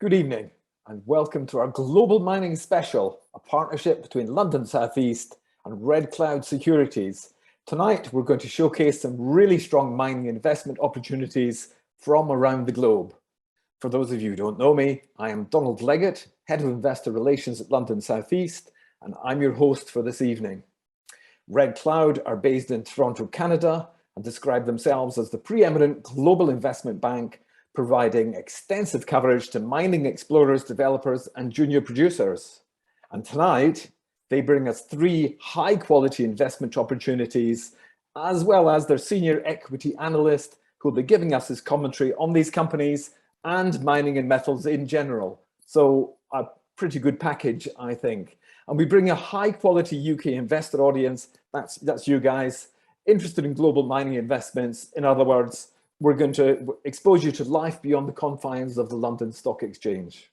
Good evening and welcome to our Global Mining Special, a partnership between London South East and Red Cloud Securities. Tonight, we're going to showcase some really strong mining investment opportunities from around the globe. For those of you who don't know me, I am Donald Leggett, Head of Investor Relations at London South East, and I'm your host for this evening. Red Cloud are based in Toronto, Canada, and describe themselves as the preeminent global investment bank providing extensive coverage to mining explorers, developers, and junior producers. And tonight, they bring us 3 high-quality investment opportunities, as well as their senior equity analyst, who will be giving us his commentary on these companies and mining and metals in general. So a pretty good package, I think. And we bring a high-quality UK investor audience, that's you guys, interested in global mining investments. In other words, we're going to expose you to life beyond the confines of the London Stock Exchange.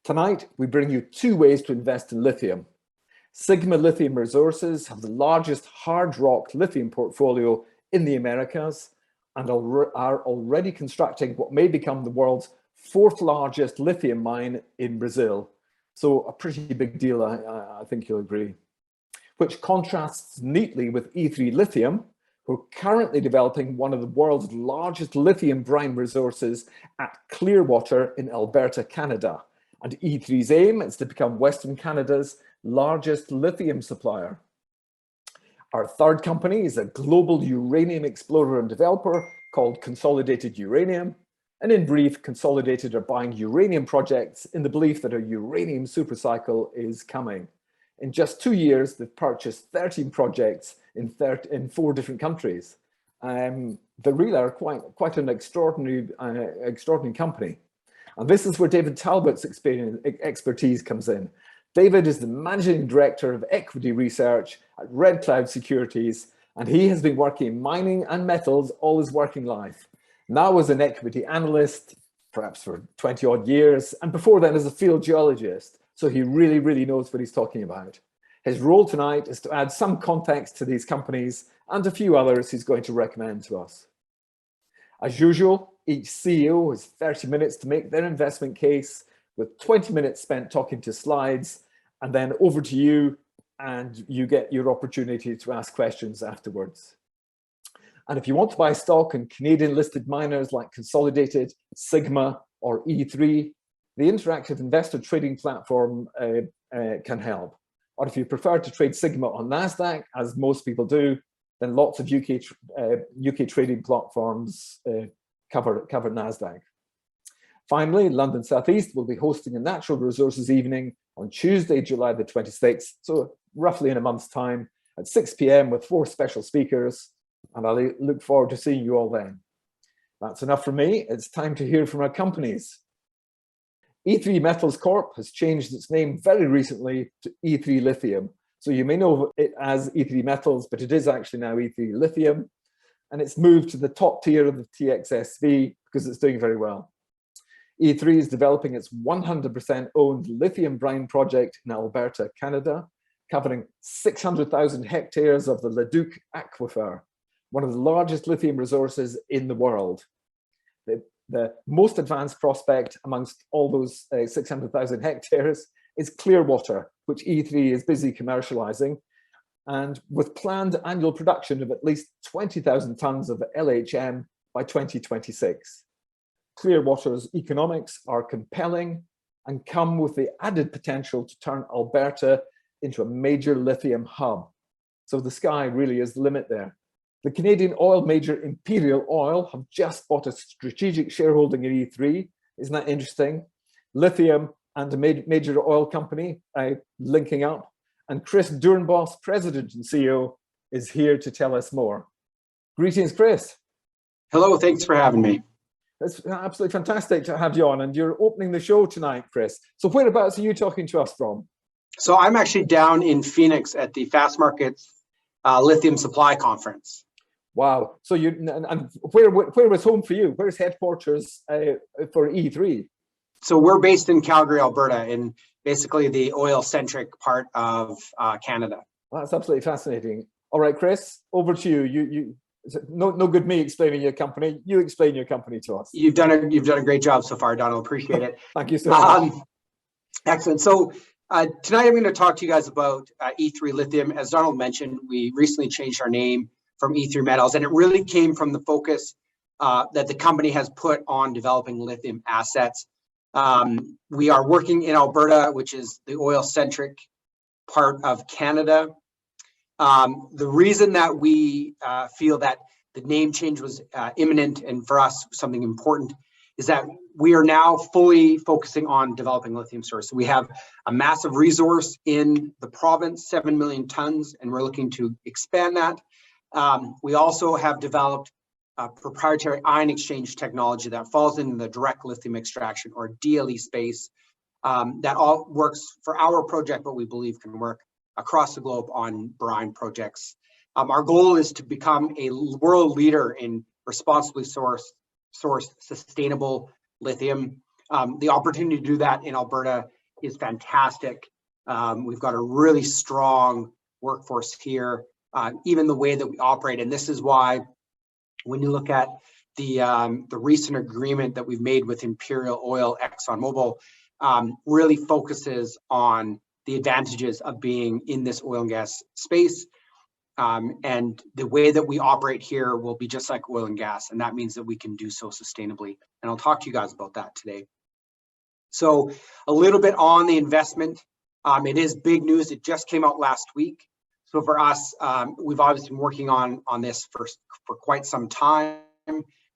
Tonight, we bring you 2 ways to invest in lithium. Sigma Lithium Resources have the largest hard rock lithium portfolio in the Americas and are already constructing what may become the world's 4th largest lithium mine in Brazil. So a pretty big deal, I think you'll agree. Which contrasts neatly with E3 Lithium, who are currently developing one of the world's largest lithium brine resources at Clearwater in Alberta, Canada. And E3's aim is to become Western Canada's largest lithium supplier. Our third company is a global uranium explorer and developer called Consolidated Uranium. And in brief, Consolidated are buying uranium projects in the belief that a uranium supercycle is coming. In just 2 years, they've purchased 13 projects in 4 different countries. They really are quite an extraordinary company. And this is where David Talbot's expertise comes in. David is the Managing Director of Equity Research at Red Cloud Securities, and he has been working in mining and metals all his working life. Now as an equity analyst, perhaps for 20 odd years, and before then as a field geologist. So he really knows what he's talking about. His role tonight is to add some context to these companies and a few others he's going to recommend to us. As usual, each CEO has 30 minutes to make their investment case, with 20 minutes spent talking to slides, and then over to you, and you get your opportunity to ask questions afterwards. And if you want to buy stock in Canadian listed miners like Consolidated, Sigma, or E3, the interactive investor trading platform can help. Or if you prefer to trade Sigma on NASDAQ, as most people do, then lots of UK trading platforms cover NASDAQ. Finally, London South East will be hosting a natural resources evening on Tuesday, July the 26th, so roughly in a month's time, at 6 p.m. with 4 special speakers, and I look forward to seeing you all then. That's enough from me. It's time to hear from our companies. E3 Metals Corp has changed its name very recently to E3 Lithium. So you may know it as E3 Metals, but it is actually now E3 Lithium. And it's moved to the top tier of the TSXV because it's doing very well. E3 is developing its 100% owned lithium brine project in Alberta, Canada, covering 600,000 hectares of the Leduc aquifer, one of the largest lithium resources in the world. The most advanced prospect amongst all those 600,000 hectares is Clearwater, which E3 is busy commercializing, and with planned annual production of at least 20,000 tons of LHM by 2026. Clearwater's economics are compelling and come with the added potential to turn Alberta into a major lithium hub. So the sky really is the limit there. The Canadian oil major Imperial Oil have just bought a strategic shareholding in E3. Isn't that interesting? Lithium and a major oil company linking up. And Chris Doornbos, President and CEO, is here to tell us more. Greetings, Chris. Hello, thanks for having me. It's absolutely fantastic to have you on. And you're opening the show tonight, Chris. So whereabouts are you talking to us from? So I'm actually down in Phoenix at the Fast Markets Lithium Supply Conference. Wow. So and where was home for you? Where's headquarters for E3? So we're based in Calgary, Alberta, in basically the oil-centric part of Canada. Well, that's absolutely fascinating. All right, Chris, over to you. No good me explaining your company. You explain your company to us. You've done a great job so far, Donald. Appreciate it. Thank you so much. Excellent. So tonight I'm going to talk to you guys about E3 Lithium. As Donald mentioned, we recently changed our name from E3 Metals, and it really came from the focus that the company has put on developing lithium assets. We are working in Alberta, which is the oil-centric part of Canada. The reason that we feel that the name change was imminent and for us something important is that we are now fully focusing on developing lithium source. So we have a massive resource in the province, 7 million tons, and we're looking to expand that. We also have developed proprietary ion exchange technology that falls into the direct lithium extraction or DLE space that all works for our project, but we believe can work across the globe on brine projects. Our goal is to become a world leader in responsibly sourced sustainable lithium. The opportunity to do that in Alberta is fantastic. We've got a really strong workforce here, even the way that we operate, and this is why when you look at the recent agreement that we've made with Imperial Oil, ExxonMobil, really focuses on the advantages of being in this oil and gas space. And the way that we operate here will be just like oil and gas, and that means that we can do so sustainably. And I'll talk to you guys about that today. So a little bit on the investment. It is big news. It just came out last week. So for us, we've obviously been working on this for quite some time,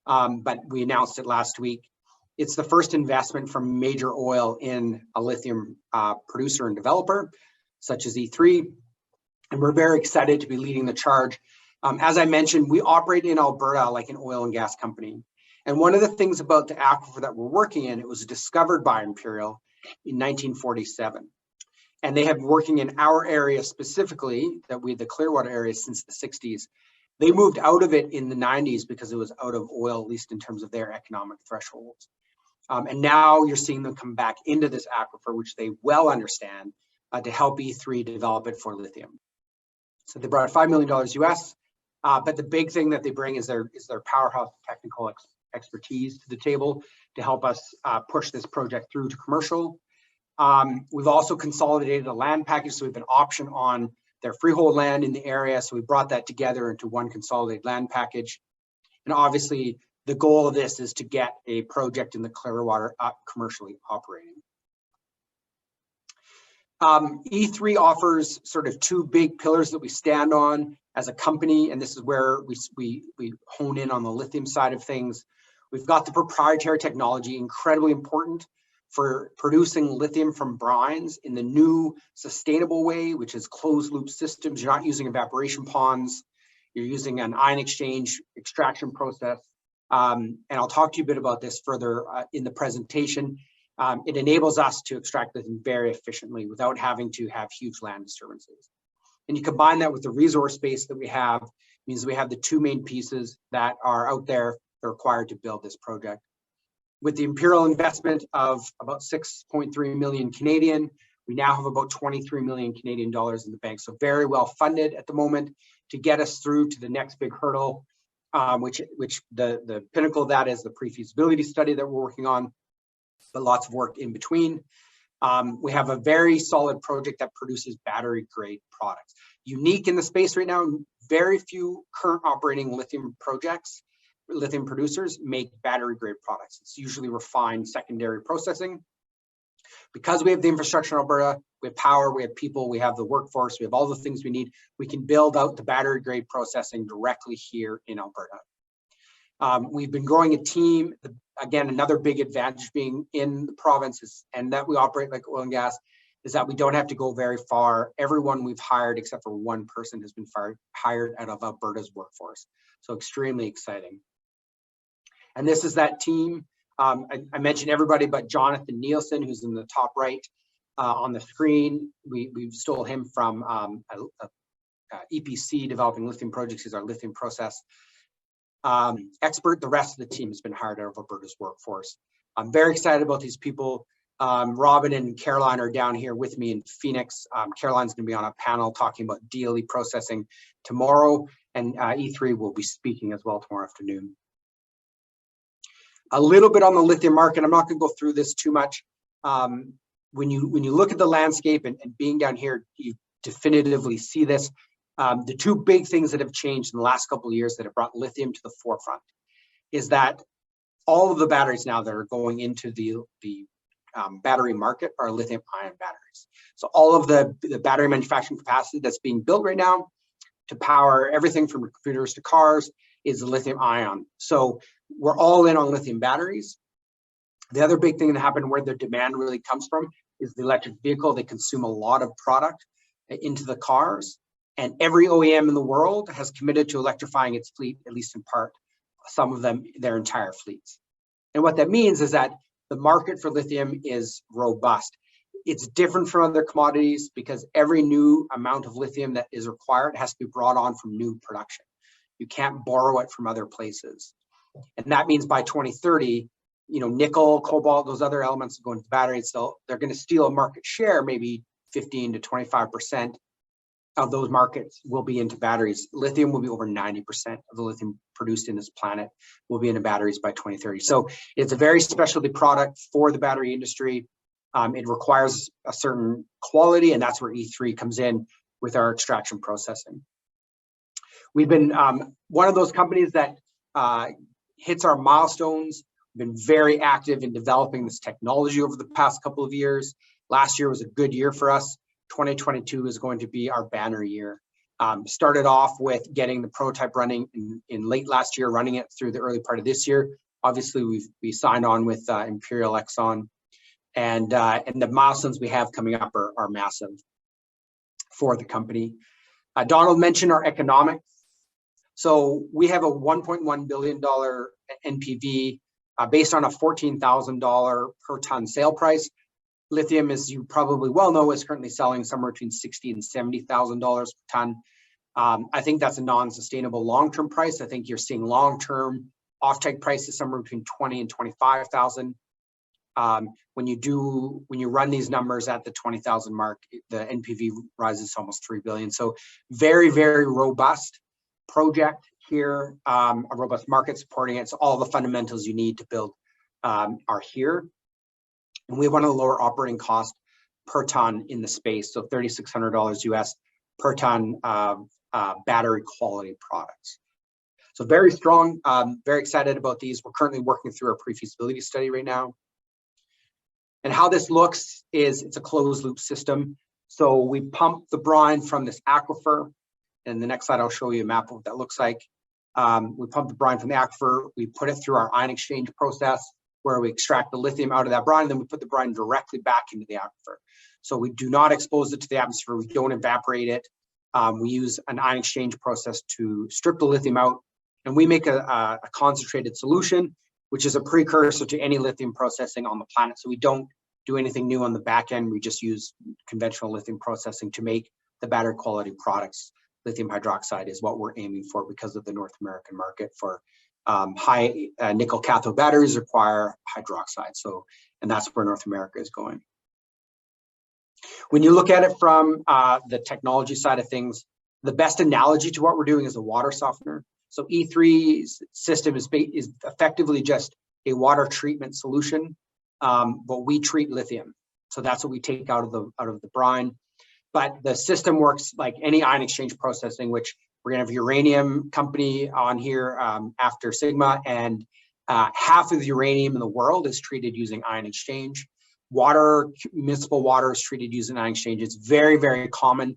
but we announced it last week. It's the first investment from major oil in a lithium producer and developer, such as E3. And we're very excited to be leading the charge. As I mentioned, we operate in Alberta like an oil and gas company. And one of the things about the aquifer that we're working in, it was discovered by Imperial in 1947. And they have been working in our area specifically, the Clearwater area, since the 60s. They moved out of it in the 90s because it was out of oil, at least in terms of their economic thresholds. And now you're seeing them come back into this aquifer, which they well understand, to help E3 develop it for lithium. So they brought $5 million US, but the big thing that they bring is their powerhouse technical expertise to the table to help us push this project through to commercial. We've also consolidated a land package, so we have an option on their freehold land in the area, so we brought that together into one consolidated land package. And obviously, the goal of this is to get a project in the Clearwater up commercially operating. E3 offers sort of two big pillars that we stand on as a company, and this is where we hone in on the lithium side of things. We've got the proprietary technology, incredibly important for producing lithium from brines in the new sustainable way, which is closed loop systems. You're not using evaporation ponds, you're using an ion exchange extraction process. And I'll talk to you a bit about this further in the presentation. It enables us to extract lithium very efficiently without having to have huge land disturbances. And you combine that with the resource base that we have, means we have the two main pieces that are out there that are required to build this project. With the Imperial investment of about 6.3 million Canadian, we now have about 23 million Canadian dollars in the bank. So very well funded at the moment to get us through to the next big hurdle, which the pinnacle of that is the pre-feasibility study that we're working on, but lots of work in between. We have a very solid project that produces battery grade products. Unique in the space right now, very few current operating lithium projects, lithium producers make battery grade products. It's usually refined secondary processing. Because we have the infrastructure in Alberta, we have power, we have people, we have the workforce, we have all the things we need, we can build out the battery grade processing directly here in Alberta. We've been growing a team. Again, another big advantage being in the provinces and that we operate like oil and gas is that we don't have to go very far. Everyone we've hired, except for one person, has been hired out of Alberta's workforce. So extremely exciting. And this is that team. I mentioned everybody but Jonathan Nielsen, who's in the top right on the screen. We stole him from EPC, developing lithium projects. He's our lithium process expert. The rest of the team has been hired out of Alberta's workforce. I'm very excited about these people. Robin and Caroline are down here with me in Phoenix. Caroline's going to be on a panel talking about DLE processing tomorrow. and E3 will be speaking as well tomorrow afternoon. A little bit on the lithium market. I'm not going to go through this too much. When you look at the landscape and being down here, you definitively see this. The two big things that have changed in the last couple of years that have brought lithium to the forefront is that all of the batteries now that are going into the battery market are lithium ion batteries. So all of the battery manufacturing capacity that's being built right now to power everything from computers to cars is lithium ion. So we're all in on lithium batteries. The other big thing that happened where the demand really comes from is the electric vehicle. They consume a lot of product into the cars, and every OEM in the world has committed to electrifying its fleet, at least in part, some of them, their entire fleets. And what that means is that the market for lithium is robust. It's different from other commodities because every new amount of lithium that is required has to be brought on from new production. You can't borrow it from other places. And that means by 2030, nickel, cobalt, those other elements go into batteries. So they're going to steal a market share, maybe 15 to 25% of those markets will be into batteries. Lithium will be over 90% of the lithium produced in this planet will be into batteries by 2030. So it's a very specialty product for the battery industry. It requires a certain quality, and that's where E3 comes in with our extraction processing. We've been one of those companies that hits our milestones. We've been very active in developing this technology over the past couple of years. Last year was a good year for us. 2022 is going to be our banner year. Started off with getting the prototype running in late last year, running it through the early part of this year. Obviously, we signed on with Imperial Exxon, and the milestones we have coming up are massive for the company. Donald mentioned our economics. So we have a $1.1 billion NPV based on a $14,000 per ton sale price. Lithium, as you probably well know, is currently selling somewhere between $60,000 and $70,000 per ton. I think that's a non-sustainable long-term price. I think you're seeing long-term offtake prices somewhere between $20,000 and $25,000. When you run these numbers at the 20,000 mark, the NPV rises to almost $3 billion. So very, very robust project here, a robust market supporting it. So all the fundamentals you need to build are here. And we have one of the lower operating costs per ton in the space, so $3,600 US per ton of battery quality products. So very strong, very excited about these. We're currently working through our pre-feasibility study right now. And how this looks is it's a closed loop system. So we pump the brine from this aquifer. And the next slide, I'll show you a map of what that looks like. We pump the brine from the aquifer. We put it through our ion exchange process, where we extract the lithium out of that brine, and then we put the brine directly back into the aquifer. So we do not expose it to the atmosphere. We don't evaporate it. We use an ion exchange process to strip the lithium out, and we make a concentrated solution, which is a precursor to any lithium processing on the planet. So we don't do anything new on the back end. We just use conventional lithium processing to make the battery quality products. Lithium hydroxide is what we're aiming for because of the North American market for high nickel cathode batteries require hydroxide. So, and that's where North America is going. When you look at it from the technology side of things, the best analogy to what we're doing is a water softener. So E3's system is effectively just a water treatment solution, but we treat lithium. So that's what we take out of the brine. But the system works like any ion exchange processing, which we're going to have uranium company on here after Sigma, and half of the uranium in the world is treated using ion exchange. Water, municipal water is treated using ion exchange. It's very, very common.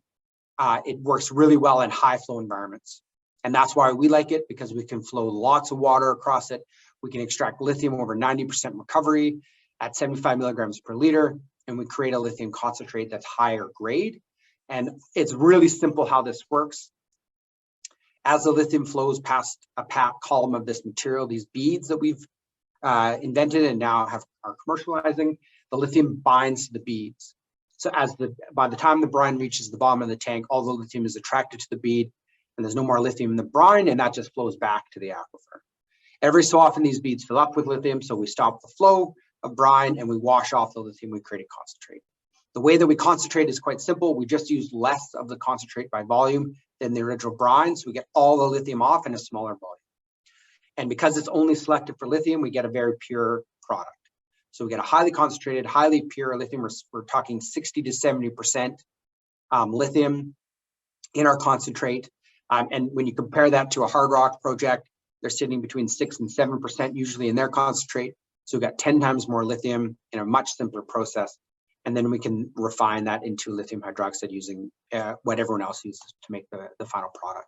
It works really well in high flow environments. And that's why we like it, because we can flow lots of water across it. We can extract lithium over 90% recovery at 75 milligrams per liter, and we create a lithium concentrate that's higher grade. And it's really simple how this works. As the lithium flows past a column of this material, these beads that we've invented and now are commercializing, the lithium binds to the beads. So by the time the brine reaches the bottom of the tank, all the lithium is attracted to the bead, and there's no more lithium in the brine, and that just flows back to the aquifer. Every so often, these beads fill up with lithium, so we stop the flow of brine and we wash off the lithium, we create a concentrate. The way that we concentrate is quite simple. We just use less of the concentrate by volume than the original brine, so we get all the lithium off in a smaller volume. And because it's only selected for lithium, we get a very pure product. So we get a highly concentrated, highly pure lithium. We're talking 60 to 70% lithium in our concentrate. And when you compare that to a hard rock project, they're sitting between 6 and 7% usually in their concentrate. So we've got 10 times more lithium in a much simpler process. And then we can refine that into lithium hydroxide using what everyone else uses to make the final product.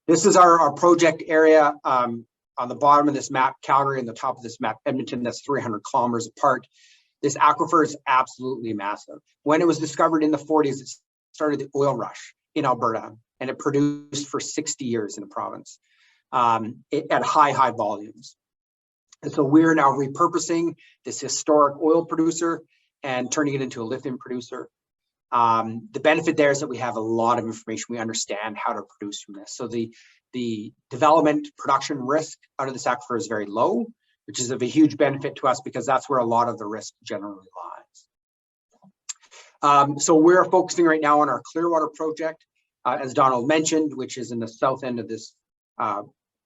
This is our project area. On the bottom of this map, Calgary, and the top of this map, Edmonton. That's 300 kilometers apart. This aquifer is absolutely massive. When it was discovered in the 40s, it started the oil rush in Alberta, and it produced for 60 years in the province at high volumes. And so we're now repurposing this historic oil producer and turning it into a lithium producer. The benefit there is that we have a lot of information. We understand how to produce from this. So the development production risk out of this aquifer is very low, which is of a huge benefit to us because that's where a lot of the risk generally lies. So we're focusing right now on our Clearwater project, as Donald mentioned, which is in the south end of this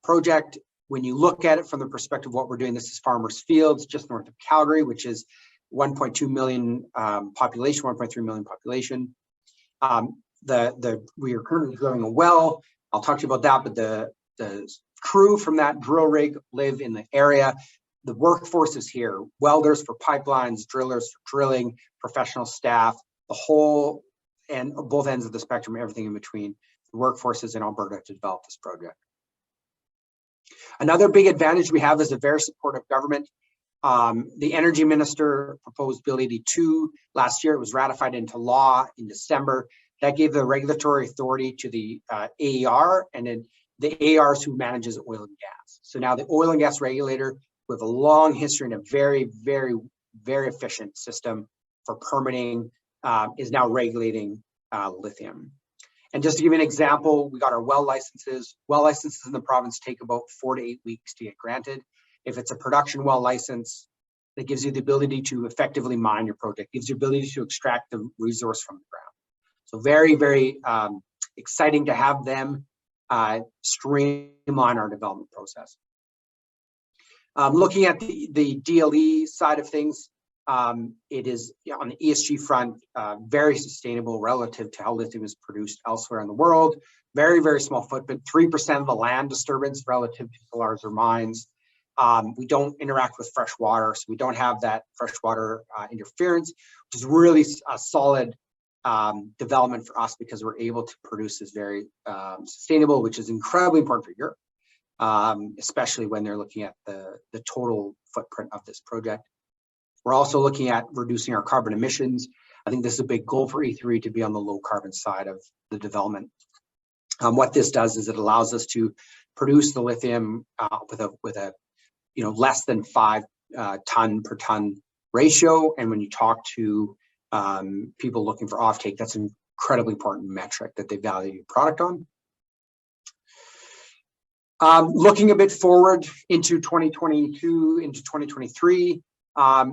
project. When you look at it from the perspective of what we're doing, this is Farmers Fields, just north of Calgary, which is 1.2 million population, 1.3 million population. We are currently drilling a well. I'll talk to you about that, but the crew from that drill rig live in the area. The workforce is here: welders for pipelines, drillers for drilling, professional staff, the whole, and both ends of the spectrum, everything in between. The workforce is in Alberta to develop this project. Another big advantage we have is a very supportive government. The energy minister proposed Bill 82 last year. It was ratified into law in December. That gave the regulatory authority to the AER, and then the AER is who manages oil and gas. So now the oil and gas regulator, with a long history and a very, very, very efficient system for permitting, is now regulating lithium. And just to give you an example, we got our well licenses. Well licenses in the province take about 4 to 8 weeks to get granted. If it's a production well license, that gives you the ability to effectively mine your project, gives you the ability to extract the resource from the ground. So very, very exciting to have them streamline our development process. Looking at the DLE side of things, it is on the ESG front, very sustainable relative to how lithium is produced elsewhere in the world. Very, very small footprint, 3% of the land disturbance relative to the larger mines. We don't interact with fresh water, so we don't have that freshwater interference, which is really a solid development for us because we're able to produce this very sustainable, which is incredibly important for Europe, especially when they're looking at the total footprint of this project. We're also looking at reducing our carbon emissions. I think this is a big goal for E3 to be on the low carbon side of the development. What this does is it allows us to produce the lithium with a less than 5 ton per ton ratio. And when you talk to people looking for offtake, that's an incredibly important metric that they value your product on. Looking a bit forward into 2022, into 2023,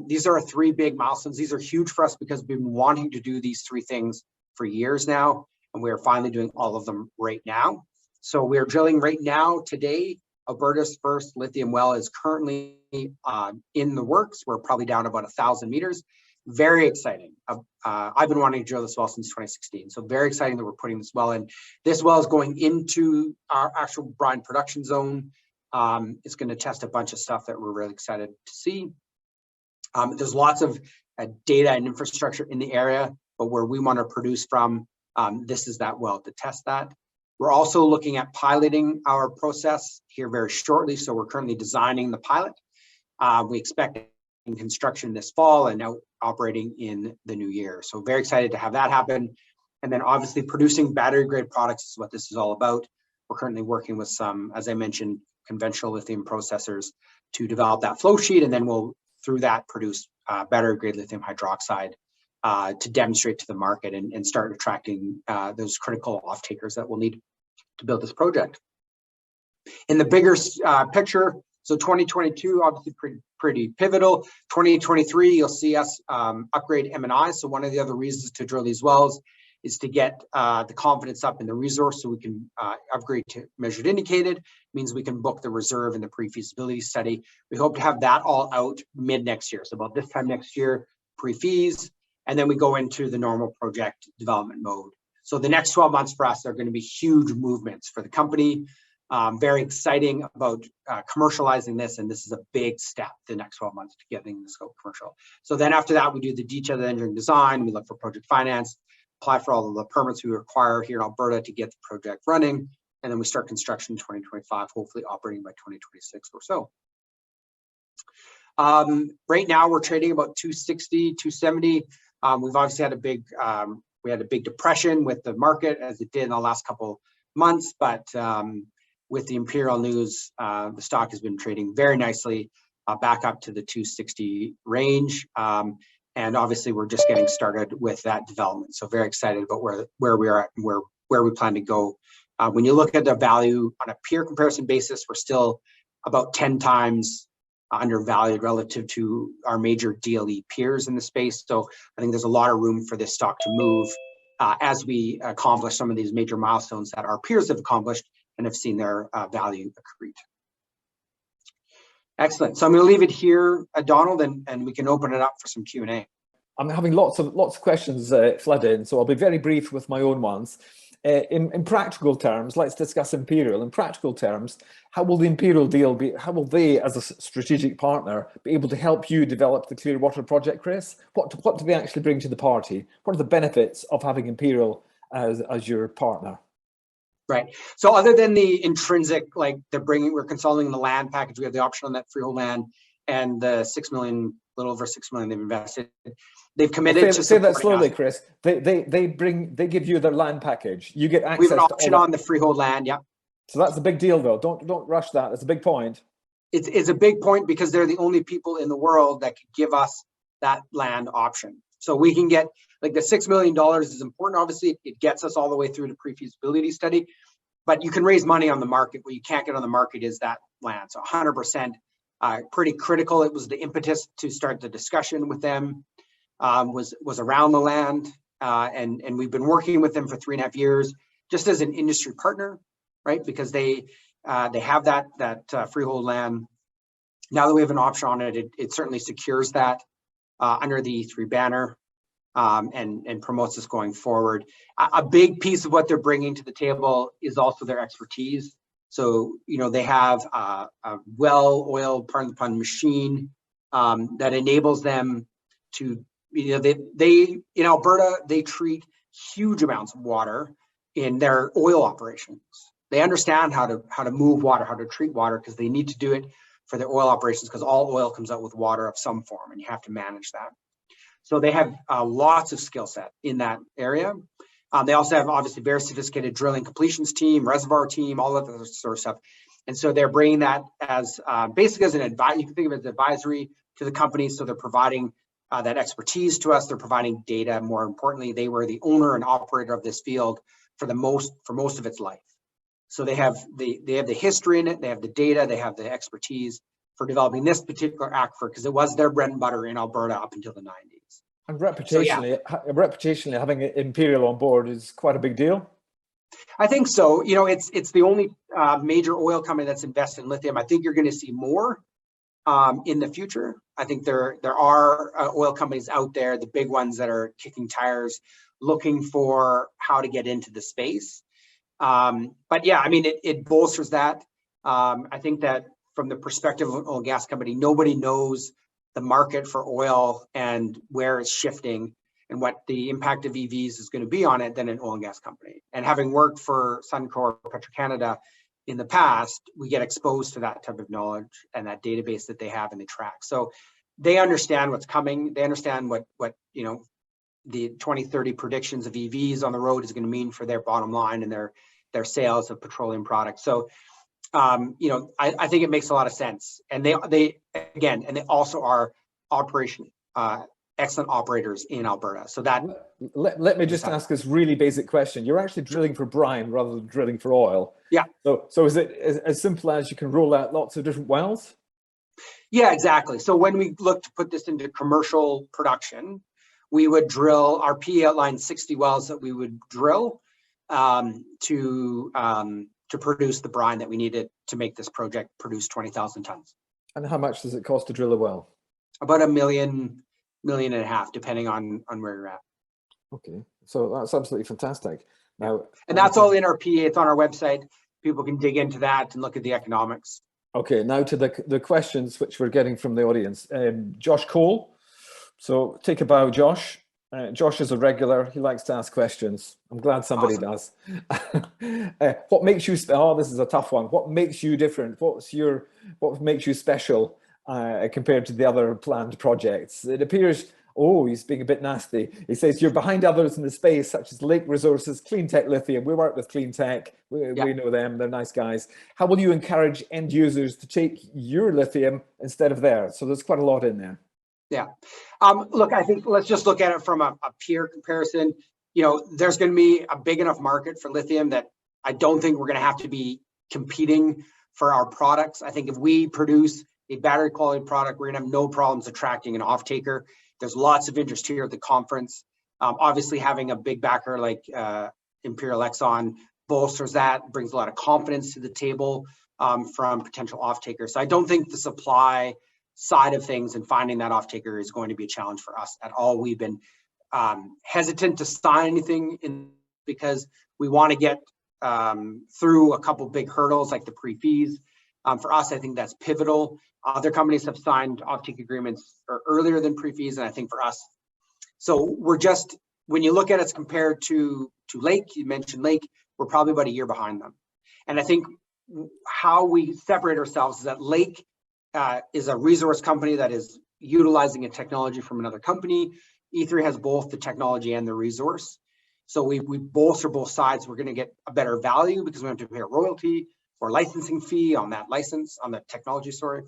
these are our 3 big milestones. These are huge for us because we've been wanting to do these 3 things for years now, and we are finally doing all of them right now. So we're drilling right now today. Alberta's first lithium well is currently in the works. We're probably down about 1,000 meters. Very exciting. I've been wanting to drill this well since 2016. So very exciting that we're putting this well in. This well is going into our actual brine production zone. It's going to test a bunch of stuff that we're really excited to see. There's lots of data and infrastructure in the area, but where we want to produce from, this is that well to test that. We're also looking at piloting our process here very shortly. So we're currently designing the pilot. We expect in construction this fall and now operating in the new year. So very excited to have that happen. And then obviously producing battery grade products is what this is all about. We're currently working with some, as I mentioned, conventional lithium processors to develop that flow sheet. And then we'll, through that, produce battery grade lithium hydroxide to demonstrate to the market and start attracting those critical off-takers that we'll need to build this project. In the bigger picture, so 2022, obviously pretty pivotal. 2023, you'll see us upgrade M&I. So one of the other reasons to drill these wells is to get the confidence up in the resource so we can upgrade to measured indicated, means we can book the reserve in the pre-feasibility study. We hope to have that all out mid next year. So about this time next year, pre-fees, and then we go into the normal project development mode. So the next 12 months for us are going to be huge movements for the company. Very exciting about commercializing this, and this is a big step the next 12 months to getting this go commercial. So then after that, we do the detailed engineering design, we look for project finance, apply for all of the permits we require here in Alberta to get the project running, and then we start construction in 2025, hopefully operating by 2026 or so. Right now we're trading about 260, 270. We've obviously had a big, we had a big depression with the market as it did in the last couple months, but with the Imperial news, the stock has been trading very nicely back up to the 260 range. And obviously we're just getting started with that development. So very excited about where we are at and where we plan to go. When you look at the value on a peer comparison basis, we're still about 10 times undervalued relative to our major DLE peers in the space. So I think there's a lot of room for this stock to move as we accomplish some of these major milestones that our peers have accomplished and have seen their value accrete. Excellent. So I'm going to leave it here, Donald, and we can open it up for some Q&A. I'm having lots of questions flood in, so I'll be very brief with my own ones. In practical terms, let's discuss Imperial. In practical terms, how will the Imperial deal be? How will they, as a strategic partner, be able to help you develop the Clearwater project, Chris? What do they actually bring to the party? What are the benefits of having Imperial as your partner? Right. So other than the intrinsic, like we're consolidating the land package, we have the option on that freehold land and the 6 million, little over 6 million they've invested. They've committed to say that slowly, us. Chris. They give you their land package. You get access. We have an option on the freehold land. Yeah. So that's a big deal, though. Don't rush that. That's a big point. It's a big point because they're the only people in the world that could give us that land option. So we can get, like, the $6 million is important. Obviously, it gets us all the way through the pre-feasibility study, but you can raise money on the market. What you can't get on the market is that land. So 100%, pretty critical. It was the impetus to start the discussion with them, was around the land. And we've been working with them for 3.5 years, just as an industry partner, right? Because they have that freehold land. Now that we have an option on it, it certainly secures that under the E3 banner. And promotes us going forward. A big piece of what they're bringing to the table is also their expertise. So, they have a well-oiled, pardon the pun, machine that enables them to, they in Alberta, they treat huge amounts of water in their oil operations. They understand how to move water, how to treat water, because they need to do it for their oil operations, because all oil comes out with water of some form, and you have to manage that. So they have lots of skill set in that area. They also have obviously very sophisticated drilling completions team, reservoir team, all of that sort of stuff. And so they're bringing that as basically as an advice. You can think of it as advisory to the company. So they're providing that expertise to us. They're providing data. More importantly, they were the owner and operator of this field for most of its life. So they have the history in it. They have the data. They have the expertise for developing this particular aquifer, because it was their bread and butter in Alberta up until the 90s. And reputationally, having Imperial on board is quite a big deal. I think so. It's the only major oil company that's invested in lithium. I think you're going to see more in the future. I think there are oil companies out there, the big ones that are kicking tires, looking for how to get into the space. But yeah, I mean, it bolsters that. I think that from the perspective of an oil and gas company, nobody knows the market for oil and where it's shifting and what the impact of EVs is going to be on it than an oil and gas company. And having worked for Suncor, Petro-Canada in the past, we get exposed to that type of knowledge and that database that they have and they track. So they understand what's coming. They understand what the 2030 predictions of EVs on the road is going to mean for their bottom line and their sales of petroleum products. So I think it makes a lot of sense. And they also are excellent operators in Alberta. So that let me just ask this really basic question. You're actually drilling for brine rather than drilling for oil. Yeah. So is it as simple as you can roll out lots of different wells? Yeah, exactly. So when we look to put this into commercial production, we would drill, our PE outlined 60 wells that we would drill to produce the brine that we needed to make this project produce 20,000 tons. And how much does it cost to drill a well? About $1 million, $1.5 million, depending on where you're at. Okay, so that's absolutely fantastic. Now, and that's all in our PA. It's on our website. People can dig into that and look at the economics. Okay, now to the questions which we're getting from the audience. Josh Cole. So take a bow, Josh. Josh is a regular. He likes to ask questions. I'm glad somebody does. What makes you? Oh, this is a tough one. What makes you different? What makes you special compared to the other planned projects? It appears. Oh, he's being a bit nasty. He says you're behind others in the space, such as Lake Resources, Clean Tech Lithium. We work with Clean Tech. We know them. They're nice guys. How will you encourage end users to take your lithium instead of theirs? So there's quite a lot in there. Yeah. Look, I think let's just look at it from a peer comparison. You know, there's going to be a big enough market for lithium that I don't think we're going to have to be competing for our products. I think if we produce a battery quality product, we're going to have no problems attracting an off-taker. There's lots of interest here at the conference. Obviously, having a big backer like Imperial Exxon bolsters that, brings a lot of confidence to the table from potential off-takers. So I don't think the supply side of things and finding that off-taker is going to be a challenge for us at all. We've been hesitant to sign anything because we want to get through a couple big hurdles like the pre-fees. For us, I think that's pivotal. Other companies have signed off-take agreements earlier than pre-fees, and I think for us, so we're just, when you look at us compared to Lake, you mentioned Lake, we're probably about a year behind them. And I think how we separate ourselves is that Lake is a resource company that is utilizing a technology from another company. E3 has both the technology and the resource. So we bolster both sides. We're going to get a better value because we have to pay a royalty or licensing fee on that license, on the technology, sorry.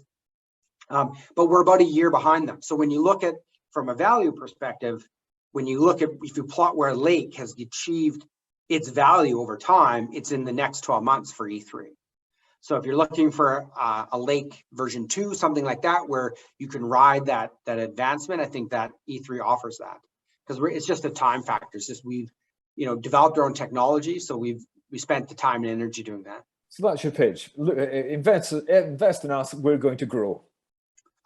But we're about a year behind them. So when you look at, from a value perspective, when you look at, if you plot where Lake has achieved its value over time, it's in the next 12 months for E3. So if you're looking for a Lake version 2, something like that, where you can ride that advancement, I think that E3 offers that. Because it's just a time factor. It's just we've developed our own technology, so we spent the time and energy doing that. So that's your pitch. Look, invest in us, we're going to grow.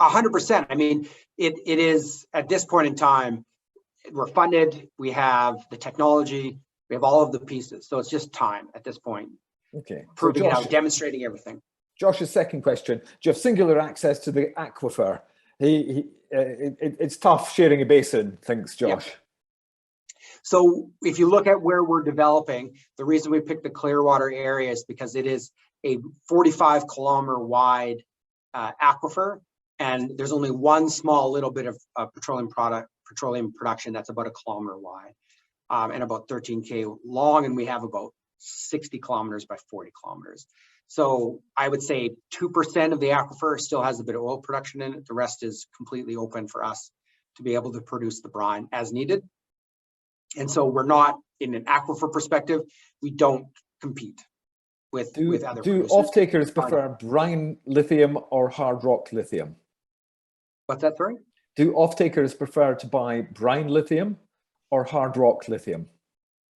100%. I mean, it is, at this point in time, we're funded, we have the technology, we have all of the pieces. So it's just time at this point. Okay. Proving it out, demonstrating everything. Josh's second question, do you have singular access to the aquifer? It's tough sharing a basin, thinks Josh. Yep. So if you look at where we're developing, the reason we picked the Clearwater area is because it is a 45-kilometer wide aquifer, and there's only one small little bit of petroleum production that's about 1 kilometer wide and about 13K long, and we have about 60 kilometers by 40 kilometers. So I would say 2% of the aquifer still has a bit of oil production in it. The rest is completely open for us to be able to produce the brine as needed. And so we're not, in an aquifer perspective, we don't compete with other producers. Do off-takers prefer brine lithium or hard rock lithium? What's that, sorry? Do off-takers prefer to buy brine lithium or hard rock lithium?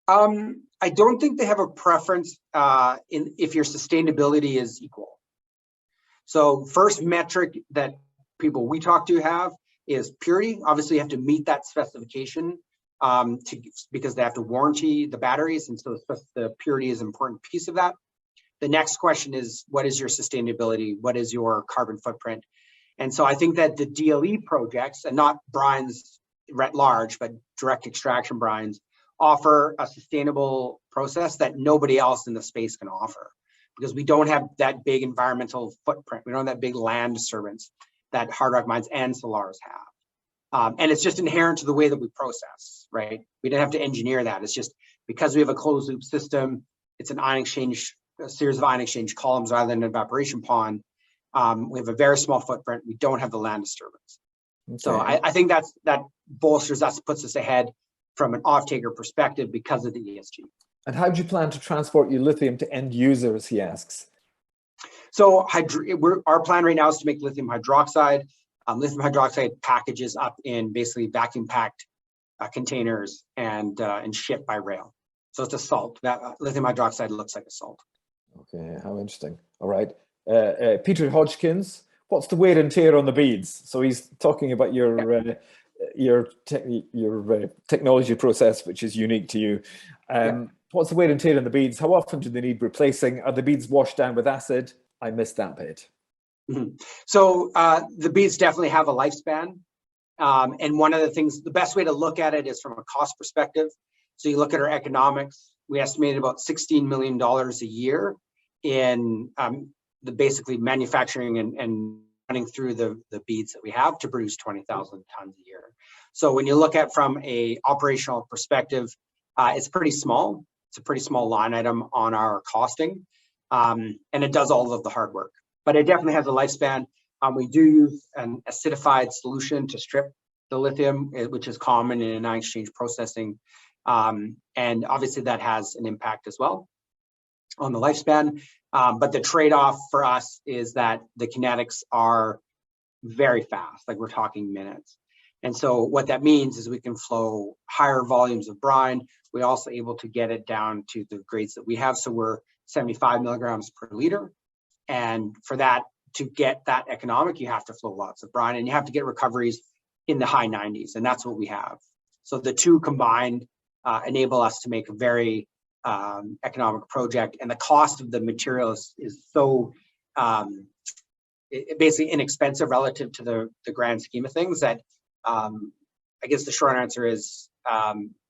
I don't think they have a preference if your sustainability is equal. So first metric that people we talk to have is purity. Obviously, you have to meet that specification because they have to warranty the batteries, and so the purity is an important piece of that. The next question is, what is your sustainability? What is your carbon footprint? And so I think that the DLE projects, and not brines writ large, but direct extraction brines, offer a sustainable process that nobody else in the space can offer, because we don't have that big environmental footprint. We don't have that big land disturbance that hard rock mines and salars have. And it's just inherent to the way that we process, right? We didn't have to engineer that. It's just because we have a closed loop system, it's an ion exchange, a series of ion exchange columns rather than an evaporation pond. We have a very small footprint. We don't have the land disturbance. Okay. So I think that bolsters us, puts us ahead from an off-taker perspective because of the ESG. And how do you plan to transport your lithium to end users, he asks? So our plan right now is to make lithium hydroxide. Lithium hydroxide packages up in basically vacuum packed containers and shipped by rail. So it's a salt. That lithium hydroxide looks like a salt. Okay, how interesting. All right. Peter Hodgkins, what's the wear and tear on the beads? So he's talking about your technology process, which is unique to you. What's the wear and tear on the beads? How often do they need replacing? Are the beads washed down with acid? I missed that bit. So the beads definitely have a lifespan. And one of the things, the best way to look at it is from a cost perspective. So you look at our economics, we estimated about $16 million a year in the basically manufacturing and running through the beads that we have to produce 20,000 tons a year. So when you look at from a operational perspective, it's pretty small. It's a pretty small line item on our costing, and it does all of the hard work. But it definitely has a lifespan. We do use an acidified solution to strip the lithium, which is common in ion exchange processing. And obviously that has an impact as well on the lifespan. But the trade-off for us is that the kinetics are very fast, like we're talking minutes. And so what that means is we can flow higher volumes of brine. We're also able to get it down to the grades that we have. So we're 75 milligrams per liter. And for that, to get that economic, you have to flow lots of brine and you have to get recoveries in the high 90s. And that's what we have. So the two combined enable us to make a very economic project. And the cost of the materials is so basically inexpensive relative to the grand scheme of things that I guess the short answer is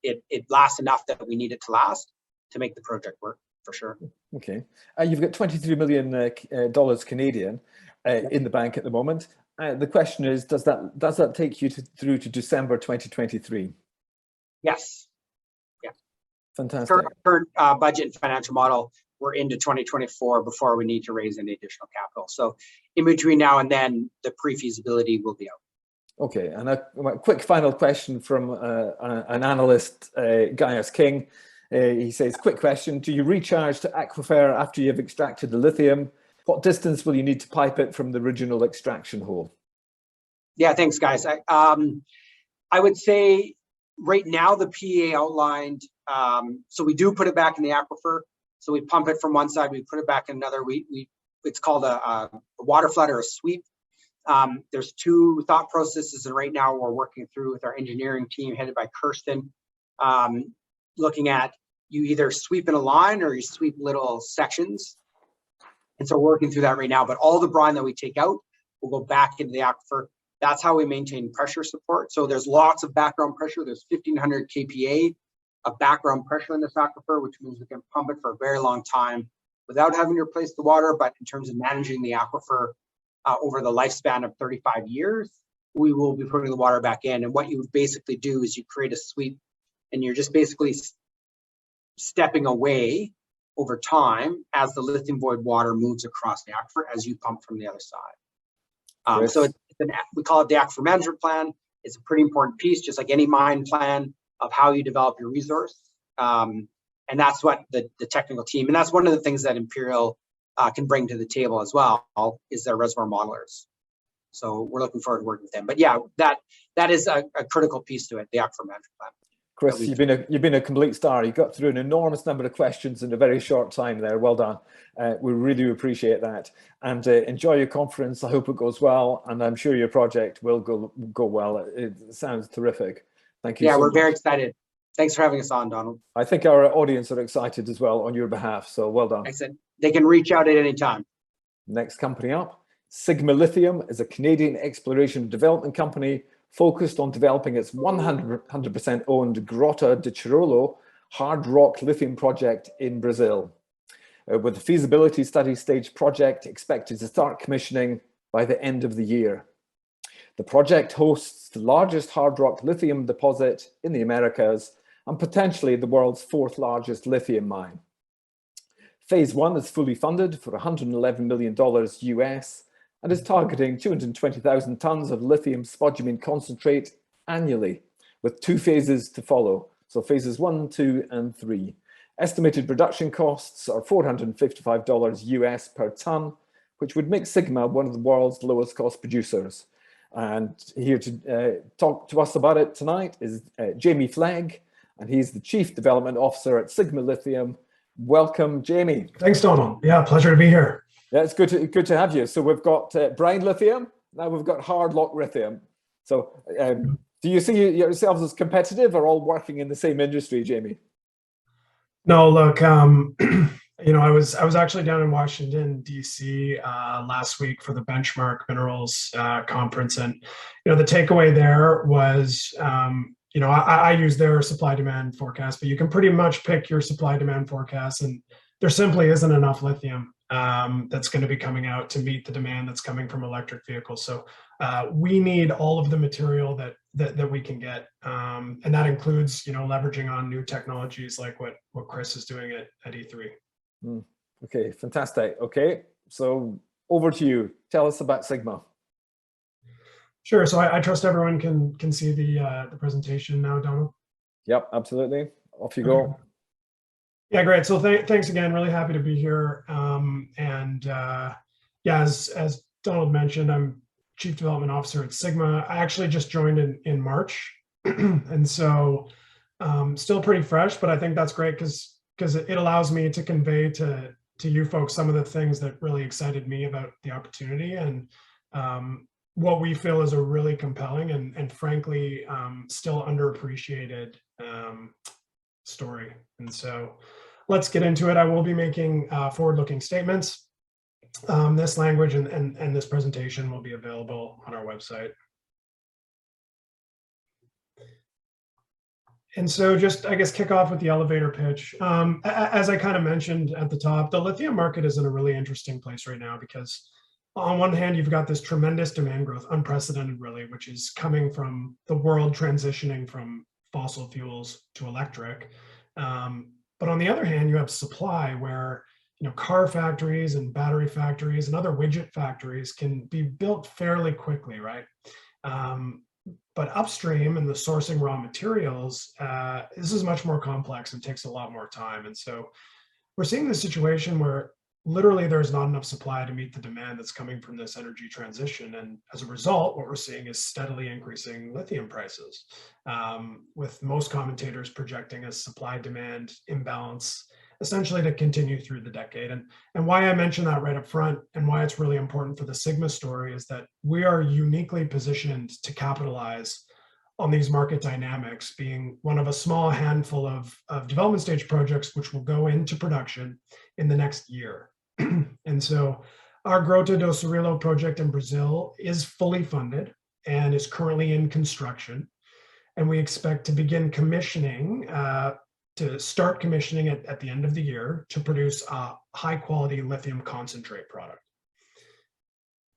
it lasts enough that we need it to last to make the project work for sure. Okay. You've got $23 million Canadian in the bank at the moment. The question is, does that take you through to December 2023? Yes. Yeah. Fantastic. Current budget and financial model, we're into 2024 before we need to raise any additional capital. So in between now and then, the pre-feasibility will be out. Okay, and a quick final question from an analyst, Gaius King. He says, quick question, do you recharge to aquifer after you've extracted the lithium? What distance will you need to pipe it from the original extraction hole? Yeah, thanks, guys. I would say right now the PEA outlined, so we do put it back in the aquifer. So we pump it from one side, we put it back in another. It's called a water flood or a sweep. There's two thought processes, and right now we're working through with our engineering team headed by Kirsten, looking at you either sweep in a line or you sweep little sections. And so we're working through that right now, but all the brine that we take out will go back into the aquifer. That's how we maintain pressure support. So there's lots of background pressure. There's 1500 kPa of background pressure in this aquifer, which means we can pump it for a very long time without having to replace the water. But in terms of managing the aquifer over the lifespan of 35 years, we will be putting the water back in. And what you would basically do is you create a sweep and you're just basically stepping away over time as the lithium void water moves across the aquifer as you pump from the other side. So we call it the aquifer management plan. It's a pretty important piece, just like any mine plan of how you develop your resource. And that's what the technical team, and that's one of the things that Imperial can bring to the table as well, is their reservoir modelers. So we're looking forward to working with them. But yeah, that is a critical piece to it, the aquifer management plan. Chris, you've been a complete star. You got through an enormous number of questions in a very short time there. Well done. We really appreciate that. And enjoy your conference. I hope it goes well, and I'm sure your project will go well. It sounds terrific. Thank you. Yeah, so we're much. very excited. Thanks for having us on, Donald. I think our audience are excited as well on your behalf. So well done. Excellent. They can reach out at any time. Next company up, Sigma Lithium is a Canadian exploration and development company focused on developing its 100% owned Grota de Chirolo hard rock lithium project in Brazil, with the feasibility study stage project expected to start commissioning by the end of the year. The project hosts the largest hard rock lithium deposit in the Americas and potentially the world's fourth largest lithium mine. Phase 1 is fully funded for $111 million US and is targeting 220,000 tons of lithium spodumene concentrate annually, with 2 phases to follow. So phases 1, 2, and 3. Estimated production costs are $455 US per ton, which would make Sigma one of the world's lowest cost producers. And here to talk to us about it tonight is Jamie Flegg, and he's the Chief Development Officer at Sigma Lithium. Welcome, Jamie. Thanks, Donald. Yeah, pleasure to be here. Yeah, it's good to have you. So we've got Brine Lithium, now we've got Hard Rock Lithium. So do you see yourselves as competitive or all working in the same industry, Jamie? No, look, you know, I was actually down in Washington, D.C. Last week for the Benchmark Minerals conference, and you know, the takeaway there was, you know, I use their supply-demand forecast, but you can pretty much pick your supply-demand forecast, and there simply isn't enough lithium that's going to be coming out to meet the demand that's coming from electric vehicles. So we need all of the material that we can get, and that includes, you know, leveraging on new technologies like what Chris is doing at E3. Okay, fantastic. Okay, so over to you. Tell us about Sigma. Sure. So I trust everyone can see the presentation now, Donald. Yep, absolutely. Off you go. Yeah, great. So thanks again. Really happy to be here. Yeah, as Donald mentioned, I'm Chief Development Officer at Sigma. I actually just joined in March, and so still pretty fresh. But I think that's great because it allows me to convey to you folks some of the things that really excited me about the opportunity and what we feel is a really compelling and frankly still underappreciated story. And so let's get into it. I will be making forward-looking statements. This language and this presentation will be available on our website. And so just, I guess, kick off with the elevator pitch. As I kind of mentioned at the top, the lithium market is in a really interesting place right now because on one hand, you've got this tremendous demand growth, unprecedented really, which is coming from the world transitioning from fossil fuels to electric. But on the other hand, you have supply where, you know, car factories and battery factories and other widget factories can be built fairly quickly, right? But upstream in the sourcing raw materials, this is much more complex and takes a lot more time. And so we're seeing this situation where literally there's not enough supply to meet the demand that's coming from this energy transition. And as a result, what we're seeing is steadily increasing lithium prices, with most commentators projecting a supply-demand imbalance essentially to continue through the decade. And why I mention that right up front and why it's really important for the Sigma story is that we are uniquely positioned to capitalize on these market dynamics, being one of a small handful of development stage projects which will go into production in the next year. And so our Grota do Cirilo project in Brazil is fully funded and is currently in construction. And we expect to begin commissioning, to start commissioning at the end of the year to produce a high quality lithium concentrate product.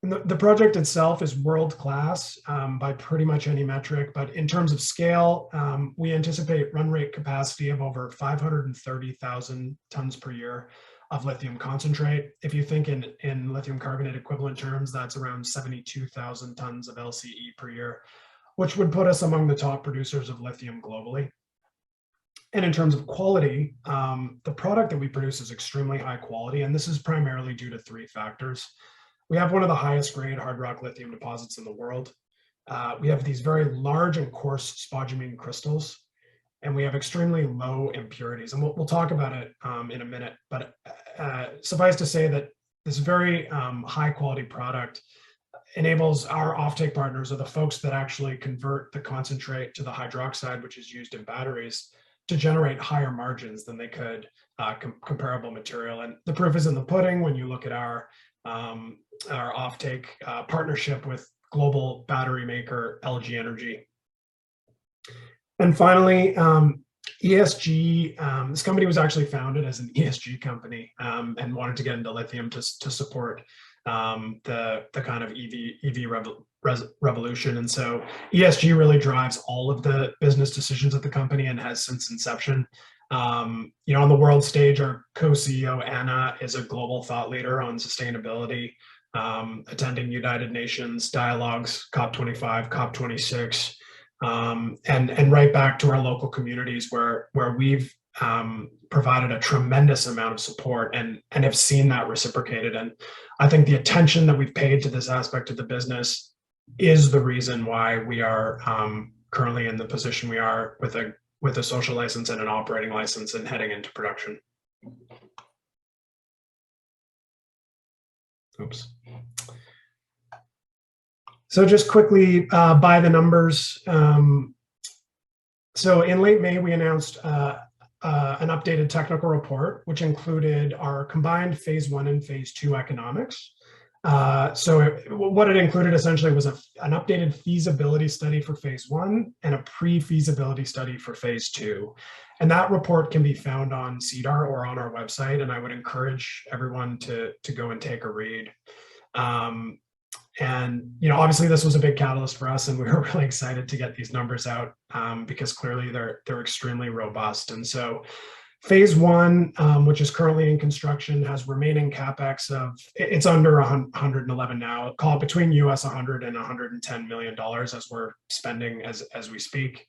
And the project itself is world-class by pretty much any metric, but in terms of scale, we anticipate run rate capacity of over 530,000 tons per year of lithium concentrate. If you think in lithium carbonate equivalent terms, that's around 72,000 tons of LCE per year, which would put us among the top producers of lithium globally. And in terms of quality, the product that we produce is extremely high quality, and this is primarily due to three factors. We have one of the highest grade hard rock lithium deposits in the world. We have these very large and coarse spodumene crystals, and we have extremely low impurities. And we'll talk about it in a minute, but suffice to say that this very high quality product enables our offtake partners, or the folks that actually convert the concentrate to the hydroxide, which is used in batteries, to generate higher margins than they could comparable material. And the proof is in the pudding when you look at our offtake partnership with global battery maker LG Energy. And finally, ESG, this company was actually founded as an ESG company and wanted to get into lithium to support the kind of EV revolution. And so ESG really drives all of the business decisions at the company and has since inception. You know, on the world stage, our co-CEO, Anna, is a global thought leader on sustainability, attending United Nations dialogues, COP25, COP26, and right back to our local communities where we've provided a tremendous amount of support and have seen that reciprocated. And I think the attention that we've paid to this aspect of the business is the reason why we are currently in the position we are with a social license and an operating license and heading into production. Oops. So just quickly by the numbers. So in late May, we announced an updated technical report, which included our combined phase 1 and phase 2 economics. What it included essentially was an updated feasibility study for phase 1 and a pre-feasibility study for phase 2. And that report can be found on SEDAR or on our website, and I would encourage everyone to go and take a read. And obviously this was a big catalyst for us, and we were really excited to get these numbers out because clearly they're extremely robust. And so phase 1, which is currently in construction, has remaining capex of, it's under 111 now, call it between US 100 and 110 million dollars as we're spending as we speak,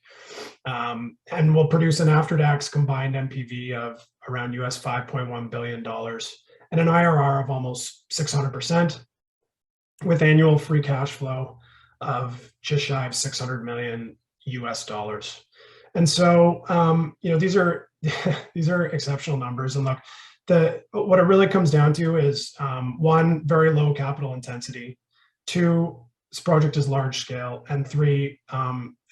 and will produce an after-tax combined NPV of around US 5.1 billion dollars and an IRR of almost 600%. With annual free cash flow of just shy of 600 million US dollars. And so, these are exceptional numbers. And look, what it really comes down to is 1, very low capital intensity, 2, this project is large scale, and 3,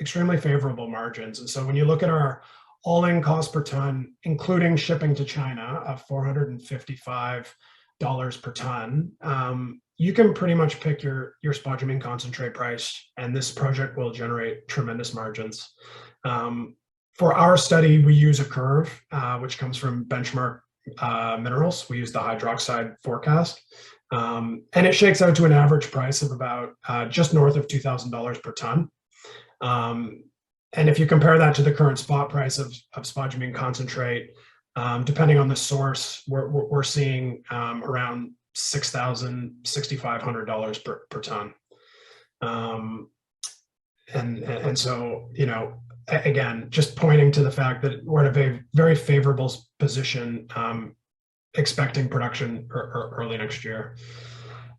extremely favorable margins. And so when you look at our all-in cost per ton, including shipping to China of $455 per ton, you can pretty much pick your spodumene concentrate price, and this project will generate tremendous margins. For our study, we use a curve, which comes from Benchmark Minerals. We use the hydroxide forecast, and it shakes out to an average price of about just north of $2,000 per ton. And if you compare that to the current spot price of spodumene concentrate, depending on the source, we're seeing around $6,000, $6,500 per ton. And so, again, just pointing to the fact that we're in a very, very favorable position, expecting production early next year.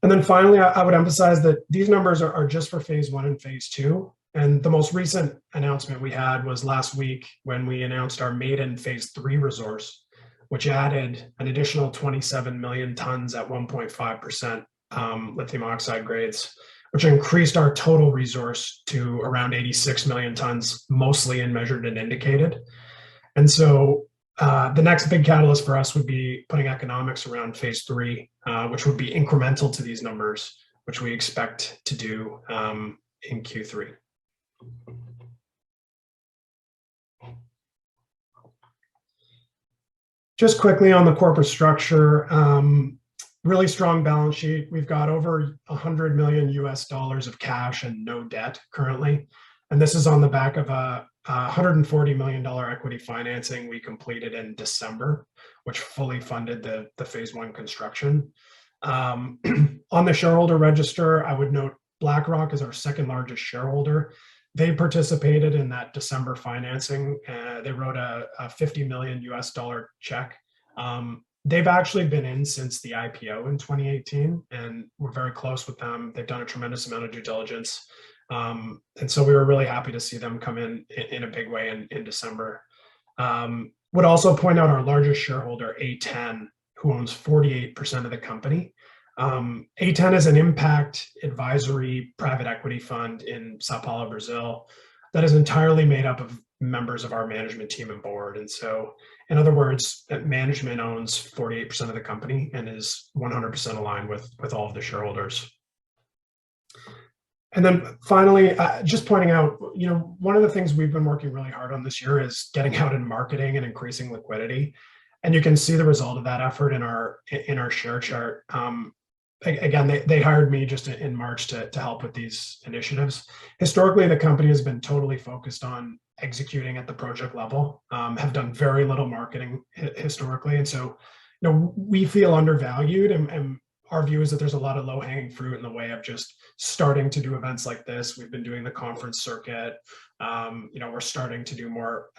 And then finally, I would emphasize that these numbers are just for phase 1 and phase 2. And the most recent announcement we had was last week when we announced our maiden phase 3 resource, which added an additional 27 million tons at 1.5% lithium oxide grades, which increased our total resource to around 86 million tons, mostly in measured and indicated. And so the next big catalyst for us would be putting economics around phase 3, which would be incremental to these numbers, which we expect to do in Q3. Just quickly on the corporate structure, really strong balance sheet. We've got over 100 million US dollars of cash and no debt currently. And this is on the back of a $140 million equity financing we completed in December, which fully funded the phase 1 construction. On the shareholder register, I would note BlackRock is our second largest shareholder. They participated in that December financing. They wrote a 50 million US dollar check. They've actually been in since the IPO in 2018, and we're very close with them. They've done a tremendous amount of due diligence. And so we were really happy to see them come in a big way in December. Would also point out our largest shareholder, A10, who owns 48% of the company. A10 is an impact advisory private equity fund in Sao Paulo, Brazil, that is entirely made up of members of our management team and board. And so, in other words, management owns 48% of the company and is 100% aligned with all of the shareholders. And then finally, just pointing out, one of the things we've been working really hard on this year is getting out in marketing and increasing liquidity. And you can see the result of that effort in our share chart. Again, they hired me just in March to help with these initiatives. Historically, the company has been totally focused on executing at the project level, have done very little marketing historically. And so, we feel undervalued, and our view is that there's a lot of low-hanging fruit in the way of just starting to do events like this. We've been doing the conference circuit. We're starting to do more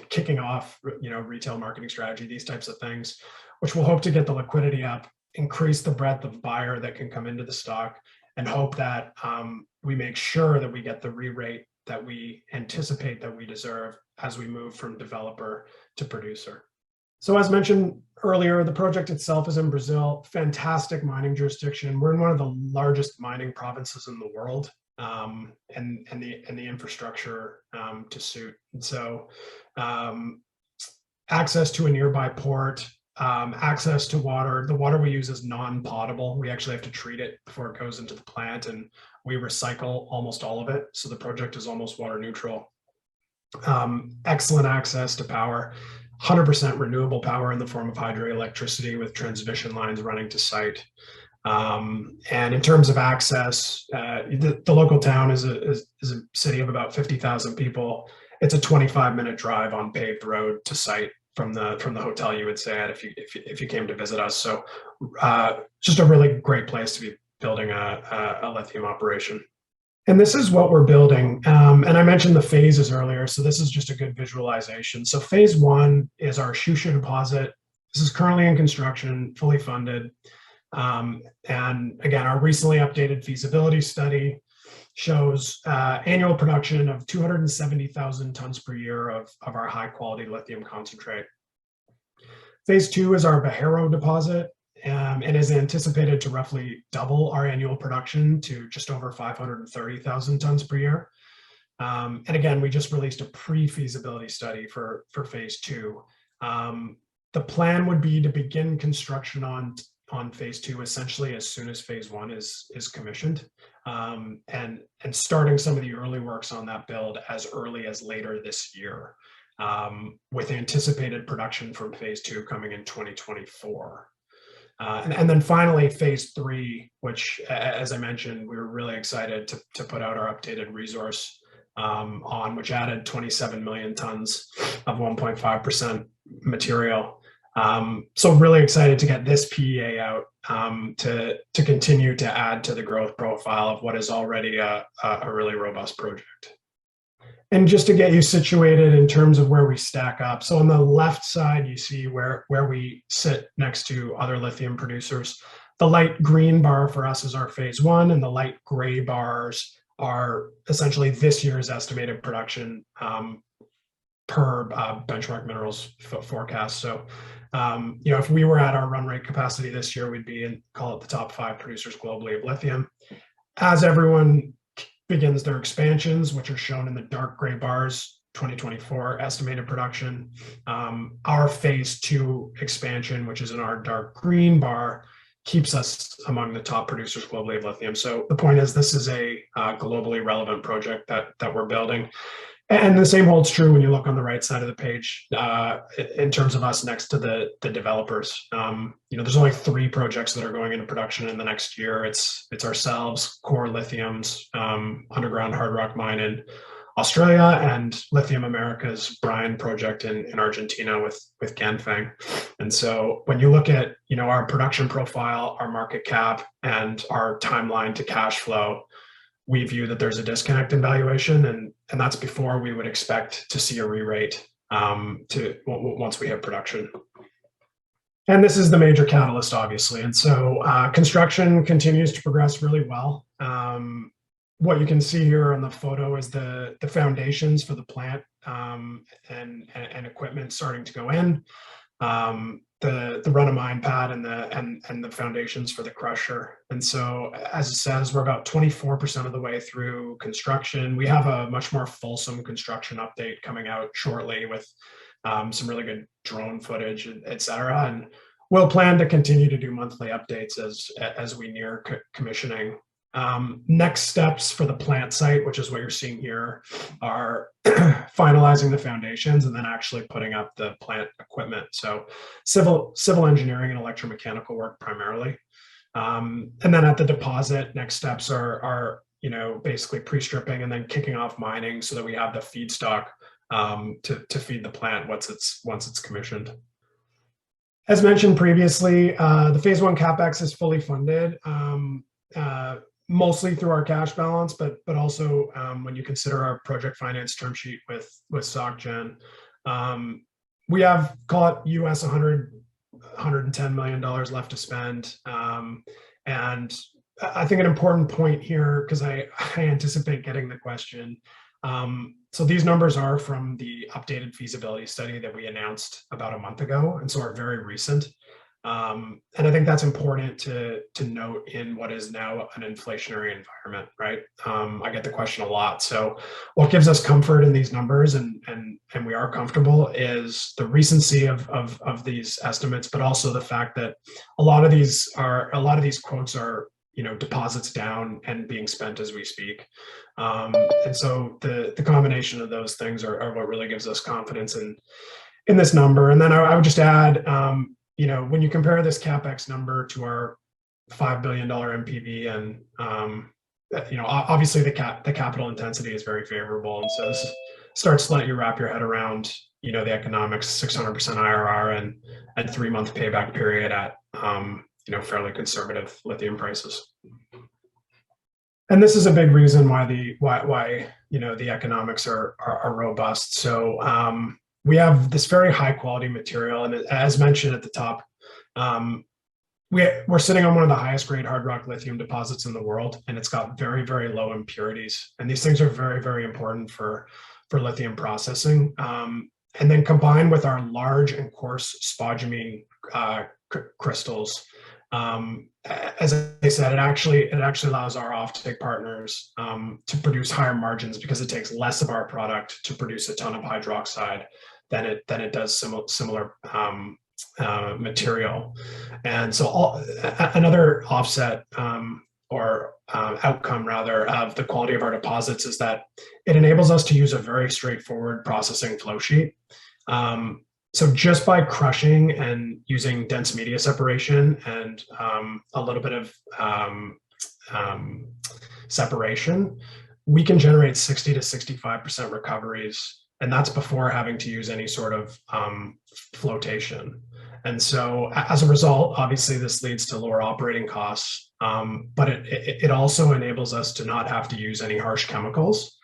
kicking off, retail marketing strategy, these types of things, which will hope to get the liquidity up, increase the breadth of buyer that can come into the stock, and hope that we make sure that we get the re-rate that we anticipate that we deserve as we move from developer to producer. So as mentioned earlier, the project itself is in Brazil, fantastic mining jurisdiction. We're in one of the largest mining provinces in the world, and the infrastructure to suit. And so access to a nearby port, access to water. The water we use is non-potable. We actually have to treat it before it goes into the plant, and we recycle almost all of it. So the project is almost water neutral. Excellent access to power, 100% renewable power in the form of hydroelectricity with transmission lines running to site. And in terms of access, the local town is a city of about 50,000 people. It's a 25-minute drive on paved road to site from the hotel you would stay at if you came to visit us. So just a really great place to be building a lithium operation. And this is what we're building. And I mentioned the phases earlier, so this is just a good visualization. So phase one is our Shusha deposit. This is currently in construction, fully funded. And again, our recently updated feasibility study shows annual production of 270,000 tons per year of our high quality lithium concentrate. Phase two is our Bajero deposit, and is anticipated to roughly double our annual production to just over 530,000 tons per year. And again, we just released a pre-feasibility study for phase two. The plan would be to begin construction on phase two essentially as soon as phase one is commissioned, and starting some of the early works on that build as early as later this year, with anticipated production from phase two coming in 2024. And then finally, phase three, which, as I mentioned, we were really excited to put out our updated resource on, which added 27 million tons of 1.5% material. So really excited to get this PEA out to continue to add to the growth profile of what is already a really robust project. And just to get you situated in terms of where we stack up. So on the left side, you see where we sit next to other lithium producers. The light green bar for us is our phase one, and the light gray bars are essentially this year's estimated production per Benchmark Minerals forecast. So, if we were at our run rate capacity this year, we'd be in, call it the top 5 producers globally of lithium. As everyone begins their expansions, which are shown in the dark gray bars, 2024 estimated production, our phase two expansion, which is in our dark green bar, keeps us among the top producers globally of lithium. So the point is, this is a globally relevant project that we're building. And the same holds true when you look on the right side of the page in terms of us next to the developers. There's only 3 projects that are going into production in the next year. It's ourselves, Core Lithium's underground hard rock mine in Australia, and Lithium America's Brine project in Argentina with Ganfeng. And so when you look at our production profile, our market cap, and our timeline to cash flow, we view that there's a disconnect in valuation, and that's before we would expect to see a re-rate once we have production. And this is the major catalyst, obviously. And so construction continues to progress really well. What you can see here on the photo is the foundations for the plant and equipment starting to go in. The run-of-mine pad and the foundations for the crusher. And so, as it says, we're about 24% of the way through construction. We have a much more fulsome construction update coming out shortly with some really good drone footage, et cetera. And we'll plan to continue to do monthly updates as we near commissioning. Next steps for the plant site, which is what you're seeing here, are finalizing the foundations and then actually putting up the plant equipment. So civil engineering and electromechanical work primarily. And then at the deposit, next steps are basically pre-stripping and then kicking off mining so that we have the feedstock to feed the plant once it's commissioned. As mentioned previously, the phase one capex is fully funded, mostly through our cash balance, but also when you consider our project finance term sheet with SocGen, we have, call it US $110 million left to spend. And I think an important point here, because I anticipate getting the question. So these numbers are from the updated feasibility study that we announced about a month ago, and so are very recent. And I think that's important to note in what is now an inflationary environment, right? I get the question a lot. So what gives us comfort in these numbers, and we are comfortable, is the recency of these estimates, but also the fact that a lot of these quotes are, you know, deposits down and being spent as we speak. And so the combination of those things are what really gives us confidence in this number. And then I would just add, you know, when you compare this capex number to our $5 billion NPV, and you know, obviously the capital intensity is very favorable, and so this starts to let you wrap your head around, you know, the economics, 600% IRR and 3-month payback period at you know, fairly conservative lithium prices. And this is a big reason why you know, the economics are robust. So we have this very high quality material, and as mentioned at the top, we're sitting on one of the highest grade hard rock lithium deposits in the world, and it's got very, very low impurities. And these things are very, very important for lithium processing. And then combined with our large and coarse spodumene crystals, as I said, it actually allows our offtake partners to produce higher margins, because it takes less of our product to produce a ton of hydroxide than it does similar material. And so another offset or outcome rather of the quality of our deposits is that it enables us to use a very straightforward processing flow sheet. So just by crushing and using dense media separation and a little bit of separation, we can generate 60 to 65% recoveries, and that's before having to use any sort of flotation. And so as a result, obviously this leads to lower operating costs, but it also enables us to not have to use any harsh chemicals,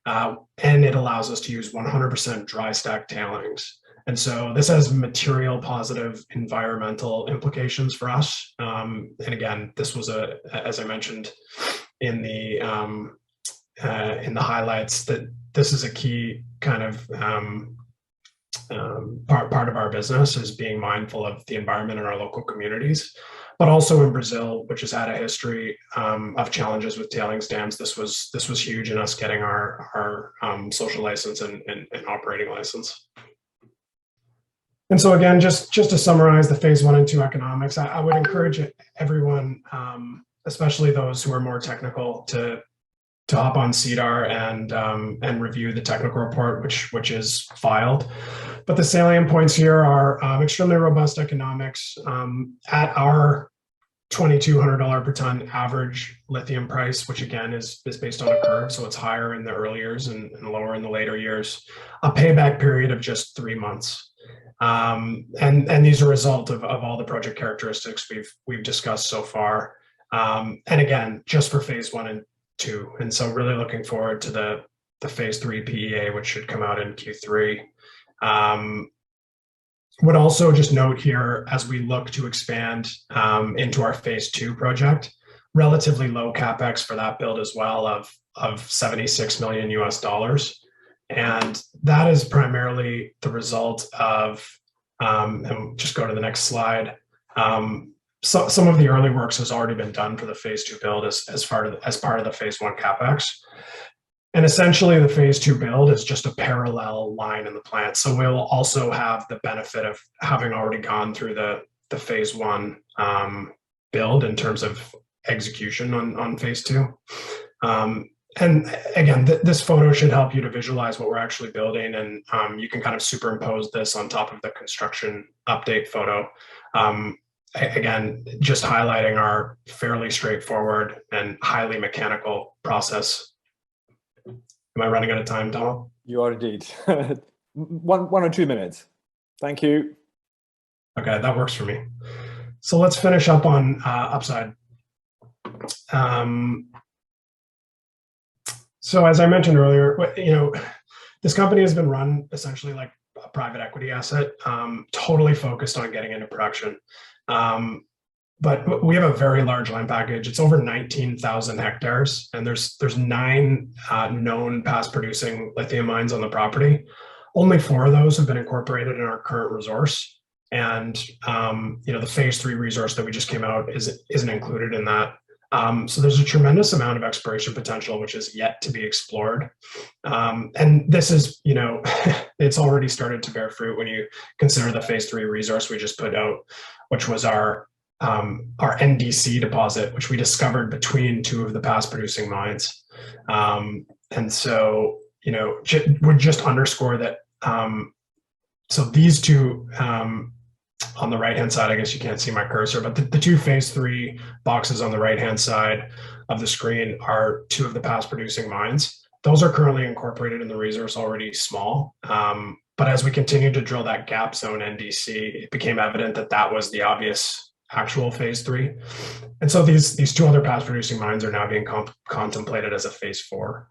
and it allows us to use 100% dry stack tailings. And so this has material positive environmental implications for us. And again, this was as I mentioned in the highlights, that this is a key kind of part of our business, is being mindful of the environment in our local communities, but also in Brazil, which has had a history of challenges with tailings dams. This was huge in us getting our social license and operating license. And so again, just to summarize the phase 1 and 2 economics, I would encourage everyone, especially those who are more technical, to hop on CDAR and review the technical report, which is filed. But the salient points here are extremely robust economics at our $2,200 per ton average lithium price, which again is based on a curve, so it's higher in the early years and lower in the later years. A payback period of just 3 months. And these are a result of all the project characteristics we've discussed so far. And again, just for phase 1 and 2. And so really looking forward to the phase 3 PEA, which should come out in Q3. Would also just note here, as we look to expand into our phase 2 project, relatively low capex for that build as well, of $76 million US. And that is primarily the result of, and just go to the next slide. So some of the early works has already been done for the phase 2 build as part of the phase 1 capex. And essentially the phase 2 build is just a parallel line in the plant. So we'll also have the benefit of having already gone through the phase 1 build in terms of execution on phase 2. And again, this photo should help you to visualize what we're actually building, and you can kind of superimpose this on top of the construction update photo. Again, just highlighting our fairly straightforward and highly mechanical process. Am I running out of time, Donald? You are indeed. one or 2 minutes. Thank you. Okay, that works for me. So let's finish up on upside. So as I mentioned earlier, this company has been run essentially like a private equity asset, totally focused on getting into production. But we have a very large land package. It's over 19,000 hectares, and there's 9 known past producing lithium mines on the property. Only 4 of those have been incorporated in our current resource. And the phase 3 resource that we just came out isn't included in that. So there's a tremendous amount of exploration potential which is yet to be explored. And this is, it's already started to bear fruit when you consider the phase 3 resource we just put out, which was our NDC deposit, which we discovered between 2 of the past producing mines. And so, would just underscore that. So these 2, on the right-hand side, I guess you can't see my cursor, but the 2 phase 3 boxes on the right-hand side of the screen are 2 of the past producing mines. Those are currently incorporated in the resource, already small. But as we continued to drill that gap zone NDC, it became evident that that was the obvious actual phase 3. And so these 2 other past producing mines are now being contemplated as a phase 4.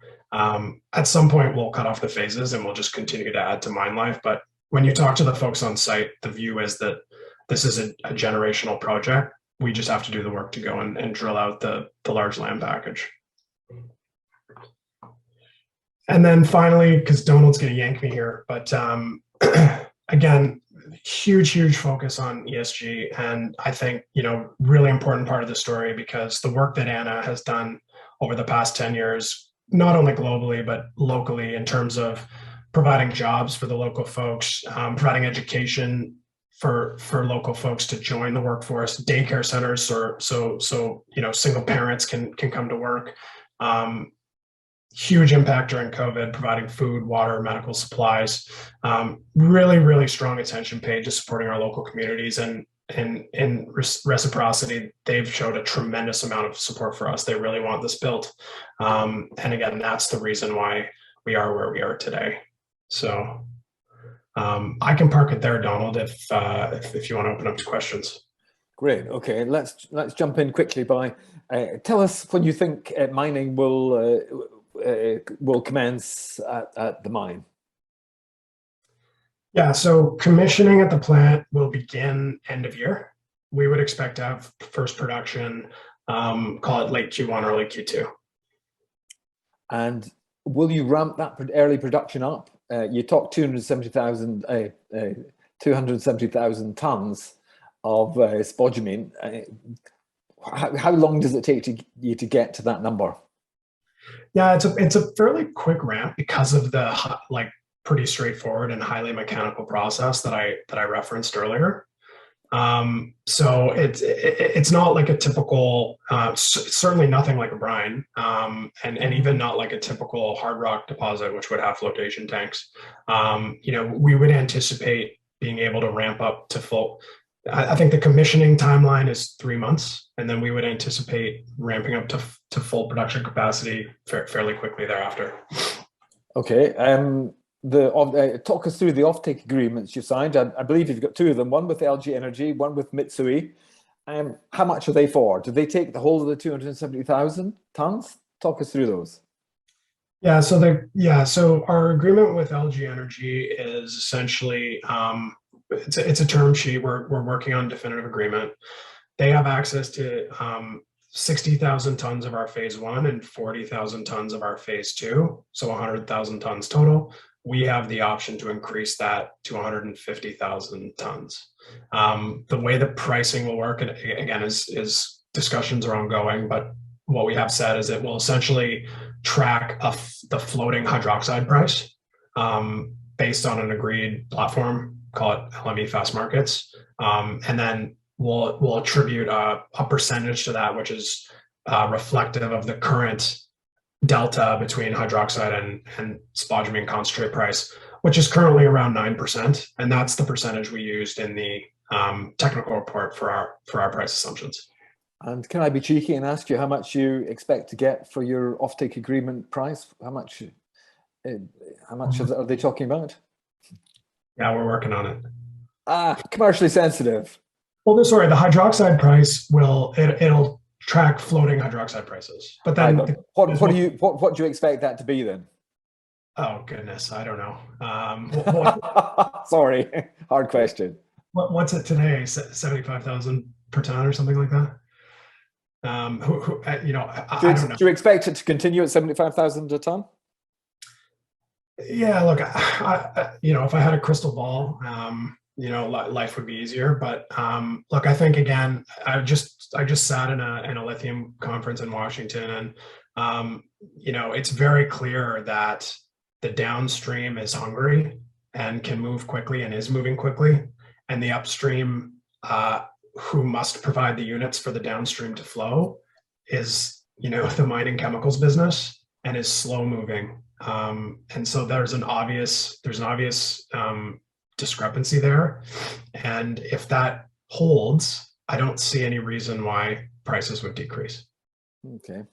At some point, we'll cut off the phases and we'll just continue to add to mine life. But when you talk to the folks on site, the view is that this is a generational project. We just have to do the work to go and drill out the large land package. And then finally, because Donald's going to yank me here, but again, huge focus on ESG. And I think, really important part of the story, because the work that Anna has done over the past 10 years, not only globally, but locally, in terms of providing jobs for the local folks, providing education for local folks to join the workforce, daycare centers, so single parents can come to work. Huge impact during COVID, providing food, water, medical supplies. Really strong attention paid to supporting our local communities, and in reciprocity, they've showed a tremendous amount of support for us. They really want this built, and again, that's the reason why we are where we are today. So I can park it there, Donald, if you want to open up to questions. Great. Okay, let's jump in quickly by tell us when you think mining will commence at the mine. Yeah, so commissioning at the plant will begin end of year. We would expect to have first production, call it late Q1, early Q2. And will you ramp that early production up? You talked 270,000 tons of spodumene. How long does it take you to get to that number? Yeah, it's a fairly quick ramp because of the pretty straightforward and highly mechanical process that I referenced earlier. So it's not like a typical, certainly nothing like a brine, and even not like a typical hard rock deposit, which would have flotation tanks. We would anticipate being able to ramp up to full. I think the commissioning timeline is 3 months, and then we would anticipate ramping up to full production capacity fairly quickly thereafter. Okay. Talk us through the offtake agreements you signed. I believe you've got 2 of them, one with LG Energy, one with Mitsui. How much are they for? Do they take the whole of the 270,000 tons? Talk us through those. Yeah, so our agreement with LG Energy is essentially it's a term sheet. We're working on definitive agreement. They have access to 60,000 tons of our phase 1 and 40,000 tons of our phase 2, so 100,000 tons total. We have the option to increase that to 150,000 tons. The way the pricing will work, and again, is discussions are ongoing, but what we have said is it will essentially track the floating hydroxide price based on an agreed platform, call it LME Fast Markets, and then we'll attribute a percentage to that, which is reflective of the current delta between hydroxide and spodumene concentrate price, which is currently around 9%, and that's the percentage we used in the technical report for our price assumptions. And can I be cheeky and ask you how much you expect to get for your offtake agreement price? How much are they talking about? Yeah, we're working on it. Commercially sensitive. Well, sorry, the hydroxide price it'll track floating hydroxide prices. But then what do you expect that to be then? Oh goodness, I don't know. Sorry, hard question. What's it today? 75,000 per ton or something like that. I don't know. Do you expect it to continue at 75,000 a ton? Yeah, look, if I had a crystal ball, life would be easier. But look, I think again, I just sat in a lithium conference in Washington, and it's very clear that the downstream is hungry and can move quickly and is moving quickly, and the upstream, who must provide the units for the downstream to flow, is the mining chemicals business, and is slow moving. And so there's an obvious discrepancy there. And if that holds, I don't see any reason why prices would decrease. Okay.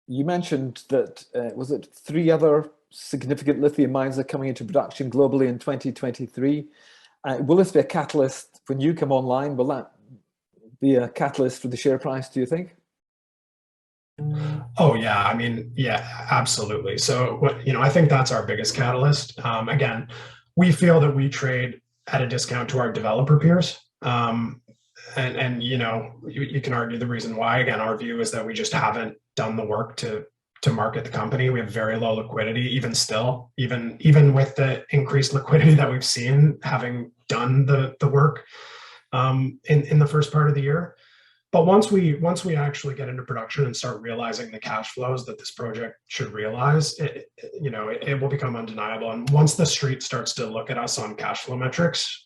You mentioned that, was it 3 other significant lithium mines are coming into production globally in 2023. Will this be a catalyst when you come online? Will that be a catalyst for the share price, do you think? Oh yeah, I mean, yeah, absolutely. So I think that's our biggest catalyst. Again, we feel that we trade at a discount to our developer peers. And you can argue the reason why. Again, our view is that we just haven't done the work to market the company. We have very low liquidity, even with the increased liquidity that we've seen, having done the work in the first part of the year. But once we actually get into production and start realizing the cash flows that this project should realize, it will become undeniable. And once the street starts to look at us on cash flow metrics,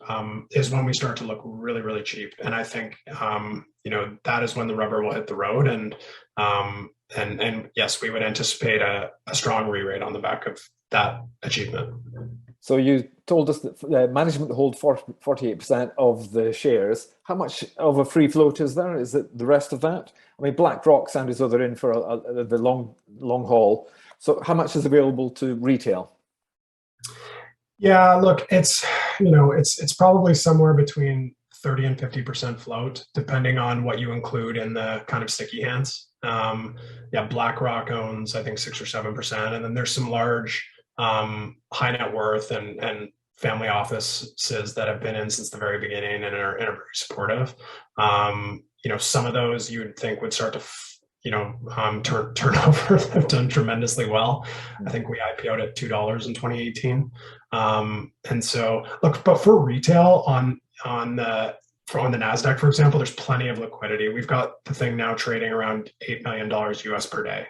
is when we start to look really, really cheap. And I think that is when the rubber will hit the road. And yes, we would anticipate a strong re-rate on the back of that achievement. So you told us that management hold 48% of the shares. How much of a free float is there? Is it the rest of that? I mean, BlackRock sound as though they're in for the long haul. So how much is available to retail? Yeah, look, it's probably somewhere between 30 and 50% float, depending on what you include in the kind of sticky hands. BlackRock owns, I think, 6 or 7%, and then there's some large high net worth and family offices that have been in since the very beginning and are very supportive. Some of those you would think would start to turn over. Have done tremendously well. I think we IPO'd at $2 in 2018. And so look, but for retail on the NASDAQ, for example, there's plenty of liquidity. We've got the thing now trading around $8 million US per day.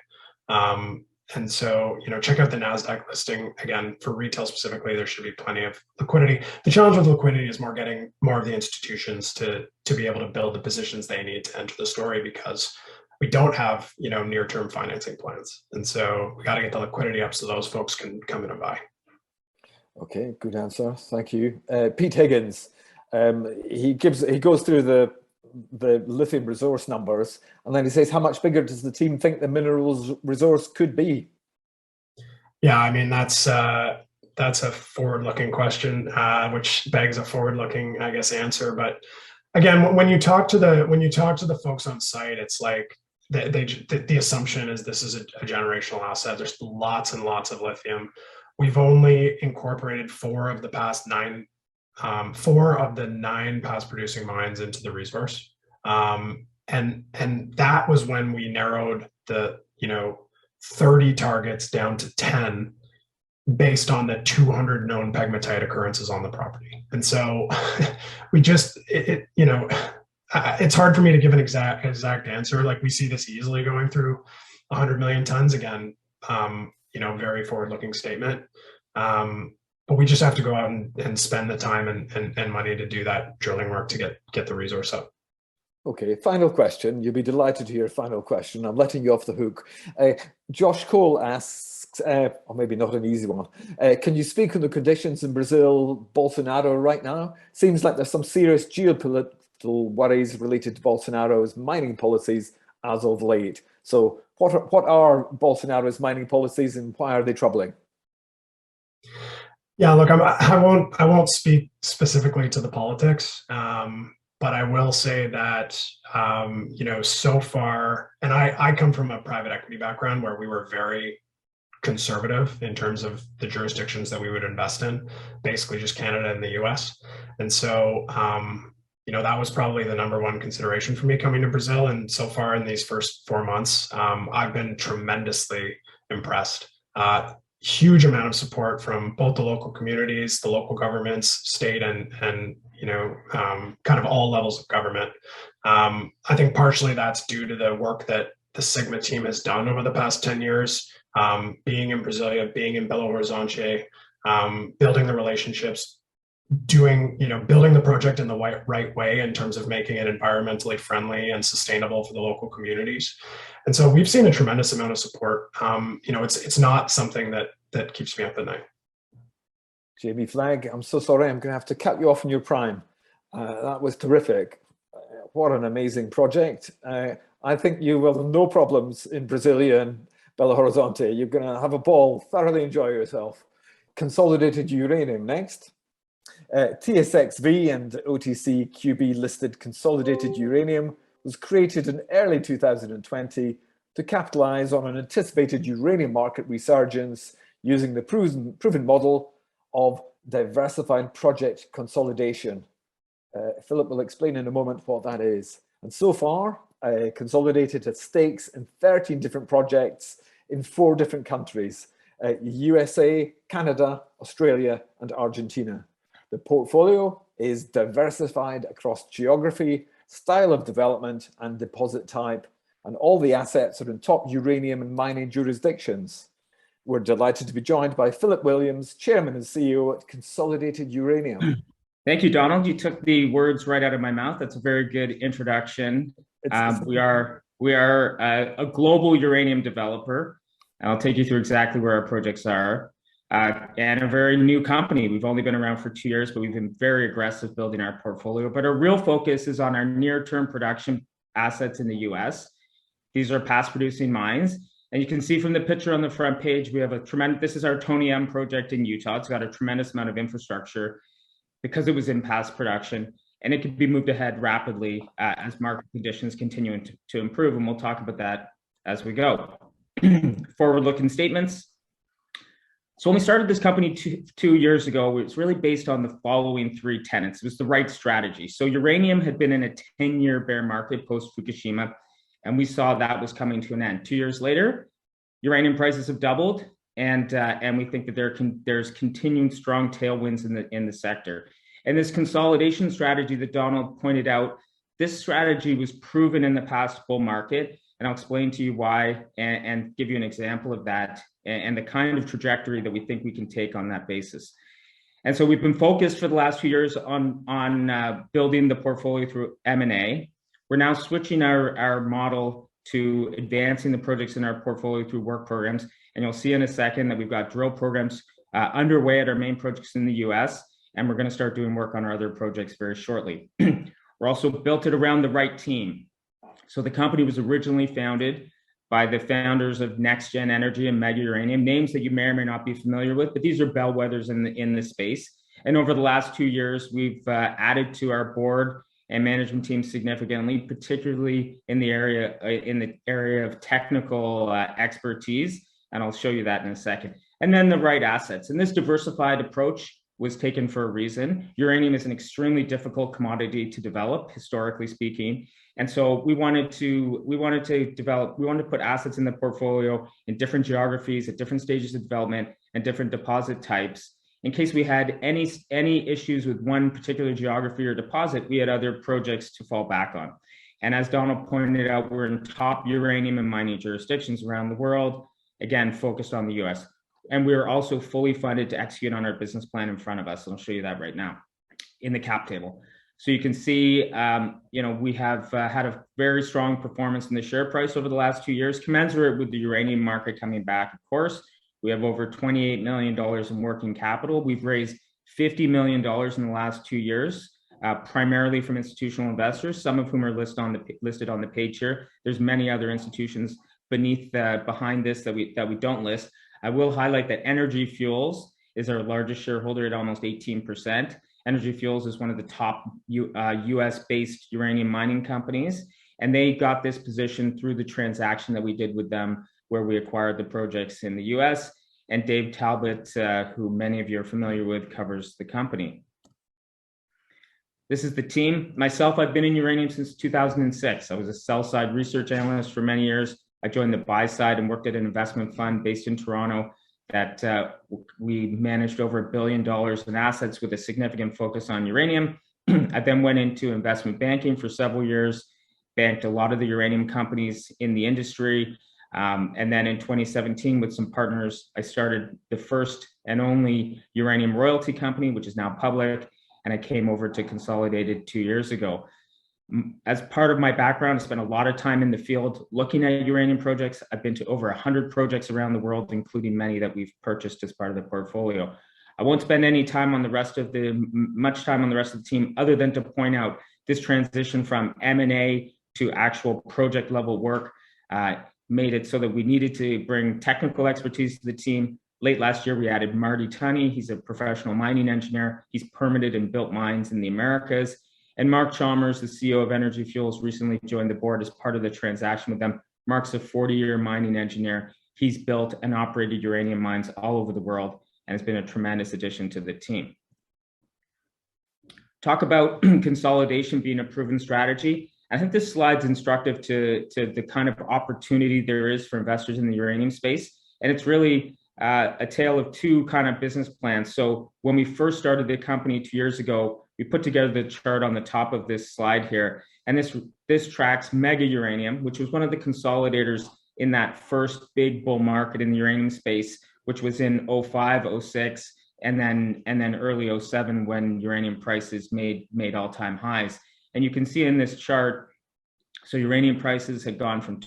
And so, check out the NASDAQ listing. Again, for retail specifically, there should be plenty of liquidity. The challenge with liquidity is getting more of the institutions to be able to build the positions they need to enter the story, because we don't have, near-term financing plans. And so we got to get the liquidity up so those folks can come in and buy. Okay, good answer. Thank you. Pete Higgins, he goes through the lithium resource numbers, and then he says, how much bigger does the team think the minerals resource could be? Yeah, I mean, that's a forward-looking question, which begs a forward-looking, I guess, answer. But again, when you talk to the folks on site, it's like the assumption is this is a generational asset. There's lots and lots of lithium. We've only incorporated 4 of the 9 past producing mines into the resource. And that was when we narrowed the 30 targets down to 10 based on the 200 known pegmatite occurrences on the property. And so we just it's hard for me to give an exact answer. Like, we see this easily going through 100 million tons again. Very forward-looking statement. But we just have to go out and spend the time and money to do that drilling work to get the resource up. Okay, final question. You'll be delighted to hear a final question. I'm letting you off the hook. Josh Cole asks, or maybe not an easy one, can you speak on the conditions in Brazil, Bolsonaro right now? Seems like there's some serious geopolitical worries related to Bolsonaro's mining policies as of late. So what are Bolsonaro's mining policies and why are they troubling? Yeah, look, I won't speak specifically to the politics, but I will say that so far, and I come from a private equity background where we were very conservative in terms of the jurisdictions that we would invest in, basically just Canada and the US. And so, that was probably the number one consideration for me coming to Brazil. And so far in these first 4 months, I've been tremendously impressed. Huge amount of support from both the local communities, the local governments, state, and kind of all levels of government. I think partially that's due to the work that the Sigma team has done over the past 10 years, being in Brasilia, being in Belo Horizonte, building the relationships, building the project in the right way in terms of making it environmentally friendly and sustainable for the local communities. And so we've seen a tremendous amount of support. It's not something that keeps me up at night. JB Flegg, I'm so sorry, I'm going to have to cut you off in your prime. That was terrific. What an amazing project. I think you will have no problems in Brasilia and Belo Horizonte. You're going to have a ball, thoroughly enjoy yourself. Consolidated Uranium next. TSXV and OTC QB listed Consolidated Uranium was created in early 2020 to capitalize on an anticipated uranium market resurgence using the proven model of diversified project consolidation. Philip will explain in a moment what that is. And so far, Consolidated has stakes in 13 different projects in 4 different countries, USA, Canada, Australia, and Argentina. The portfolio is diversified across geography, style of development, and deposit type, and all the assets are in top uranium and mining jurisdictions. We're delighted to be joined by Philip Williams, Chairman and CEO at Consolidated Uranium. Thank you, Donald. You took the words right out of my mouth. That's a very good introduction. We are a global uranium developer. I'll take you through exactly where our projects are. And a very new company. We've only been around for 2 years, but we've been very aggressive building our portfolio. But our real focus is on our near-term production assets in the US. These are past producing mines. And you can see from the picture on the front page, we have this is our Tony M project in Utah. It's got a tremendous amount of infrastructure because it was in past production, and it could be moved ahead rapidly as market conditions continue to improve. And we'll talk about that as we go. Forward-looking statements. So when we started this company 2 years ago, it was really based on the following 3 tenets. It was the right strategy. So uranium had been in a 10-year bear market post-Fukushima, and we saw that was coming to an end. 2 years later, uranium prices have doubled, and we think that there's continuing strong tailwinds in the sector. And this consolidation strategy that Donald pointed out, this strategy was proven in the past bull market, and I'll explain to you why and give you an example of that and the kind of trajectory that we think we can take on that basis. And so we've been focused for the last few years on building the portfolio through M&A. We're now switching our model to advancing the projects in our portfolio through work programs. And you'll see in a second that we've got drill programs underway at our main projects in the US, and we're going to start doing work on our other projects very shortly. We're also built it around the right team. So the company was originally founded by the founders of Next Gen Energy and Mega Uranium, names that you may or may not be familiar with, but these are bellwethers in the space. And over the last 2 years, we've added to our board and management team significantly, particularly in the area of technical expertise. And I'll show you that in a second. And then the right assets. And this diversified approach was taken for a reason. Uranium is an extremely difficult commodity to develop, historically speaking. And so we wanted to put assets in the portfolio in different geographies at different stages of development and different deposit types. In case we had any issues with one particular geography or deposit, we had other projects to fall back on. And as Donald pointed out, we're in top uranium and mining jurisdictions around the world, again, focused on the US. And we're also fully funded to execute on our business plan in front of us. And I'll show you that right now in the cap table. So you can see, we have had a very strong performance in the share price over the last 2 years, commensurate with the uranium market coming back, of course. We have over $28 million in working capital. We've raised $50 million in the last 2 years, primarily from institutional investors, some of whom are listed on the page here. There's many other institutions behind this that we don't list. I will highlight that Energy Fuels is our largest shareholder at almost 18%. Energy Fuels is one of the top US-based uranium mining companies, and they got this position through the transaction that we did with them, where we acquired the projects in the US. And Dave Talbot, who many of you are familiar with, covers the company. This is the team. Myself, I've been in uranium since 2006. I was a sell-side research analyst for many years. I joined the buy side and worked at an investment fund based in Toronto that we managed over $1 billion in assets with a significant focus on uranium. I then went into investment banking for several years, banked a lot of the uranium companies in the industry. And then in 2017, with some partners, I started the first and only uranium royalty company, which is now public. And I came over to Consolidated 2 years ago. As part of my background, I spent a lot of time in the field looking at uranium projects. I've been to over 100 projects around the world, including many that we've purchased as part of the portfolio. I won't spend any time on the rest of much time on the rest of the team, other than to point out this transition from M&A to actual project level work made it so that we needed to bring technical expertise to the team. Late last year, we added Marty Tunney. He's a professional mining engineer. He's permitted and built mines in the Americas. And Mark Chalmers, the CEO of Energy Fuels, recently joined the board as part of the transaction with them. Mark's a 40-year mining engineer. He's built and operated uranium mines all over the world and has been a tremendous addition to the team. Talk about consolidation being a proven strategy. I think this slide's instructive to the kind of opportunity there is for investors in the uranium space. And it's really a tale of two kind of business plans. So when we first started the company 2 years ago, we put together the chart on the top of this slide here. And this tracks Mega Uranium, which was one of the consolidators in that first big bull market in the uranium space, which was in 05, 06, and then early 07 when uranium prices made all-time highs. And you can see in this chart, so uranium prices had gone from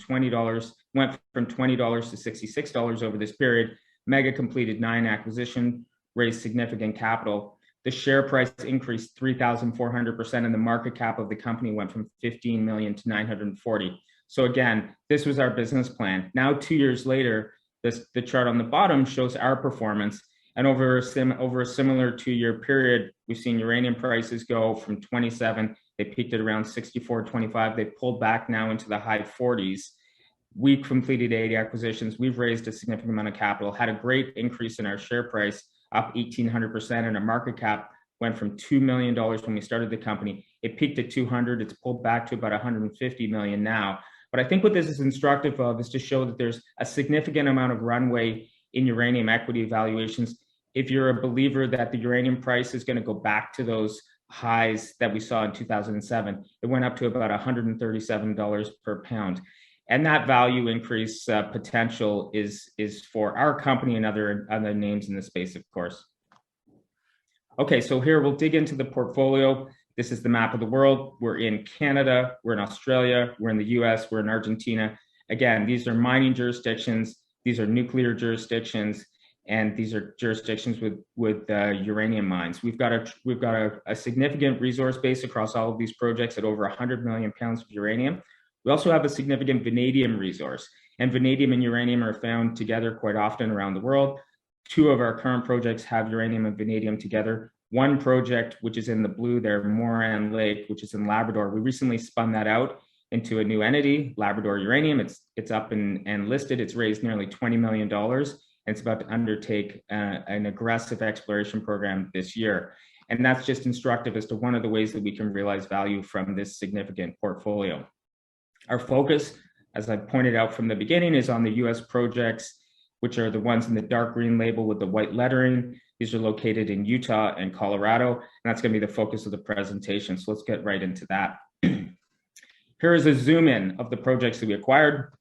went from $20 to $66 over this period. Mega completed 9 acquisitions, raised significant capital. The share price increased 3,400%, and the market cap of the company went from 15 million to 940. So again, this was our business plan. Now, 2 years later, the chart on the bottom shows our performance. And over a similar 2-year period, we've seen uranium prices go from 27. They peaked at around 64.25. They pulled back now into the high 40s. We completed 80 acquisitions. We've raised a significant amount of capital, had a great increase in our share price, up 1,800%, and our market cap went from $2 million when we started the company. It peaked at 200. It's pulled back to about 150 million now. But I think what this is instructive of is to show that there's a significant amount of runway in uranium equity valuations. If you're a believer that the uranium price is going to go back to those highs that we saw in 2007, it went up to about $137 per pound. And that value increase potential is for our company and other names in the space, of course. Okay, so here we'll dig into the portfolio. This is the map of the world. We're in Canada, we're in Australia, we're in the US, we're in Argentina. Again, these are mining jurisdictions, these are nuclear jurisdictions, and these are jurisdictions with uranium mines. We've got a significant resource base across all of these projects at over 100 million pounds of uranium. We also have a significant vanadium resource, and vanadium and uranium are found together quite often around the world. 2 of our current projects have uranium and vanadium together. One project, which is in the blue there, Moran Lake, which is in Labrador, we recently spun that out into a new entity, Labrador Uranium. It's up and listed. It's raised nearly $20 million, and it's about to undertake an aggressive exploration program this year. And that's just instructive as to one of the ways that we can realize value from this significant portfolio. Our focus, as I pointed out from the beginning, is on the US projects, which are the ones in the dark green label with the white lettering. These are located in Utah and Colorado, and that's going to be the focus of the presentation. So let's get right into that. Here is a zoom in of the projects that we acquired.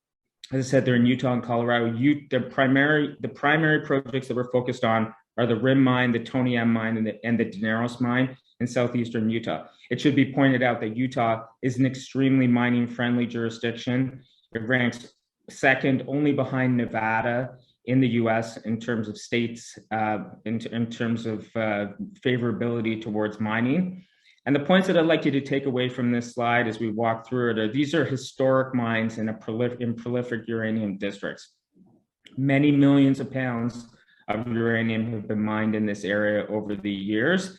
As I said, they're in Utah and Colorado. The primary projects that we're focused on are the Rim Mine, the Tony M Mine, and the Daneros Mine in southeastern Utah. It should be pointed out that Utah is an extremely mining-friendly jurisdiction. It ranks second only behind Nevada in the US in terms of states, in terms of favorability towards mining. And the points that I'd like you to take away from this slide as we walk through it are these are historic mines in prolific uranium districts. Many millions of pounds of uranium have been mined in this area over the years.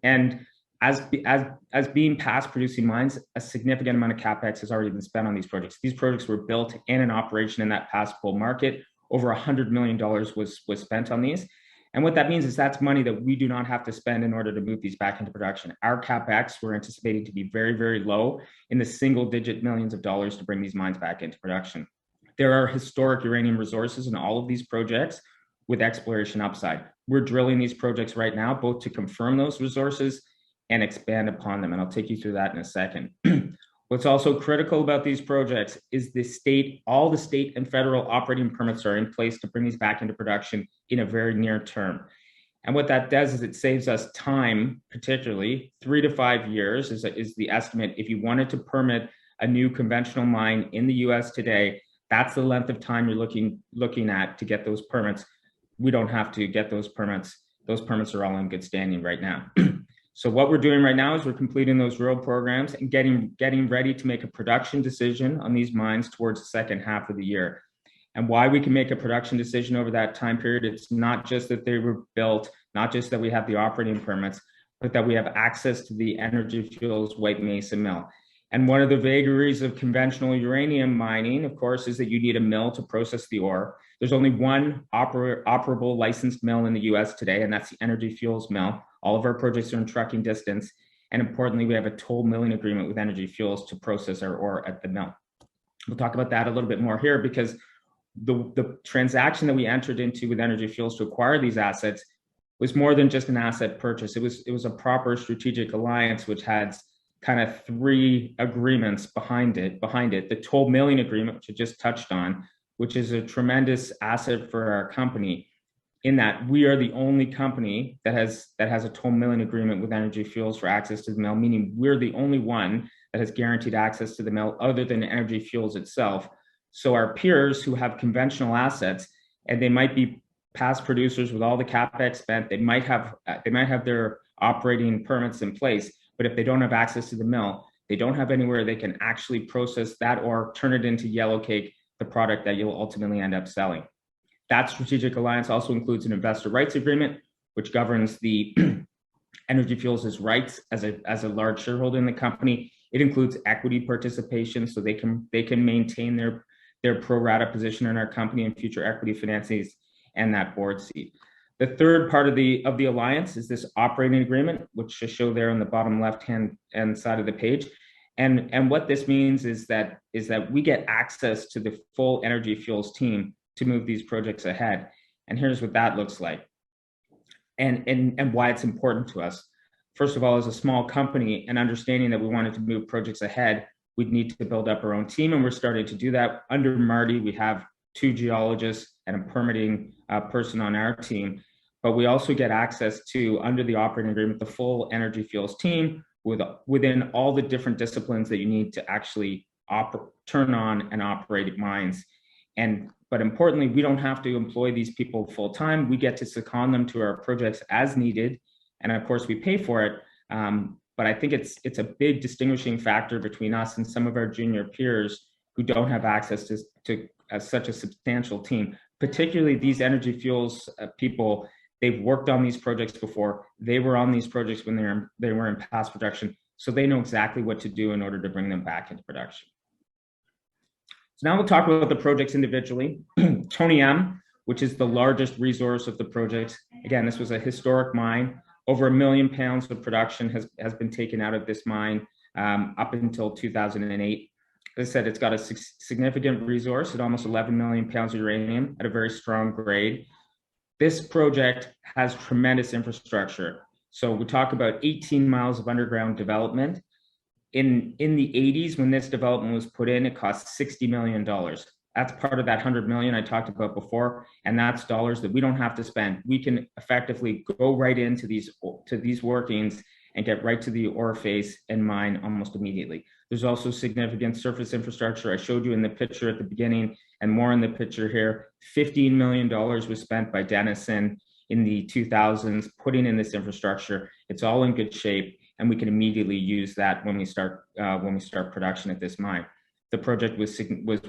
And as being past producing mines, a significant amount of CapEx has already been spent on these projects. These projects were built and in operation in that past bull market. Over $100 million was spent on these. And what that means is that's money that we do not have to spend in order to move these back into production. Our CapEx, we're anticipating to be very, very low, in the single-digit millions of dollars to bring these mines back into production. There are historic uranium resources in all of these projects with exploration upside. We're drilling these projects right now, both to confirm those resources and expand upon them. And I'll take you through that in a second. What's also critical about these projects is all the state and federal operating permits are in place to bring these back into production in a very near term. And what that does is it saves us time, particularly 3 to 5 years is the estimate. If you wanted to permit a new conventional mine in the US today, that's the length of time you're looking at to get those permits. We don't have to get those permits. Those permits are all in good standing right now. So what we're doing right now is we're completing those drill programs and getting ready to make a production decision on these mines towards the second half of the year. And why we can make a production decision over that time period, it's not just that they were built, not just that we have the operating permits, but that we have access to the Energy Fuels White Mesa mill. And one of the vagaries of conventional uranium mining, of course, is that you need a mill to process the ore. There's only one operable licensed mill in the US today, and that's the Energy Fuels mill. All of our projects are in trucking distance. And importantly, we have a toll milling agreement with Energy Fuels to process our ore at the mill. We'll talk about that a little bit more here, because the transaction that we entered into with Energy Fuels to acquire these assets was more than just an asset purchase. It was a proper strategic alliance, which had kind of 3 agreements behind it. The toll milling agreement, which I just touched on, which is a tremendous asset for our company, in that we are the only company that has a toll milling agreement with Energy Fuels for access to the mill, meaning we're the only one that has guaranteed access to the mill other than Energy Fuels itself. So our peers who have conventional assets, and they might be past producers with all the CapEx spent, they might have their operating permits in place, but if they don't have access to the mill, they don't have anywhere they can actually process that or turn it into yellow cake, the product that you'll ultimately end up selling. That strategic alliance also includes an investor rights agreement, which governs the Energy Fuels' rights as a large shareholder in the company. It includes equity participation, so they can maintain their pro rata position in our company and future equity financings and that board seat. The third part of the alliance is this operating agreement, which I show there on the bottom left-hand side of the page. And what this means is that we get access to the full Energy Fuels team to move these projects ahead. And here's what that looks like, and why it's important to us. First of all, as a small company and understanding that we wanted to move projects ahead, we'd need to build up our own team, and we're starting to do that. Under Marty, we have 2 geologists and a permitting person on our team, but we also get access to, under the operating agreement, the full Energy Fuels team within all the different disciplines that you need to actually turn on and operate mines. But importantly, we don't have to employ these people full time. We get to second them to our projects as needed, and of course we pay for it. But I think it's a big distinguishing factor between us and some of our junior peers who don't have access to such a substantial team. Particularly these Energy Fuels people, they've worked on these projects before. They were on these projects when they were in past production, so they know exactly what to do in order to bring them back into production. So now we'll talk about the projects individually. Tony M, which is the largest resource of the project. Again, this was a historic mine. Over 1 million pounds of production has been taken out of this mine up until 2008. As I said, it's got a significant resource at almost 11 million pounds of uranium at a very strong grade. This project has tremendous infrastructure. So we talk about 18 miles of underground development. In the 80s, when this development was put in, it cost $60 million. That's part of that 100 million I talked about before, and that's dollars that we don't have to spend. We can effectively go right into these workings and get right to the ore face and mine almost immediately. There's also significant surface infrastructure. I showed you in the picture at the beginning, and more in the picture here. $15 million was spent by Denison in the 2000s putting in this infrastructure. It's all in good shape, and we can immediately use that when we start production at this mine. The project was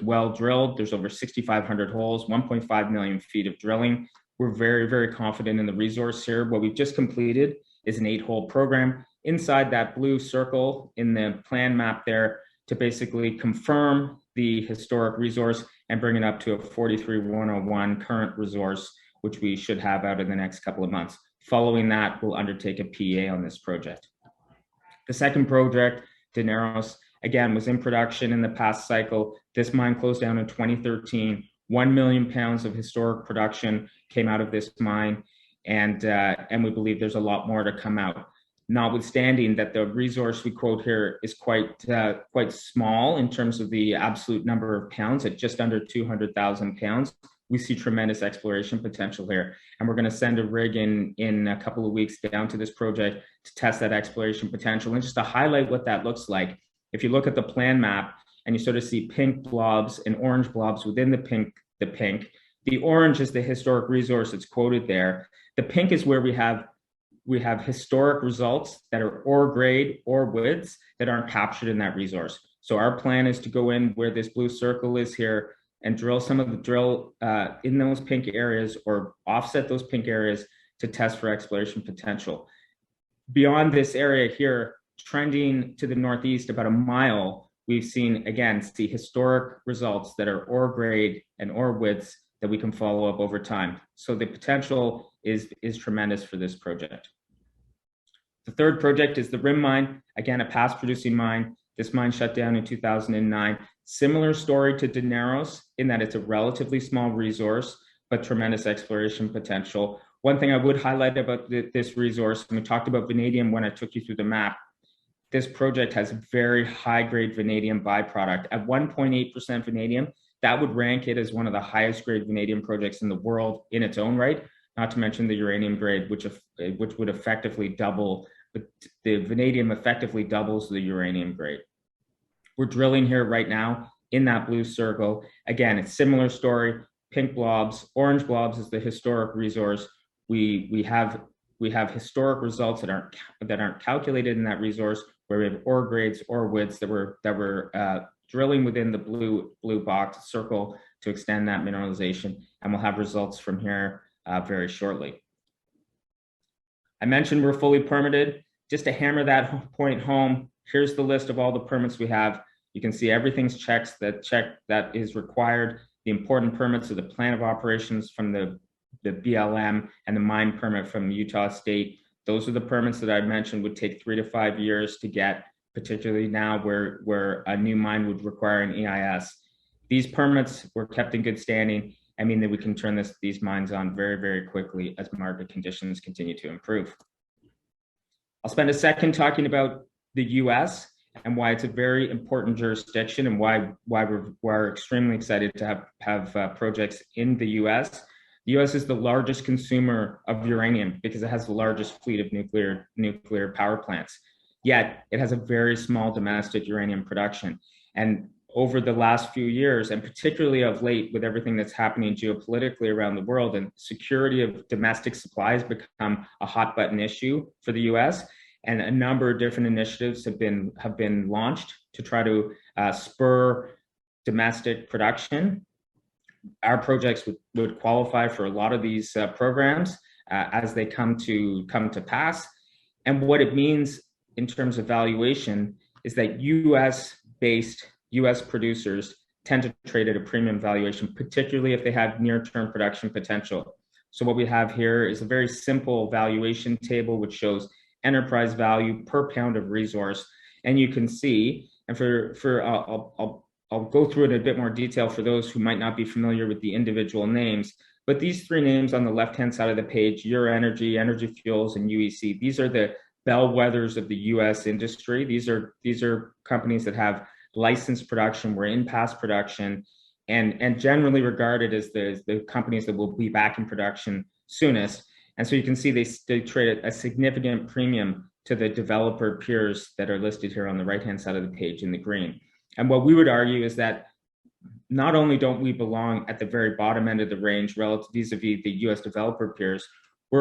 well drilled. There's over 6,500 holes, 1.5 million feet of drilling. We're very, very confident in the resource here. What we've just completed is an 8-hole program inside that blue circle in the plan map there to basically confirm the historic resource and bring it up to a 43-101 current resource, which we should have out in the next couple of months. Following that, we'll undertake a PEA on this project. The second project, Doornbos, again, was in production in the past cycle. This mine closed down in 2013. 1 million pounds of historic production came out of this mine, and we believe there's a lot more to come out. Notwithstanding that the resource we quote here is quite small in terms of the absolute number of pounds at just under 200,000 pounds, we see tremendous exploration potential here. And we're going to send a rig in a couple of weeks down to this project to test that exploration potential. And just to highlight what that looks like, if you look at the plan map and you sort of see pink blobs and orange blobs within the pink, the orange is the historic resource that's quoted there. The pink is where we have historic results that are ore grade or widths that aren't captured in that resource. So our plan is to go in where this blue circle is here and drill some of the drill in those pink areas or offset those pink areas to test for exploration potential. Beyond this area here, trending to the northeast about a mile, we've seen, again, the historic results that are ore grade and ore widths that we can follow up over time. So the potential is tremendous for this project. The third project is the Rim mine, again, a past producing mine. This mine shut down in 2009. Similar story to Doornbos in that it's a relatively small resource, but tremendous exploration potential. One thing I would highlight about this resource, and we talked about vanadium when I took you through the map, this project has very high-grade vanadium byproduct. At 1.8% vanadium, that would rank it as one of the highest grade vanadium projects in the world in its own right, not to mention the uranium grade, which would effectively double, the vanadium effectively doubles the uranium grade. We're drilling here right now in that blue circle. Again, it's similar story, pink blobs, orange blobs is the historic resource. We have historic results that aren't calculated in that resource, where we have ore grades, ore widths that we're drilling within the blue box circle to extend that mineralization, and we'll have results from here very shortly. I mentioned we're fully permitted. Just to hammer that point home, here's the list of all the permits we have. You can see everything's checked that is required. The important permits are the plan of operations from the BLM and the mine permit from Utah State. Those are the permits that I mentioned would take 3 to 5 years to get, particularly now where a new mine would require an EIS. These permits were kept in good standing. I mean that we can turn these mines on very, very quickly as market conditions continue to improve. I'll spend a second talking about the US and why it's a very important jurisdiction and why we're extremely excited to have projects in the US. The US is the largest consumer of uranium because it has the largest fleet of nuclear power plants. Yet it has a very small domestic uranium production. And over the last few years, and particularly of late with everything that's happening geopolitically around the world, and security of domestic supplies become a hot button issue for the US. And a number of different initiatives have been launched to try to spur domestic production. Our projects would qualify for a lot of these programs as they come to pass. And what it means in terms of valuation is that US-based US producers tend to trade at a premium valuation, particularly if they have near-term production potential. So what we have here is a very simple valuation table which shows enterprise value per pound of resource. And you can see, and I'll go through it in a bit more detail for those who might not be familiar with the individual names, but these three names on the left-hand side of the page, Ur-Energy, Energy Fuels, and UEC, these are the bellwethers of the US industry. These are companies that have licensed production, we're in past production, and generally regarded as the companies that will be back in production soonest. And so you can see they trade at a significant premium to the developer peers that are listed here on the right-hand side of the page in the green. And what we would argue is that not only don't we belong at the very bottom end of the range relative vis-a-vis the US developer peers, we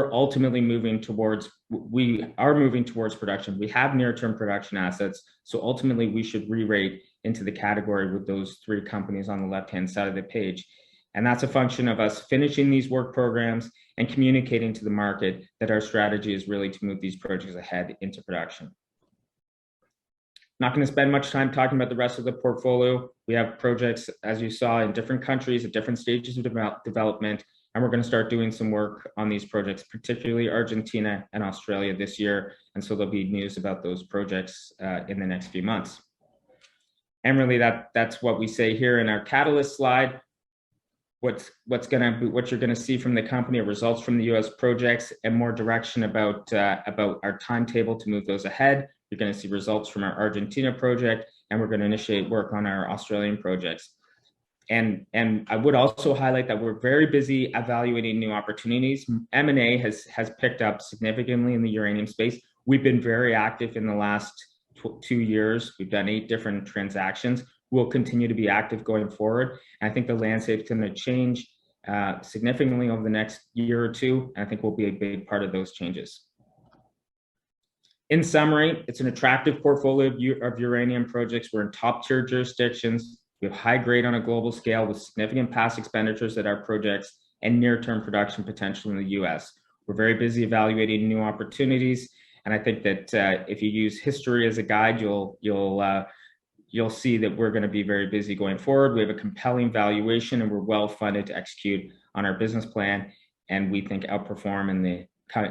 are moving towards production. We have near-term production assets, so ultimately we should re-rate into the category with those three companies on the left-hand side of the page. And that's a function of us finishing these work programs and communicating to the market that our strategy is really to move these projects ahead into production. Not going to spend much time talking about the rest of the portfolio. We have projects, as you saw, in different countries at different stages of development, and we're going to start doing some work on these projects, particularly Argentina and Australia this year. And so there'll be news about those projects in the next few months. And really, that's what we say here in our catalyst slide. What you're going to see from the company are results from the U.S. projects and more direction about our timetable to move those ahead. You're going to see results from our Argentina project, and we're going to initiate work on our Australian projects. And I would also highlight that we're very busy evaluating new opportunities. M&A has picked up significantly in the uranium space. We've been very active in the last 2 years. We've done 8 different transactions. We'll continue to be active going forward. And I think the landscape's going to change significantly over the next year or two. And I think we'll be a big part of those changes. In summary, it's an attractive portfolio of uranium projects. We're in top-tier jurisdictions. We have high grade on a global scale with significant past expenditures at our projects and near-term production potential in the U.S. We're very busy evaluating new opportunities. And I think that if you use history as a guide, you'll see that we're going to be very busy going forward. We have a compelling valuation, and we're well funded to execute on our business plan, and we think outperform in the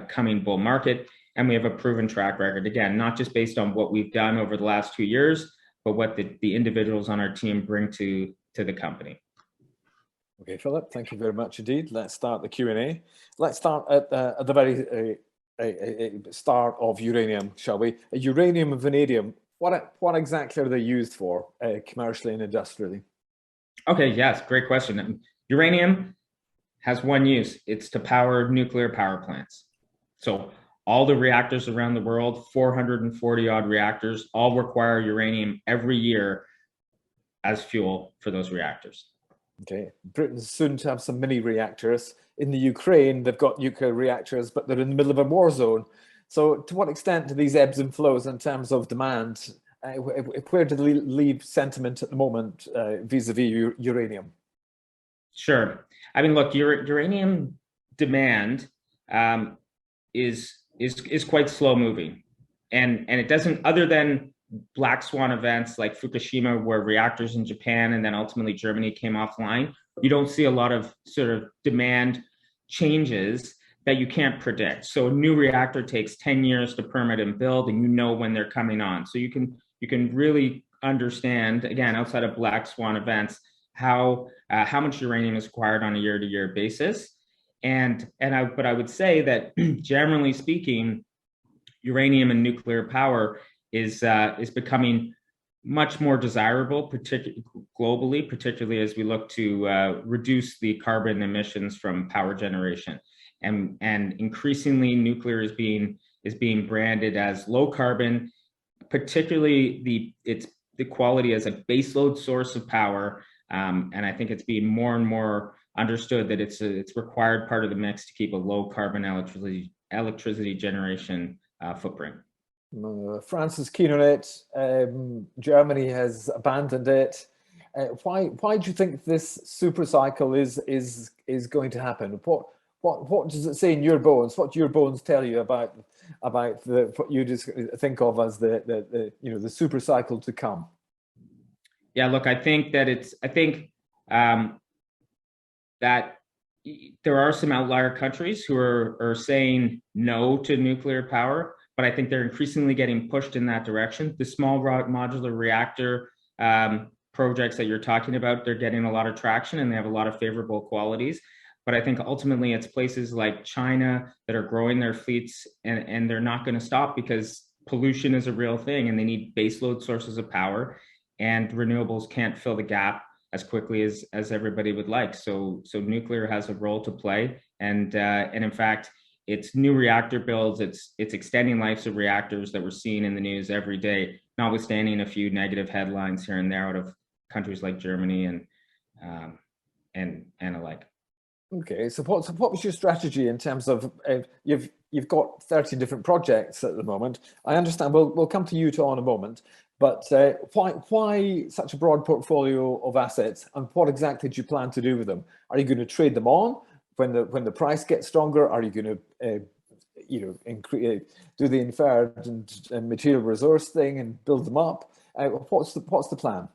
coming bull market. And we have a proven track record, again, not just based on what we've done over the last 2 years, but what the individuals on our team bring to the company. Okay, Philip, thank you very much indeed. Let's start the Q&A. Let's start at the very start of uranium, shall we? Uranium and vanadium, what exactly are they used for commercially and industrially? Okay, yes, great question. Uranium has one use. It's to power nuclear power plants. So all the reactors around the world, 440 odd reactors, all require uranium every year as fuel for those reactors. Okay, Britain's soon to have some mini reactors. In the Ukraine, they've got nuclear reactors, but they're in the middle of a war zone. So to what extent do these ebbs and flows in terms of demand, where do they leave sentiment at the moment vis-a-vis uranium? Sure. I mean, look, uranium demand is quite slow moving, and it doesn't, other than black swan events like Fukushima, where reactors in Japan and then ultimately Germany came offline, you don't see a lot of sort of demand changes that you can't predict. So a new reactor takes 10 years to permit and build, and you know when they're coming on. So you can really understand, again, outside of black swan events, how much uranium is acquired on a year-to-year basis. But I would say that generally speaking, uranium and nuclear power is becoming much more desirable, globally, particularly as we look to reduce the carbon emissions from power generation. And increasingly, nuclear is being branded as low carbon, particularly the quality as a baseload source of power. And I think it's being more and more understood that it's required part of the mix to keep a low carbon electricity generation footprint. France is keen on it. Germany has abandoned it. Why do you think this super cycle is going to happen? What does it say in your bones? What do your bones tell you about what you just think of as the super cycle to come? Yeah, look, I think that there are some outlier countries who are saying no to nuclear power, but I think they're increasingly getting pushed in that direction. The small modular reactor projects that you're talking about, they're getting a lot of traction and they have a lot of favorable qualities. But I think ultimately it's places like China that are growing their fleets, and they're not going to stop because pollution is a real thing and they need baseload sources of power, and renewables can't fill the gap as quickly as everybody would like. So nuclear has a role to play, and in fact, it's new reactor builds, it's extending lives of reactors that we're seeing in the news every day, notwithstanding a few negative headlines here and there out of countries like Germany and alike. Okay, so what was your strategy in terms of you've got 30 different projects at the moment? I understand. We'll come to Utah in a moment, but why such a broad portfolio of assets, and what exactly do you plan to do with them? Are you going to trade them on? when the price gets stronger, are you going to do the inferred and material resource thing and build them up? What's the plan?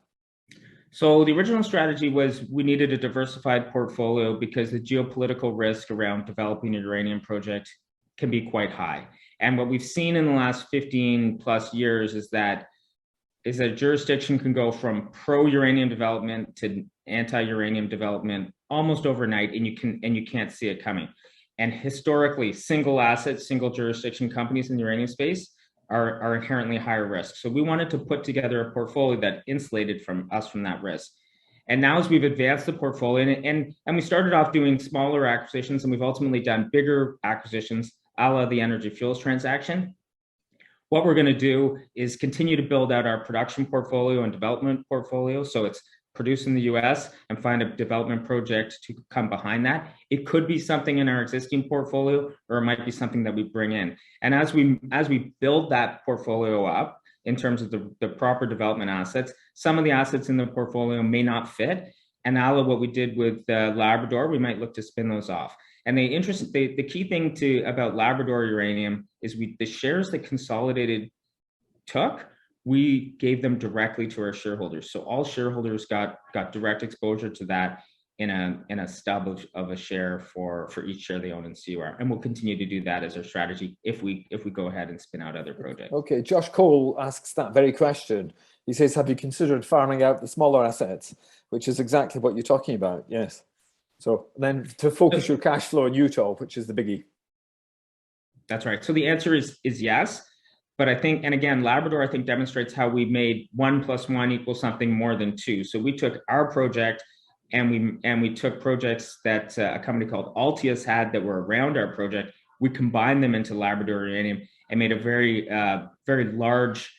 So the original strategy was we needed a diversified portfolio because the geopolitical risk around developing a uranium project can be quite high. And what we've seen in the last 15 plus years is that jurisdiction can go from pro-uranium development to anti-uranium development almost overnight, and you can't see it coming. And historically, single asset, single jurisdiction companies in the uranium space are inherently higher risk. So we wanted to put together a portfolio that insulated us from that risk. And now as we've advanced the portfolio, and we started off doing smaller acquisitions, and we've ultimately done bigger acquisitions, a la the Energy Fuels transaction, what we're going to do is continue to build out our production portfolio and development portfolio. So it's produce in the US and find a development project to come behind that. It could be something in our existing portfolio, or it might be something that we bring in. And as we build that portfolio up in terms of the proper development assets, some of the assets in the portfolio may not fit. And a la what we did with Labrador, we might look to spin those off. And the key thing about Labrador Uranium is the shares that Consolidated took, we gave them directly to our shareholders. So all shareholders got direct exposure to that in a stub of a share for each share they own in CUR. And we'll continue to do that as our strategy if we go ahead and spin out other projects. Okay, Josh Cole asks that very question. He says, have you considered farming out the smaller assets? Which is exactly what you're talking about, yes. So then to focus your cash flow in Utah, which is the biggie. That's right. So the answer is yes. But I think, and again, Labrador, I think, demonstrates how we made 1 + 1 = something more than 2. So we took our project and we took projects that a company called Altius had that were around our project. We combined them into Labrador Uranium and made a very large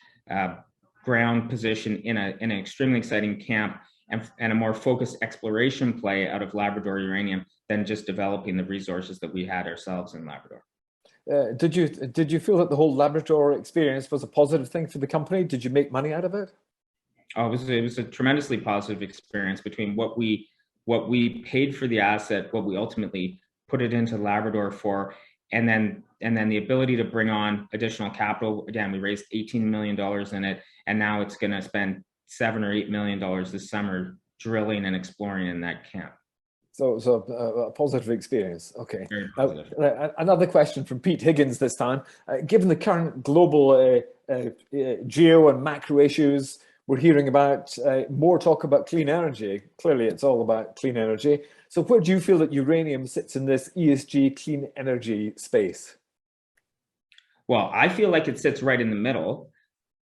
ground position in an extremely exciting camp and a more focused exploration play out of Labrador Uranium than just developing the resources that we had ourselves in Labrador. Did you feel that the whole Labrador experience was a positive thing for the company? Did you make money out of it? Oh, it was a tremendously positive experience between what we paid for the asset, what we ultimately put it into Labrador for, and then the ability to bring on additional capital. Again, we raised $18 million in it, and now it's going to spend $7 or $8 million this summer drilling and exploring in that camp. So a positive experience. Okay. Very positive. Another question from Pete Higgins this time. Given the current global geo and macro issues, we're hearing about more talk about clean energy. Clearly, it's all about clean energy. So where do you feel that uranium sits in this ESG clean energy space? Well, I feel like it sits right in the middle.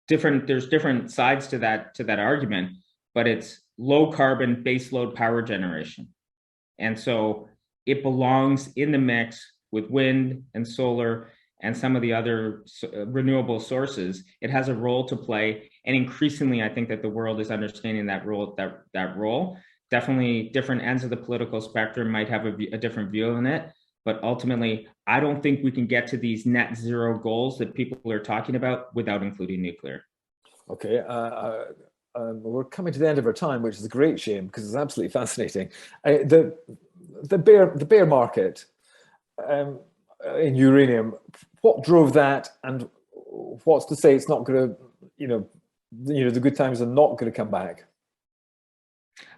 There's different sides to that argument, but it's low carbon baseload power generation. And so it belongs in the mix with wind and solar and some of the other renewable sources. It has a role to play. And increasingly, I think that the world is understanding that role. Definitely different ends of the political spectrum might have a different view on it. But ultimately, I don't think we can get to these net zero goals that people are talking about without including nuclear. Okay. We're coming to the end of our time, which is a great shame because it's absolutely fascinating. The bear market in uranium, what drove that, and what's to say it's not going to, the good times are not going to come back?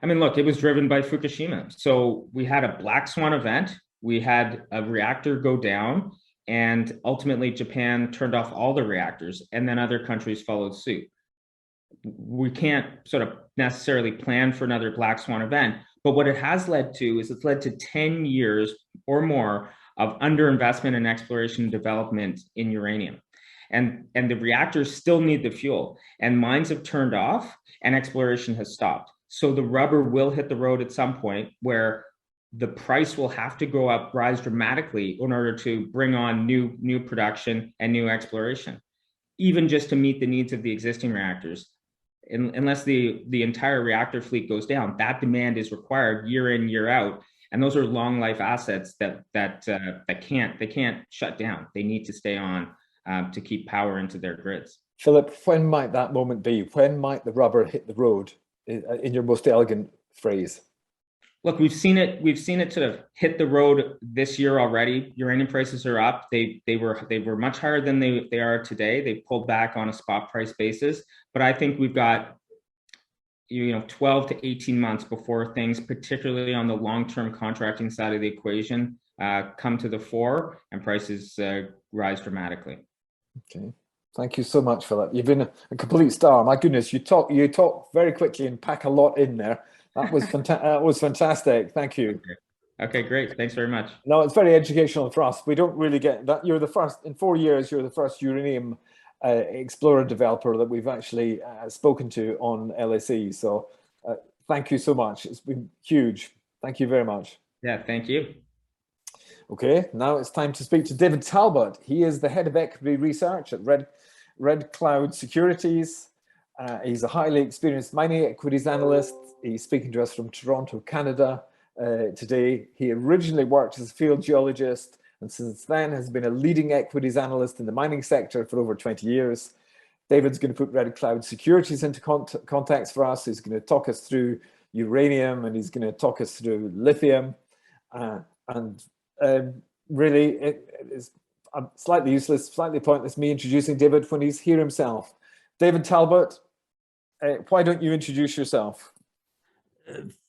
I mean, look, it was driven by Fukushima. So we had a black swan event. We had a reactor go down, and ultimately Japan turned off all the reactors, and then other countries followed suit. We can't sort of necessarily plan for another black swan event, but what it has led to is it's led to 10 years or more of underinvestment in exploration and development in uranium. And the reactors still need the fuel, and mines have turned off and exploration has stopped. So the rubber will hit the road at some point where the price will have to go up, rise dramatically in order to bring on new production and new exploration, even just to meet the needs of the existing reactors. Unless the entire reactor fleet goes down, that demand is required year in, year out. And those are long life assets that can't shut down. They need to stay on to keep power into their grids. Philip, when might that moment be? When might the rubber hit the road, in your most elegant phrase? Look, we've seen it sort of hit the road this year already. Uranium prices are up. They were much higher than they are today. They pulled back on a spot price basis, but I think we've got 12 to 18 months before things, particularly on the long-term contracting side of the equation, come to the fore and prices rise dramatically. Okay. Thank you so much for that. You've been a complete star. My goodness, you talk very quickly and pack a lot in there. That was fantastic. Thank you. Okay, great. Thanks very much. No, it's very educational for us. We don't really get that. You're the first in 4 years. You're the first uranium explorer developer that we've actually spoken to on LSE. So thank you so much. It's been huge. Thank you very much. Yeah, thank you. Okay, now it's time to speak to David Talbot. He is the head of equity research at Red Cloud Securities. He's a highly experienced mining equities analyst. He's speaking to us from Toronto, Canada today. He originally worked as a field geologist and since then has been a leading equities analyst in the mining sector for over 20 years. David's going to put Red Cloud Securities into context for us. He's going to talk us through uranium and he's going to talk us through lithium. Really, it is slightly useless, slightly pointless me introducing David when he's here himself. David Talbot, why don't you introduce yourself?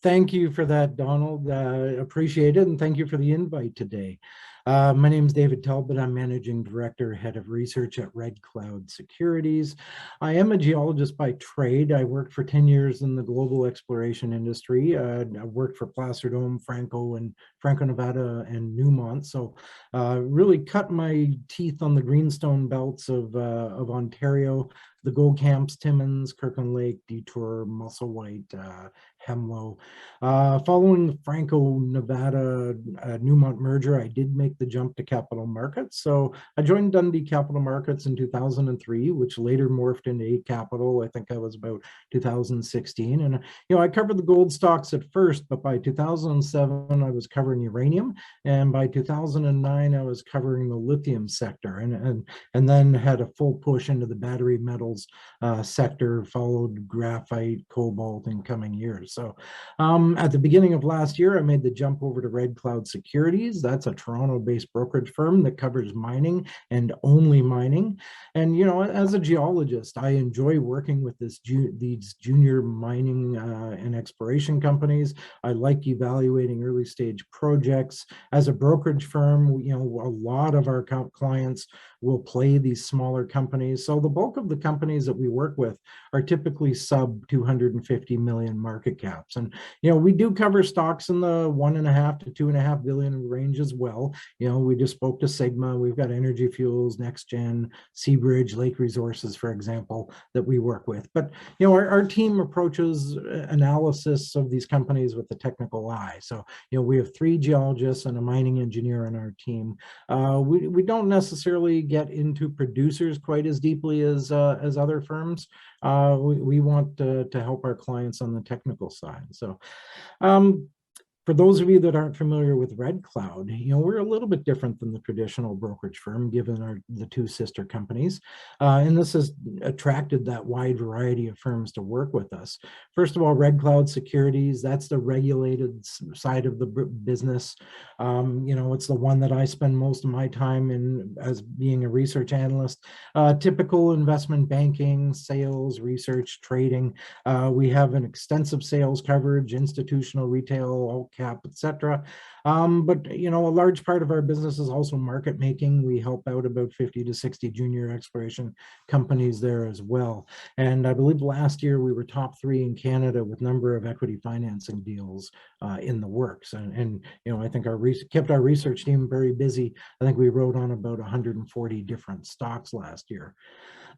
Thank you for that, Donald. Appreciate it, and thank you for the invite today. My name is David Talbot. I'm Managing Director, Head of Research at Red Cloud Securities. I am a geologist by trade. I worked for 10 years in the global exploration industry. I worked for Placer Dome, Franco-Nevada, and Newmont. So really cut my teeth on the greenstone belts of Ontario, the Gold Camps, Timmins, Kirkland Lake, Detour, Musselwhite, Hemlo. Following the Franco-Nevada Newmont merger, I did make the jump to capital markets. So I joined Dundee Capital Markets in 2003, which later morphed into 8 Capital. I think I was about 2016. And, I covered the gold stocks at first, but by 2007, I was covering uranium. And by 2009, I was covering the lithium sector and then had a full push into the battery metals sector, followed graphite, cobalt in coming years. So at the beginning of last year, I made the jump over to Red Cloud Securities. That's a Toronto-based brokerage firm that covers mining and only mining. And, as a geologist, I enjoy working with these junior mining and exploration companies. I like evaluating early stage projects. As a brokerage firm, a lot of our clients will play these smaller companies. So the bulk of the companies that we work with are typically sub 250 million market caps. And, we do cover stocks in the 1.5 to 2.5 billion range as well. We just spoke to Sigma. We've got Energy Fuels, NextGen, Seabridge, Lake Resources, for example, that we work with. But, our team approaches analysis of these companies with the technical eye. So, we have 3 geologists and a mining engineer on our team. We don't necessarily get into producers quite as deeply as other firms. We want to help our clients on the technical side. So for those of you that aren't familiar with Red Cloud, we're a little bit different than the traditional brokerage firm, given the 2 sister companies. And this has attracted that wide variety of firms to work with us. First of all, Red Cloud Securities, that's the regulated side of the business. It's the one that I spend most of my time in as being a research analyst. Typical investment banking, sales, research, trading. We have an extensive sales coverage, institutional, retail, all cap, etc. But a large part of our business is also market making. We help out about 50 to 60 junior exploration companies there as well. And I believe last year we were top 3 in Canada with number of equity financing deals in the works. And I think kept our research team very busy. I think we wrote on about 140 different stocks last year.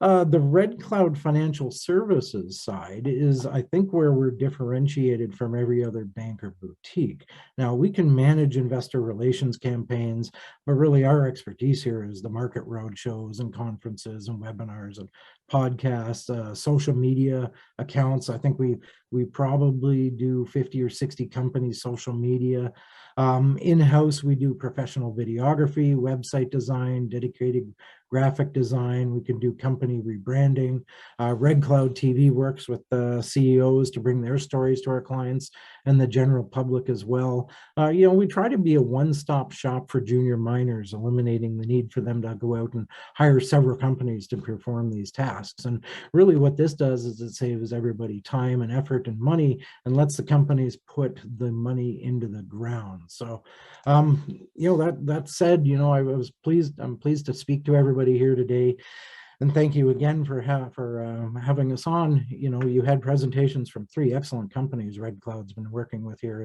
The Red Cloud Financial Services side is, I think, where we're differentiated from every other bank or boutique. Now, we can manage investor relations campaigns, but really our expertise here is the market roadshows and conferences and webinars and podcasts, social media accounts. I think we probably do 50 or 60 companies' social media. In-house, we do professional videography, website design, dedicated graphic design. We can do company rebranding. Red Cloud TV works with the CEOs to bring their stories to our clients and the general public as well. We try to be a one-stop shop for junior miners, eliminating the need for them to go out and hire several companies to perform these tasks. And really what this does is it saves everybody time and effort and money and lets the companies put the money into the ground. So, that said, I'm pleased to speak to everybody here today. And thank you again for having us on. You had presentations from 3 excellent companies Red Cloud's been working with here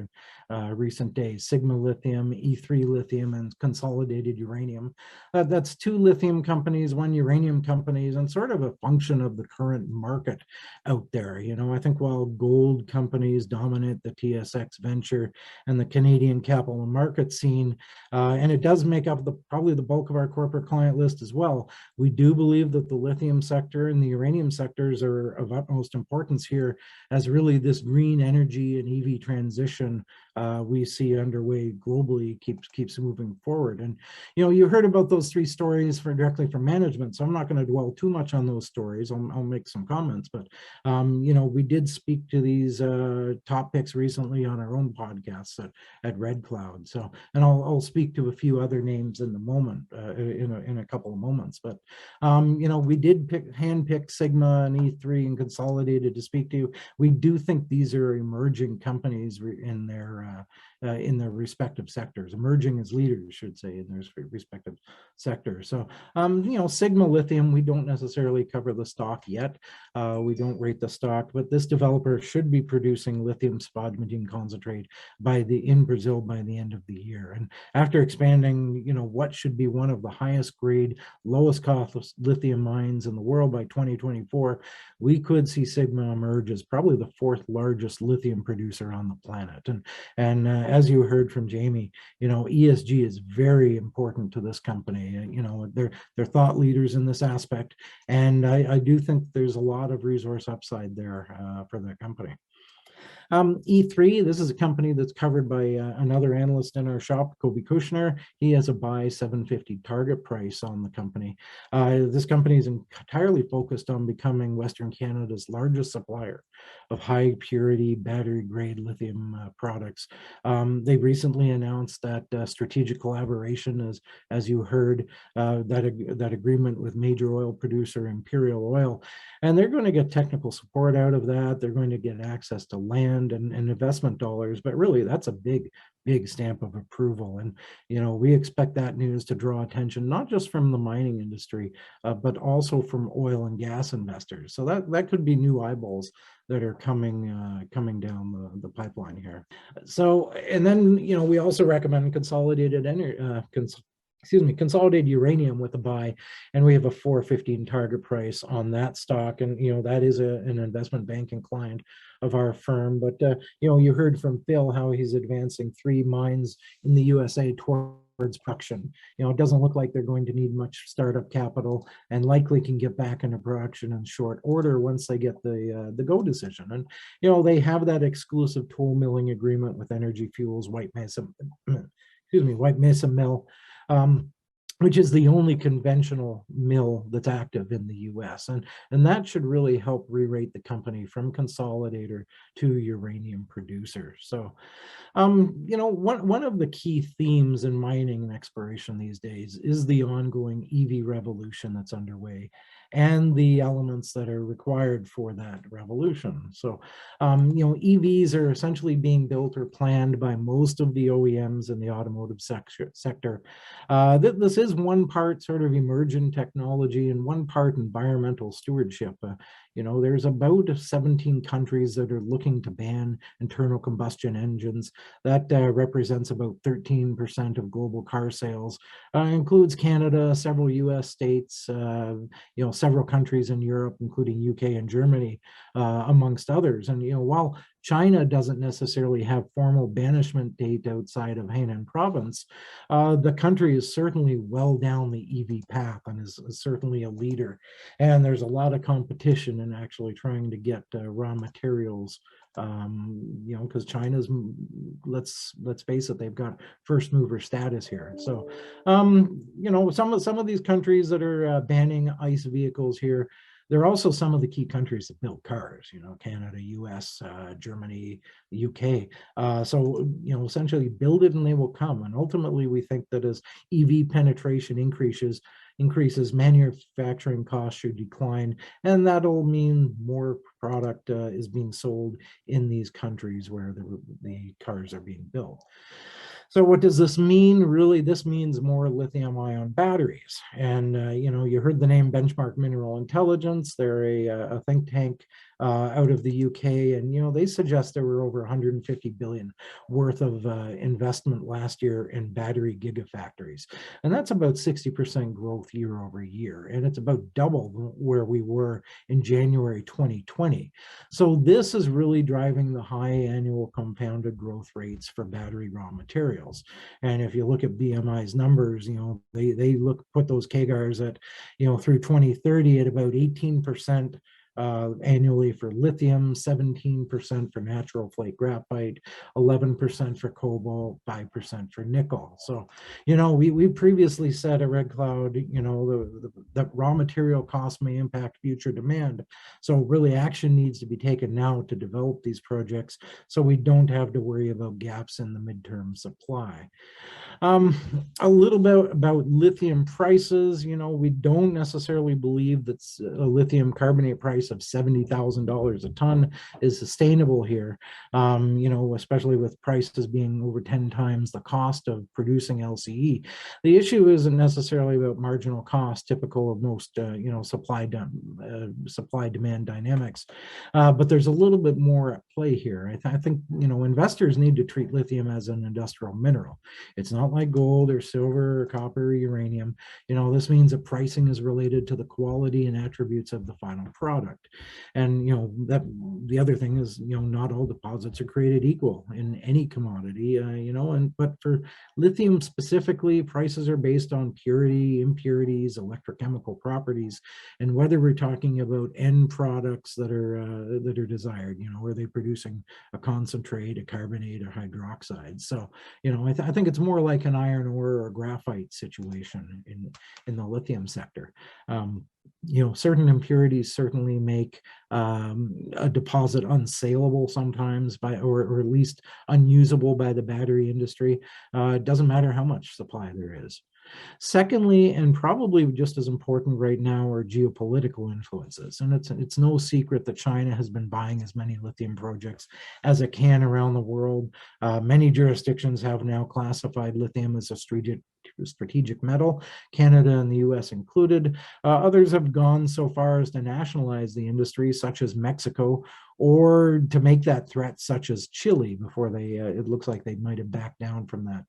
in recent days: Sigma Lithium, E3 Lithium, and Consolidated Uranium. That's 2 lithium companies, 1 uranium companies, and sort of a function of the current market out there. I think while gold companies dominate the TSX Venture and the Canadian capital market scene, and it does make up probably the bulk of our corporate client list as well, we do believe that the lithium sector and the uranium sectors are of utmost importance here, as really this green energy and EV transition we see underway globally keeps moving forward. And you heard about those 3 stories directly from management, so I'm not going to dwell too much on those stories. I'll make some comments, but we did speak to these top picks recently on our own podcasts at Red Cloud. So, and I'll speak to a few other names in the moment, in a couple of moments. But we did handpick Sigma and E3 and Consolidated to speak to. We do think these are emerging companies in their respective sectors, emerging as leaders, should say, in their respective sectors. So, Sigma Lithium, we don't necessarily cover the stock yet. We don't rate the stock, but this developer should be producing lithium spodumene concentrate in Brazil by the end of the year. And after expanding, what should be one of the highest grade, lowest cost lithium mines in the world by 2024, we could see Sigma emerge as probably the 4th largest lithium producer on the planet. And as you heard from Jamie, ESG is very important to this company. They're thought leaders in this aspect, and I do think there's a lot of resource upside there for the company. E3, this is a company that's covered by another analyst in our shop, Kobe Kushner. He has a buy 750 target price on the company. This company is entirely focused on becoming Western Canada's largest supplier of high purity battery grade lithium products. They recently announced that strategic collaboration, as you heard, that agreement with major oil producer Imperial Oil, and they're going to get technical support out of that. They're going to get access to land and investment dollars, but really that's a big stamp of approval. And we expect that news to draw attention not just from the mining industry, but also from oil and gas investors. So that could be new eyeballs that are coming down the pipeline here. So, and then we also recommend Consolidated Uranium with a buy, and we have a 415 target price on that stock. And that is an investment banking client of our firm. But you heard from Phil how he's advancing 3 mines in the USA towards production. It doesn't look like they're going to need much startup capital, and likely can get back into production in short order once they get the go decision. And they have that exclusive toll milling agreement with Energy Fuels White Mesa Mill, which is the only conventional mill that's active in the US. And that should really help re-rate the company from consolidator to uranium producer. So, one of the key themes in mining and exploration these days is the ongoing EV revolution that's underway, and the elements that are required for that revolution. So, EVs are essentially being built or planned by most of the OEMs in the automotive sector. This is one part sort of emergent technology and one part environmental stewardship. There's about 17 countries that are looking to ban internal combustion engines. That represents about 13% of global car sales. Includes Canada, several US states, several countries in Europe, including UK and Germany, amongst others. And while China doesn't necessarily have formal banishment date outside of Hainan province, the country is certainly well down the EV path and is certainly a leader. And there's a lot of competition in actually trying to get raw materials You know, because China's, let's face it, they've got first mover status here. So, you know, some of these countries that are banning ICE vehicles here, they're also some of the key countries that build cars, you know, Canada, US, Germany, UK. So, you know, essentially build it and they will come. And ultimately, we think that as EV penetration increases, manufacturing costs should decline, and that'll mean more product is being sold in these countries where the cars are being built. So what does this mean? Really, this means more lithium-ion batteries. And, you know, you heard the name Benchmark Mineral Intelligence. They're a think tank out of the UK. And, you know, they suggest there were over 150 billion worth of investment last year in battery gigafactories. And that's about 60% growth year over year. And it's about double where we were in January 2020. So this is really driving the high annual compounded growth rates for battery raw materials. And if you look at BMI's numbers, you know, they put those CAGRs at, you know, through 2030 at about 18% annually for lithium, 17% for natural flake graphite, 11% for cobalt, 5% for nickel. So, you know, we previously said at Red Cloud, you know, that raw material costs may impact future demand. So really action needs to be taken now to develop these projects so we don't have to worry about gaps in the midterm supply. A little bit about lithium prices. You know, we don't necessarily believe that a lithium carbonate price of $70,000 a ton is sustainable here, you know, especially with prices being over 10 times the cost of producing LCE. The issue isn't necessarily about marginal cost, typical of most, you know, supply-demand dynamics, but there's a little bit more at play here. I think, you know, investors need to treat lithium as an industrial mineral. It's not like gold or silver or copper or uranium. You know, this means that pricing is related to the quality and attributes of the final product. And, you know, that the other thing is, you know, not all deposits are created equal in any commodity, you know, but for lithium specifically, prices are based on purity, impurities, electrochemical properties, and whether we're talking about end products that are desired, you know, are they producing a concentrate, a carbonate, or hydroxide? So, you know, I think it's more like an iron ore or graphite situation in the lithium sector. You know, certain impurities certainly make a deposit unsaleable sometimes or at least unusable by the battery industry. It doesn't matter how much supply there is. Secondly, and probably just as important right now, are geopolitical influences. And it's no secret that China has been buying as many lithium projects as it can around the world. Many jurisdictions have now classified lithium as a strategic metal, Canada and the US included. Others have gone so far as to nationalize the industry, such as Mexico, or to make that threat, such as Chile, before they, it looks like they might have backed down from that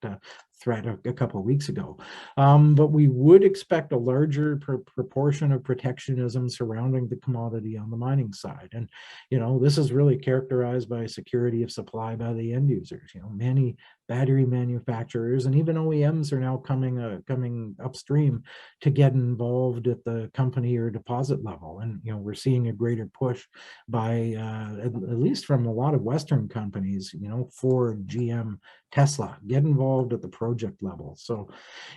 threat a couple of weeks ago. But we would expect a larger proportion of protectionism surrounding the commodity on the mining side. And, you know, this is really characterized by security of supply by the end users. You know, many battery manufacturers and even OEMs are now coming upstream to get involved at the company or deposit level. And, you know, we're seeing a greater push by, at least from a lot of Western companies, you know, Ford, GM, Tesla, get involved at the project level. So,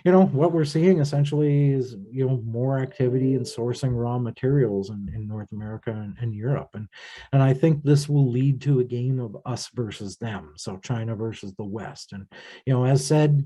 you know, what we're seeing essentially is, you know, more activity in sourcing raw materials in North America and Europe. And I think this will lead to a game of us versus them. So China versus the West. And, you know, as said,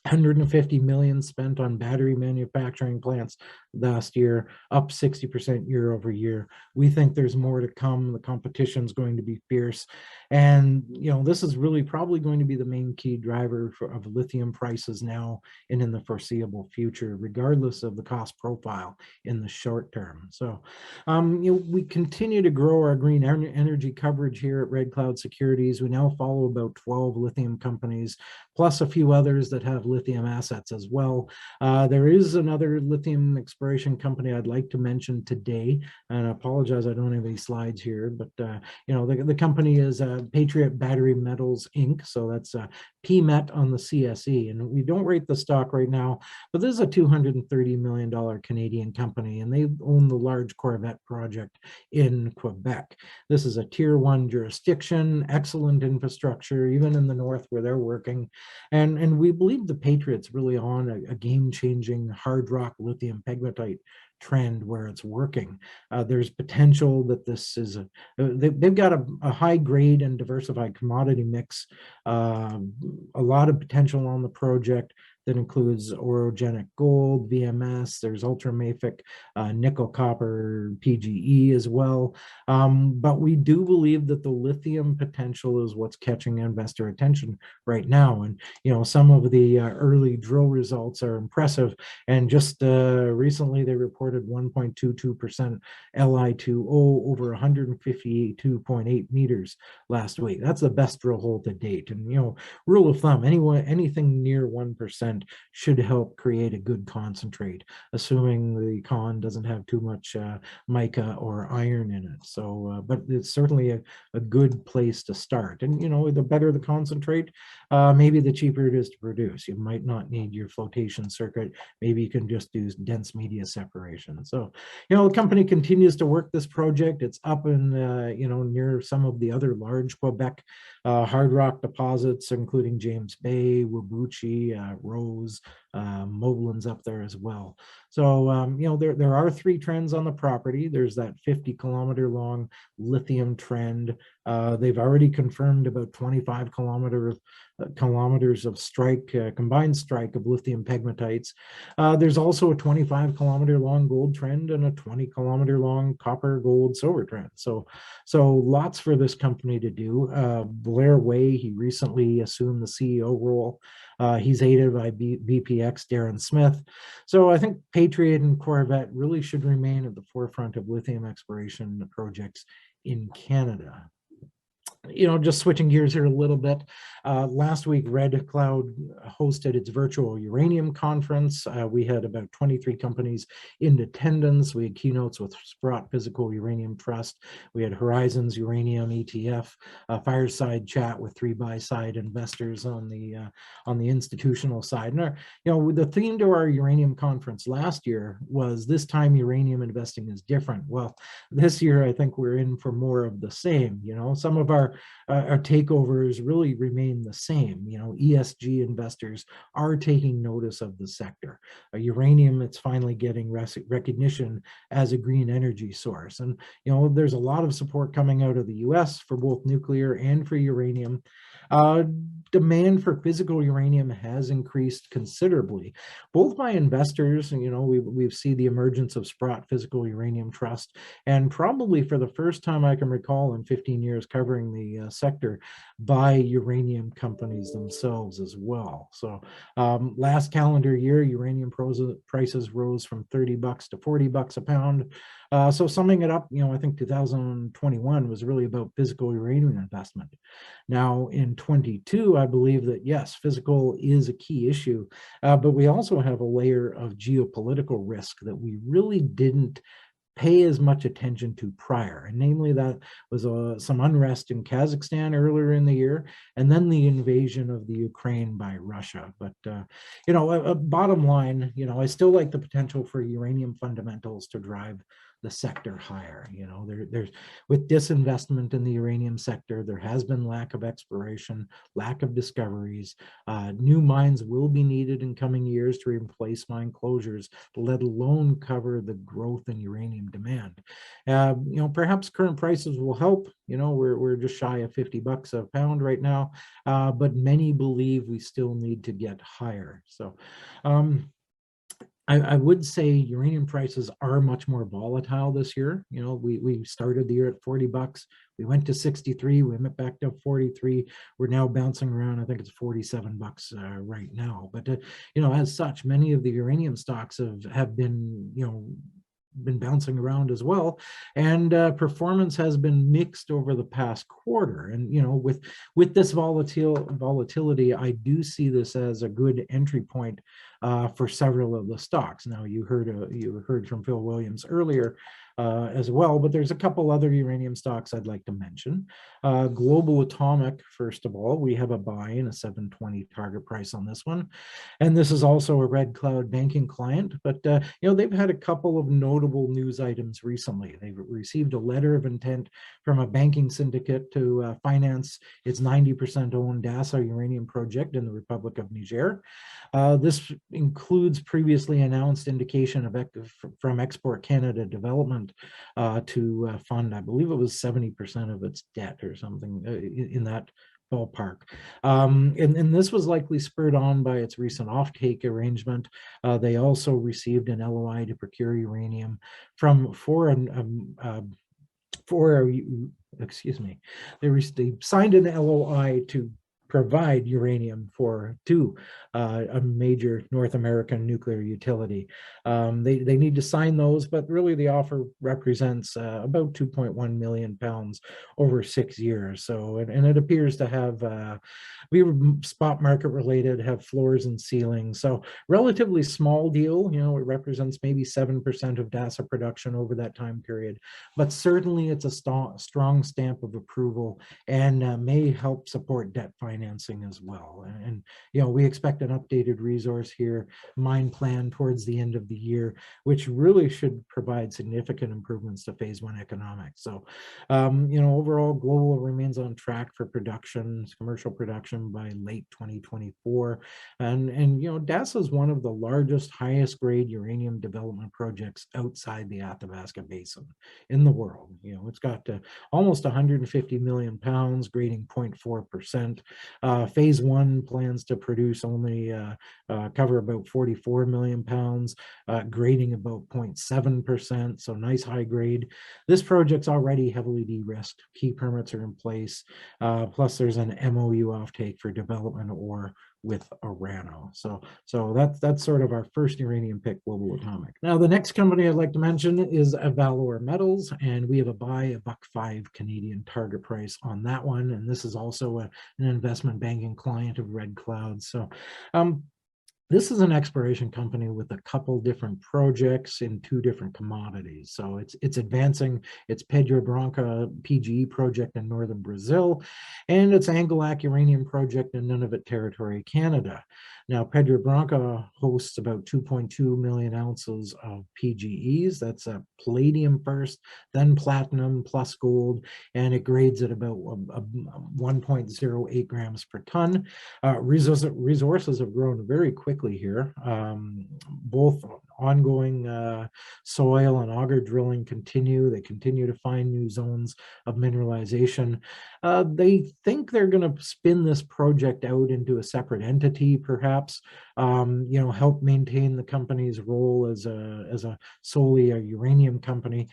150 million spent on battery manufacturing plants last year, up 60% year over year. We think there's more to come. The competition is going to be fierce. And, you know, this is really probably going to be the main key driver of lithium prices now and in the foreseeable future, regardless of the cost profile in the short term. So, you know, we continue to grow our green energy coverage here at Red Cloud Securities. We now follow about 12 lithium companies, plus a few others that have lithium assets as well. There is another lithium exploration company I'd like to mention today, and I apologize I don't have any slides here, but the company is Patriot Battery Metals Inc. So that's PMET on the CSE, and we don't rate the stock right now, but this is a $230 million Canadian company, and they own the large Corvette project in Quebec. This is a tier 1 jurisdiction, excellent infrastructure, even in the north where they're working. And we believe the Patriot's really on a game-changing hard rock lithium pegmatite trend where it's working. There's potential that this is they've got a high grade and diversified commodity mix, a lot of potential on the project that includes orogenic gold, VMS, there's ultramafic, nickel, copper, PGE as well. But we do believe that the lithium potential is what's catching investor attention right now. And, some of the early drill results are impressive. And just recently they reported 1.22% Li2O over 152.8 meters last week. That's the best drill hole to date. And, rule of thumb, anything near 1% should help create a good concentrate, assuming the con doesn't have too much mica or iron in it. So, but it's certainly a good place to start. And, the better the concentrate, maybe the cheaper it is to produce. You might not need your flotation circuit. Maybe you can just do dense media separation. So, the company continues to work this project. It's up in, near some of the other large Quebec hard rock deposits, including James Bay, Whabouchi, Rose, Mobilin's up there as well. So, there are 3 trends on the property. There's that 50-kilometer long lithium trend. They've already confirmed about 25 kilometers of strike, combined strike of lithium pegmatites. There's also a 25-kilometer long gold trend and a 20-kilometer long copper, gold, silver trend. So lots for this company to do. Blair Way, he recently assumed the CEO role. He's aided by VPX Darren Smith. So I think Patriot and Corvette really should remain at the forefront of lithium exploration projects in Canada. Just switching gears here a little bit. Last week, Red Cloud hosted its virtual uranium conference. We had about 23 companies in attendance. We had keynotes with Sprott Physical Uranium Trust. We had Horizons Uranium ETF, a fireside chat with 3 buy-side investors on the institutional side. And the theme to our uranium conference last year was "This time uranium investing is different." Well, this year I think we're in for more of the same. Some of our takeovers really remain the same. ESG investors are taking notice of the sector. Uranium, it's finally getting recognition as a green energy source. And, there's a lot of support coming out of the US for both nuclear and for uranium. Demand for physical uranium has increased considerably, both by investors. We've seen the emergence of Sprott Physical Uranium Trust, and probably for the first time I can recall in 15 years covering the sector, by uranium companies themselves as well. So last calendar year, uranium prices rose from $30 to $40 a pound. So summing it up, I think 2021 was really about physical uranium investment. Now in 22, I believe that yes, physical is a key issue, but we also have a layer of geopolitical risk that we really didn't pay as much attention to prior, and namely that was some unrest in Kazakhstan earlier in the year, and then the invasion of the Ukraine by Russia. But bottom line, I still like the potential for uranium fundamentals to drive the sector higher. There's with disinvestment in the uranium sector, there has been lack of exploration, lack of discoveries. New mines will be needed in coming years to replace mine closures, let alone cover the growth in uranium demand. Perhaps current prices will help. We're just shy of $50 a pound right now, but many believe we still need to get higher. So I would say uranium prices are much more volatile this year. We started the year at $40. We went to 63. We went back to 43. We're now bouncing around. I think it's $47 right now. But as such, many of the uranium stocks have been been bouncing around as well, and performance has been mixed over the past quarter. And with this volatility, I do see this as a good entry point for several of the stocks. Now, you heard from Phil Williams earlier as well, but there's a couple other uranium stocks I'd like to mention. Global Atomic, first of all, we have a buy in a 720 target price on this one, and this is also a Red Cloud banking client. But they've had a couple of notable news items recently. They've received a letter of intent from a banking syndicate to finance its 90% owned Dasa uranium project in the Republic of Niger. This includes previously announced indication from Export Canada Development to fund, I believe it was 70% of its debt or something in that ballpark. And this was likely spurred on by its recent offtake arrangement. They also received an LOI to procure uranium they signed an LOI to provide uranium to a major North American nuclear utility. They need to sign those, but really the offer represents about 2.1 million pounds over 6 years. So, and it appears to have, we were spot market related, have floors and ceilings. So relatively small deal, it represents maybe 7% of Dasa production over that time period, but certainly it's a strong stamp of approval and may help support debt financing as well. And we expect an updated resource here, mine plan towards the end of the year, which really should provide significant improvements to phase 1 economics. So overall, Global remains on track for commercial production by late 2024. And Dasa is one of the largest, highest grade uranium development projects outside the Athabasca Basin in the world. It's got almost 150 million pounds, grading 0.4%. Phase 1 plans to produce only cover about 44 million pounds, grading about 0.7%, so nice high grade. This project's already heavily de-risked. Key permits are in place, plus there's an MOU offtake for development ore with Orano. So that's sort of our first uranium pick, Global Atomic. Now, the next company I'd like to mention is Valor Metals, and we have a buy, $1.05 Canadian target price on that one. And this is also an investment banking client of Red Cloud. So this is an exploration company with a couple different projects in 2 different commodities. So it's advancing its Pedra Branca PGE project in northern Brazil, and its Angelac uranium project in Nunavut Territory, Canada. Now, Pedra Branca hosts about 2.2 million ounces of PGEs. That's a palladium first, then platinum plus gold, and it grades at about 1.08 grams per ton. Resources have grown very quickly here. Both ongoing soil and auger drilling continue. They continue to find new zones of mineralization. They think they're going to spin this project out into a separate entity, perhaps, help maintain the company's role as a solely a uranium company.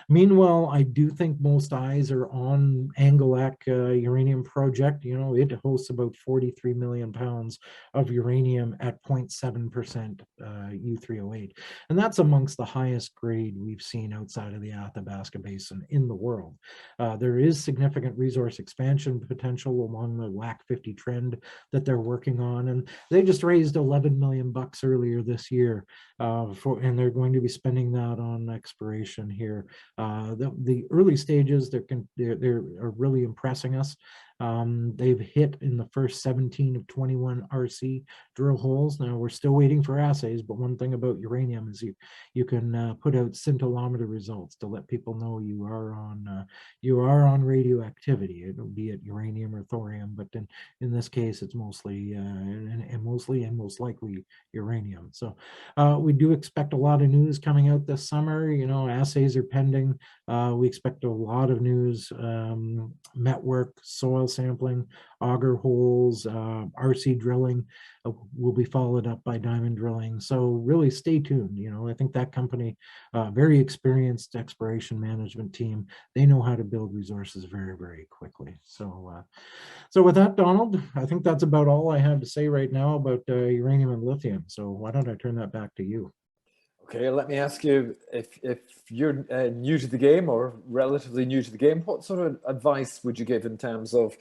Meanwhile, I do think most eyes are on Angelac uranium project. It hosts about 43 million pounds of uranium at 0.7% U3O8. And that's amongst the highest grade we've seen outside of the Athabasca Basin in the world. There is significant resource expansion potential along the WAC 50 trend that they're working on. And they just raised $11 million earlier this year, and they're going to be spending that on exploration here. The early stages, they're really impressing us. They've hit in the first 17 of 21 RC drill holes. Now, we're still waiting for assays, but one thing about uranium is you can put out scintillometer results to let people know you are on radioactivity, be it uranium or thorium, but in this case it's mostly and most likely uranium. So we do expect a lot of news coming out this summer. Assays are pending. We expect a lot of news, met work, soil sampling, auger holes, RC drilling will be followed up by diamond drilling. So really stay tuned. I think that company, very experienced exploration management team, they know how to build resources very, very quickly. So with that, Donald, I think that's about all I have to say right now about uranium and lithium. So why don't I turn that back to you? Okay, let me ask you, if you're new to the game or relatively new to the game, what sort of advice would you give in terms of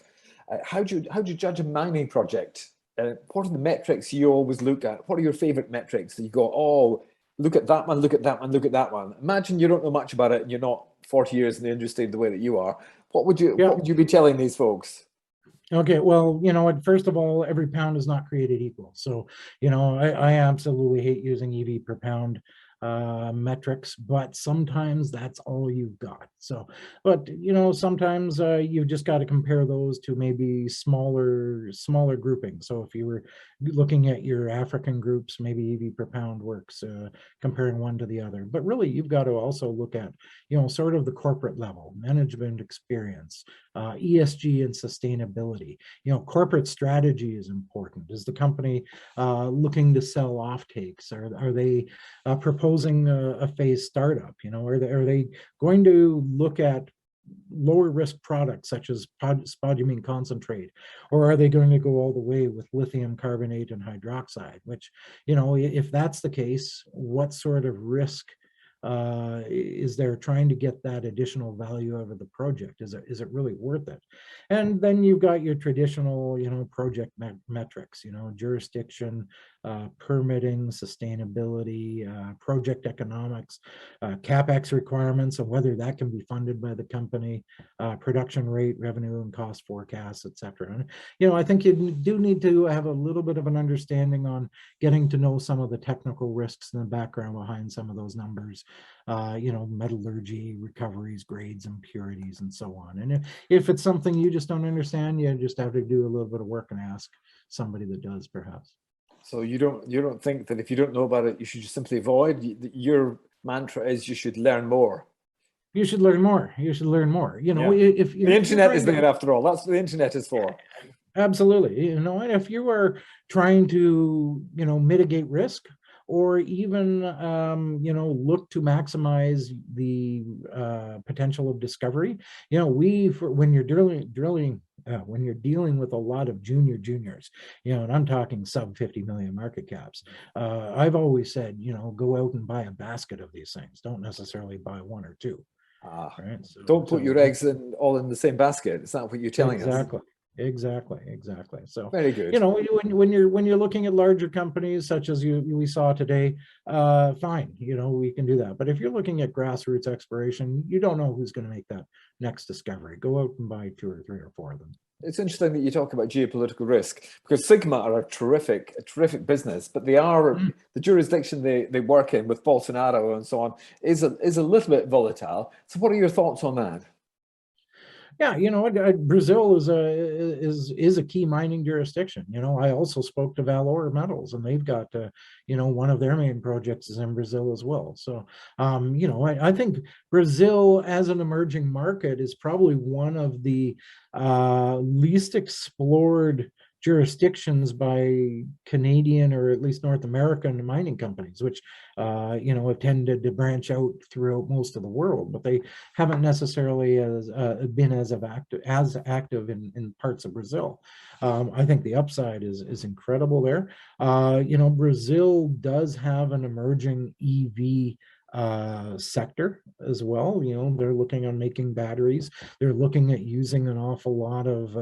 how do you judge a mining project? What are the metrics you always look at? What are your favorite metrics that you go, oh, look at that one, look at that one, look at that one? Imagine you don't know much about it and you're not 40 years in the industry the way that you are. What would you be telling these folks? Okay, well, first of all, every pound is not created equal. So, I absolutely hate using EV per pound metrics, but sometimes that's all you've got. So, but sometimes you've just got to compare those to maybe smaller groupings. So if you were looking at your African groups, maybe EV per pound works, comparing one to the other. But really, you've got to also look at, sort of the corporate level, management experience, ESG and sustainability. Corporate strategy is important. Is the company looking to sell offtakes? Are they proposing a phase startup? Are they going to look at lower risk products such as spodumene concentrate, or are they going to go all the way with lithium carbonate and hydroxide? Which, if that's the case, what sort of risk is there trying to get that additional value out of the project? Is it really worth it? And then you've got your traditional, project metrics, jurisdiction, permitting, sustainability, project economics, CapEx requirements, and whether that can be funded by the company, production rate, revenue and cost forecasts, etc. And, I think you do need to have a little bit of an understanding on getting to know some of the technical risks in the background behind some of those numbers, metallurgy, recoveries, grades, impurities, and so on. And if it's something you just don't understand, you just have to do a little bit of work and ask somebody that does, perhaps. So you don't think that if you don't know about it, you should just simply avoid? Your mantra is you should learn more. You should learn more. You should learn more. If the internet is there after all, that's what the internet is for. Absolutely. And if you are trying to, mitigate risk, or even, look to maximize the potential of discovery, when you're when you're dealing with a lot of juniors, and I'm talking sub 50 million market caps, I've always said, go out and buy a basket of these things. Don't necessarily buy one or two. Right? So, don't put your eggs all in the same basket. Is that what you're telling us? Exactly. So very good. When you're looking at larger companies such as we saw today, fine, we can do that. But if you're looking at grassroots exploration, you don't know who's going to make that next discovery. Go out and buy 2 or 3 or 4 of them. It's interesting that you talk about geopolitical risk, because Sigma are a terrific business, but they are the jurisdiction they work in with Bolsonaro and so on is a little bit volatile. So what are your thoughts on that? Yeah, Brazil is a key mining jurisdiction. I also spoke to Valor Metals, and they've got one of their main projects is in Brazil as well. So I think Brazil as an emerging market is probably one of the least explored jurisdictions by Canadian or at least North American mining companies, which have tended to branch out throughout most of the world, but they haven't necessarily been as active in parts of Brazil. I think the upside is incredible there. Brazil does have an emerging EV sector as well. They're looking on making batteries. They're looking at using an awful lot of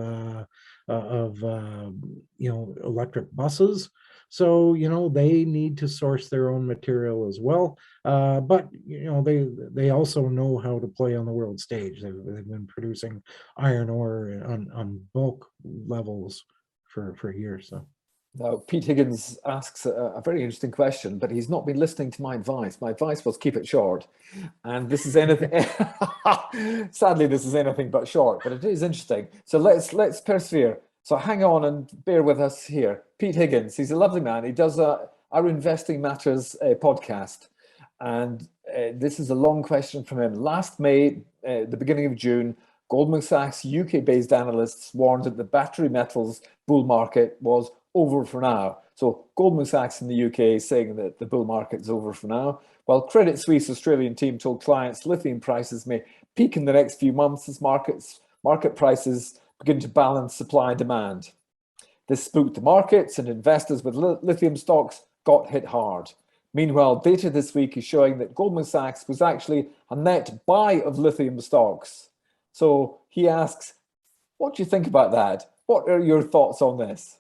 electric buses. So, they need to source their own material as well. But, they also know how to play on the world stage. They've been producing iron ore on bulk levels for years. So. Now, Pete Higgins asks a very interesting question, but he's not been listening to my advice. My advice was keep it short. And this is anything, sadly, this is anything but short, but it is interesting. So let's persevere. So hang on and bear with us here. Pete Higgins, he's a lovely man. He does our Investing Matters podcast. And this is a long question from him. Last May, the beginning of June, Goldman Sachs UK-based analysts warned that the battery metals bull market was over for now. So Goldman Sachs in the UK is saying that the bull market is over for now, while Credit Suisse Australian team told clients lithium prices may peak in the next few months as market prices begin to balance supply and demand. This spooked the markets, and investors with lithium stocks got hit hard. Meanwhile, data this week is showing that Goldman Sachs was actually a net buy of lithium stocks. So he asks, what do you think about that? What are your thoughts on this?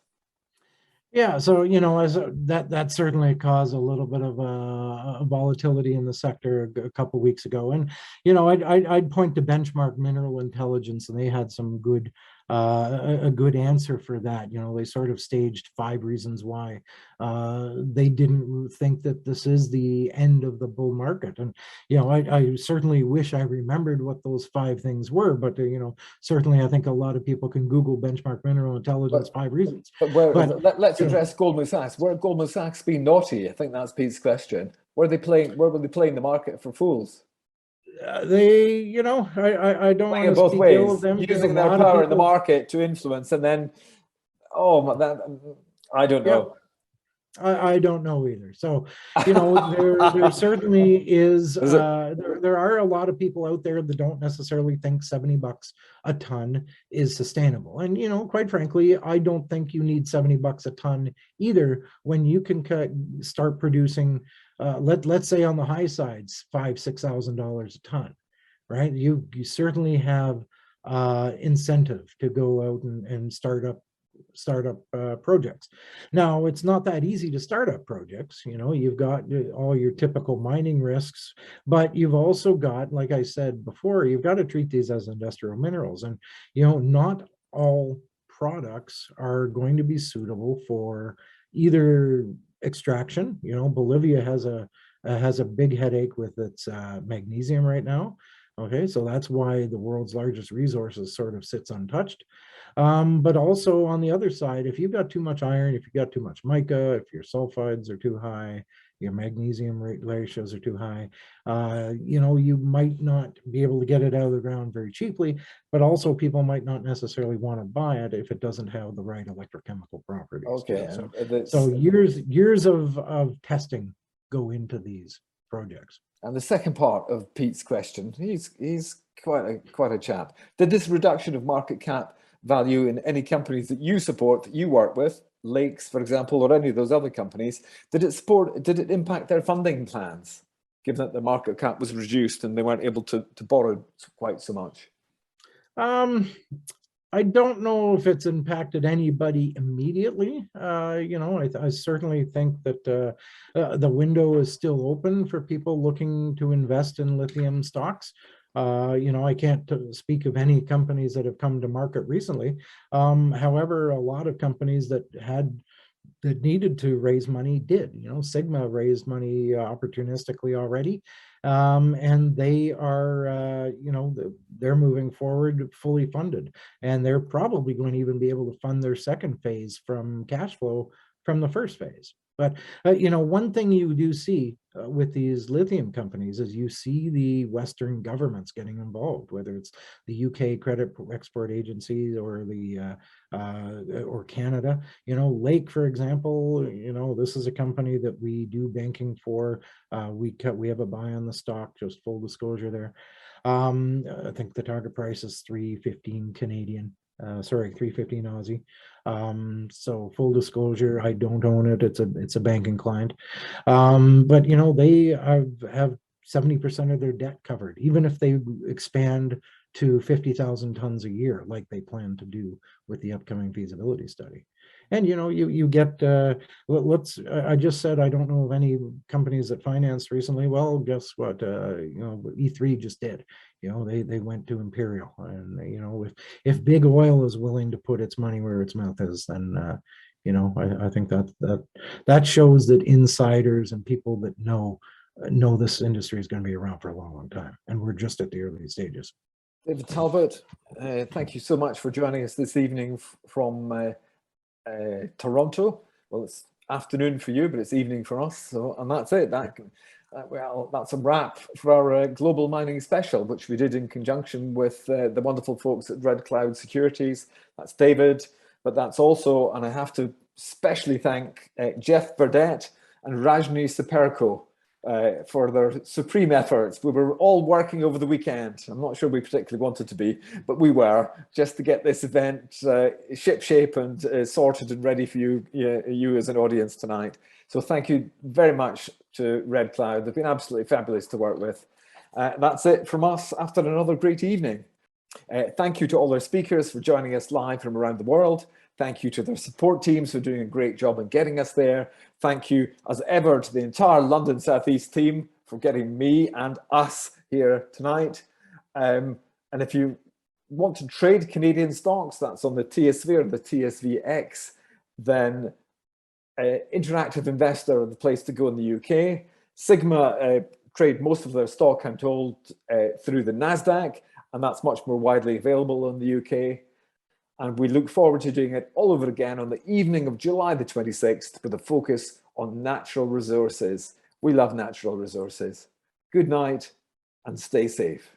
Yeah, so as that certainly caused a little bit of a volatility in the sector a couple of weeks ago, and I'd point to Benchmark Mineral Intelligence, and they had some good a good answer for that. They sort of staged 5 reasons why they didn't think that this is the end of the bull market, and I certainly wish I remembered what those 5 things were, but certainly I think a lot of people can Google Benchmark Mineral Intelligence 5 reasons. But let's address Goldman Sachs. Where Goldman Sachs being naughty? I think that's Pete's question. Where were they playing the market for fools? They, I don't want to both speak ways, ill of them. using their power in the market to influence, and then, I don't know. I don't know either. So, there certainly is, there are a lot of people out there that don't necessarily think $70 a ton is sustainable. And, quite frankly, I don't think you need $70 a ton either when you can start producing, let's say on the high sides, $5,000–6,000 a ton, right? You certainly have incentive to go out and start up projects. Now, it's not that easy to start up projects. You've got all your typical mining risks, but you've also got, like I said before, you've got to treat these as industrial minerals. And not all products are going to be suitable for either extraction. Bolivia has a big headache with its magnesium right now. Okay, so that's why the world's largest resources sort of sits untouched. But also on the other side, if you've got too much iron, if you've got too much mica, if your sulfides are too high, your magnesium ratios are too high, you might not be able to get it out of the ground very cheaply, but also people might not necessarily want to buy it if it doesn't have the right electrochemical properties. Okay. So years of testing go into these projects. And the second part of Pete's question, he's quite a chap. Did this reduction of market cap value in any companies that you support, that you work with, Lakes, for example, or any of those other companies, did it impact their funding plans, given that the market cap was reduced and they weren't able to borrow quite so much? I don't know if it's impacted anybody immediately. I certainly think that the window is still open for people looking to invest in lithium stocks. I can't speak of any companies that have come to market recently. However, a lot of companies that needed to raise money did. Sigma raised money opportunistically already. And they are, they're moving forward fully funded, and they're probably going to even be able to fund their second phase from cash flow from the first phase. But, one thing you do see with these lithium companies is you see the Western governments getting involved, whether it's the UK Credit Export Agency or or Canada. Lake, for example, this is a company that we do banking for. We have a buy on the stock, just full disclosure there. I think the target price is 315 Canadian. 315 Aussie. So full disclosure, I don't own it. It's a banking client. But they have 70% of their debt covered, even if they expand to 50,000 tons a year, like they plan to do with the upcoming feasibility study. And you get I just said I don't know of any companies that financed recently. Well, guess what? E3 just did. They went to Imperial, and if big oil is willing to put its money where its mouth is, then I think that shows that insiders and people that know this industry is going to be around for a long, long time, and we're just at the early stages. David Talbot, thank you so much for joining us this evening from Toronto. Well, it's afternoon for you, but it's evening for us. So, and that's it. That's a wrap for our global mining special, which we did in conjunction with the wonderful folks at Red Cloud Securities. That's David, but that's also, and I have to specially thank Jeff Burdett and Rajni Saperko for their supreme efforts. We were all working over the weekend. I'm not sure we particularly wanted to be, but we were, just to get this event shipshape and sorted and ready for you as an audience tonight. So thank you very much to Red Cloud. They've been absolutely fabulous to work with. That's it from us after another great evening. Thank you to all our speakers for joining us live from around the world. Thank you to their support teams for doing a great job in getting us there. Thank you, as ever, to the entire London South East team for getting me and us here tonight. And if you want to trade Canadian stocks, that's on the TSV or the TSVX, then Interactive Investor are the place to go in the UK. Sigma trade most of their stock, I'm told, through the NASDAQ, and that's much more widely available in the UK. And we look forward to doing it all over again on the evening of July the 26th with a focus on natural resources. We love natural resources. Good night and stay safe.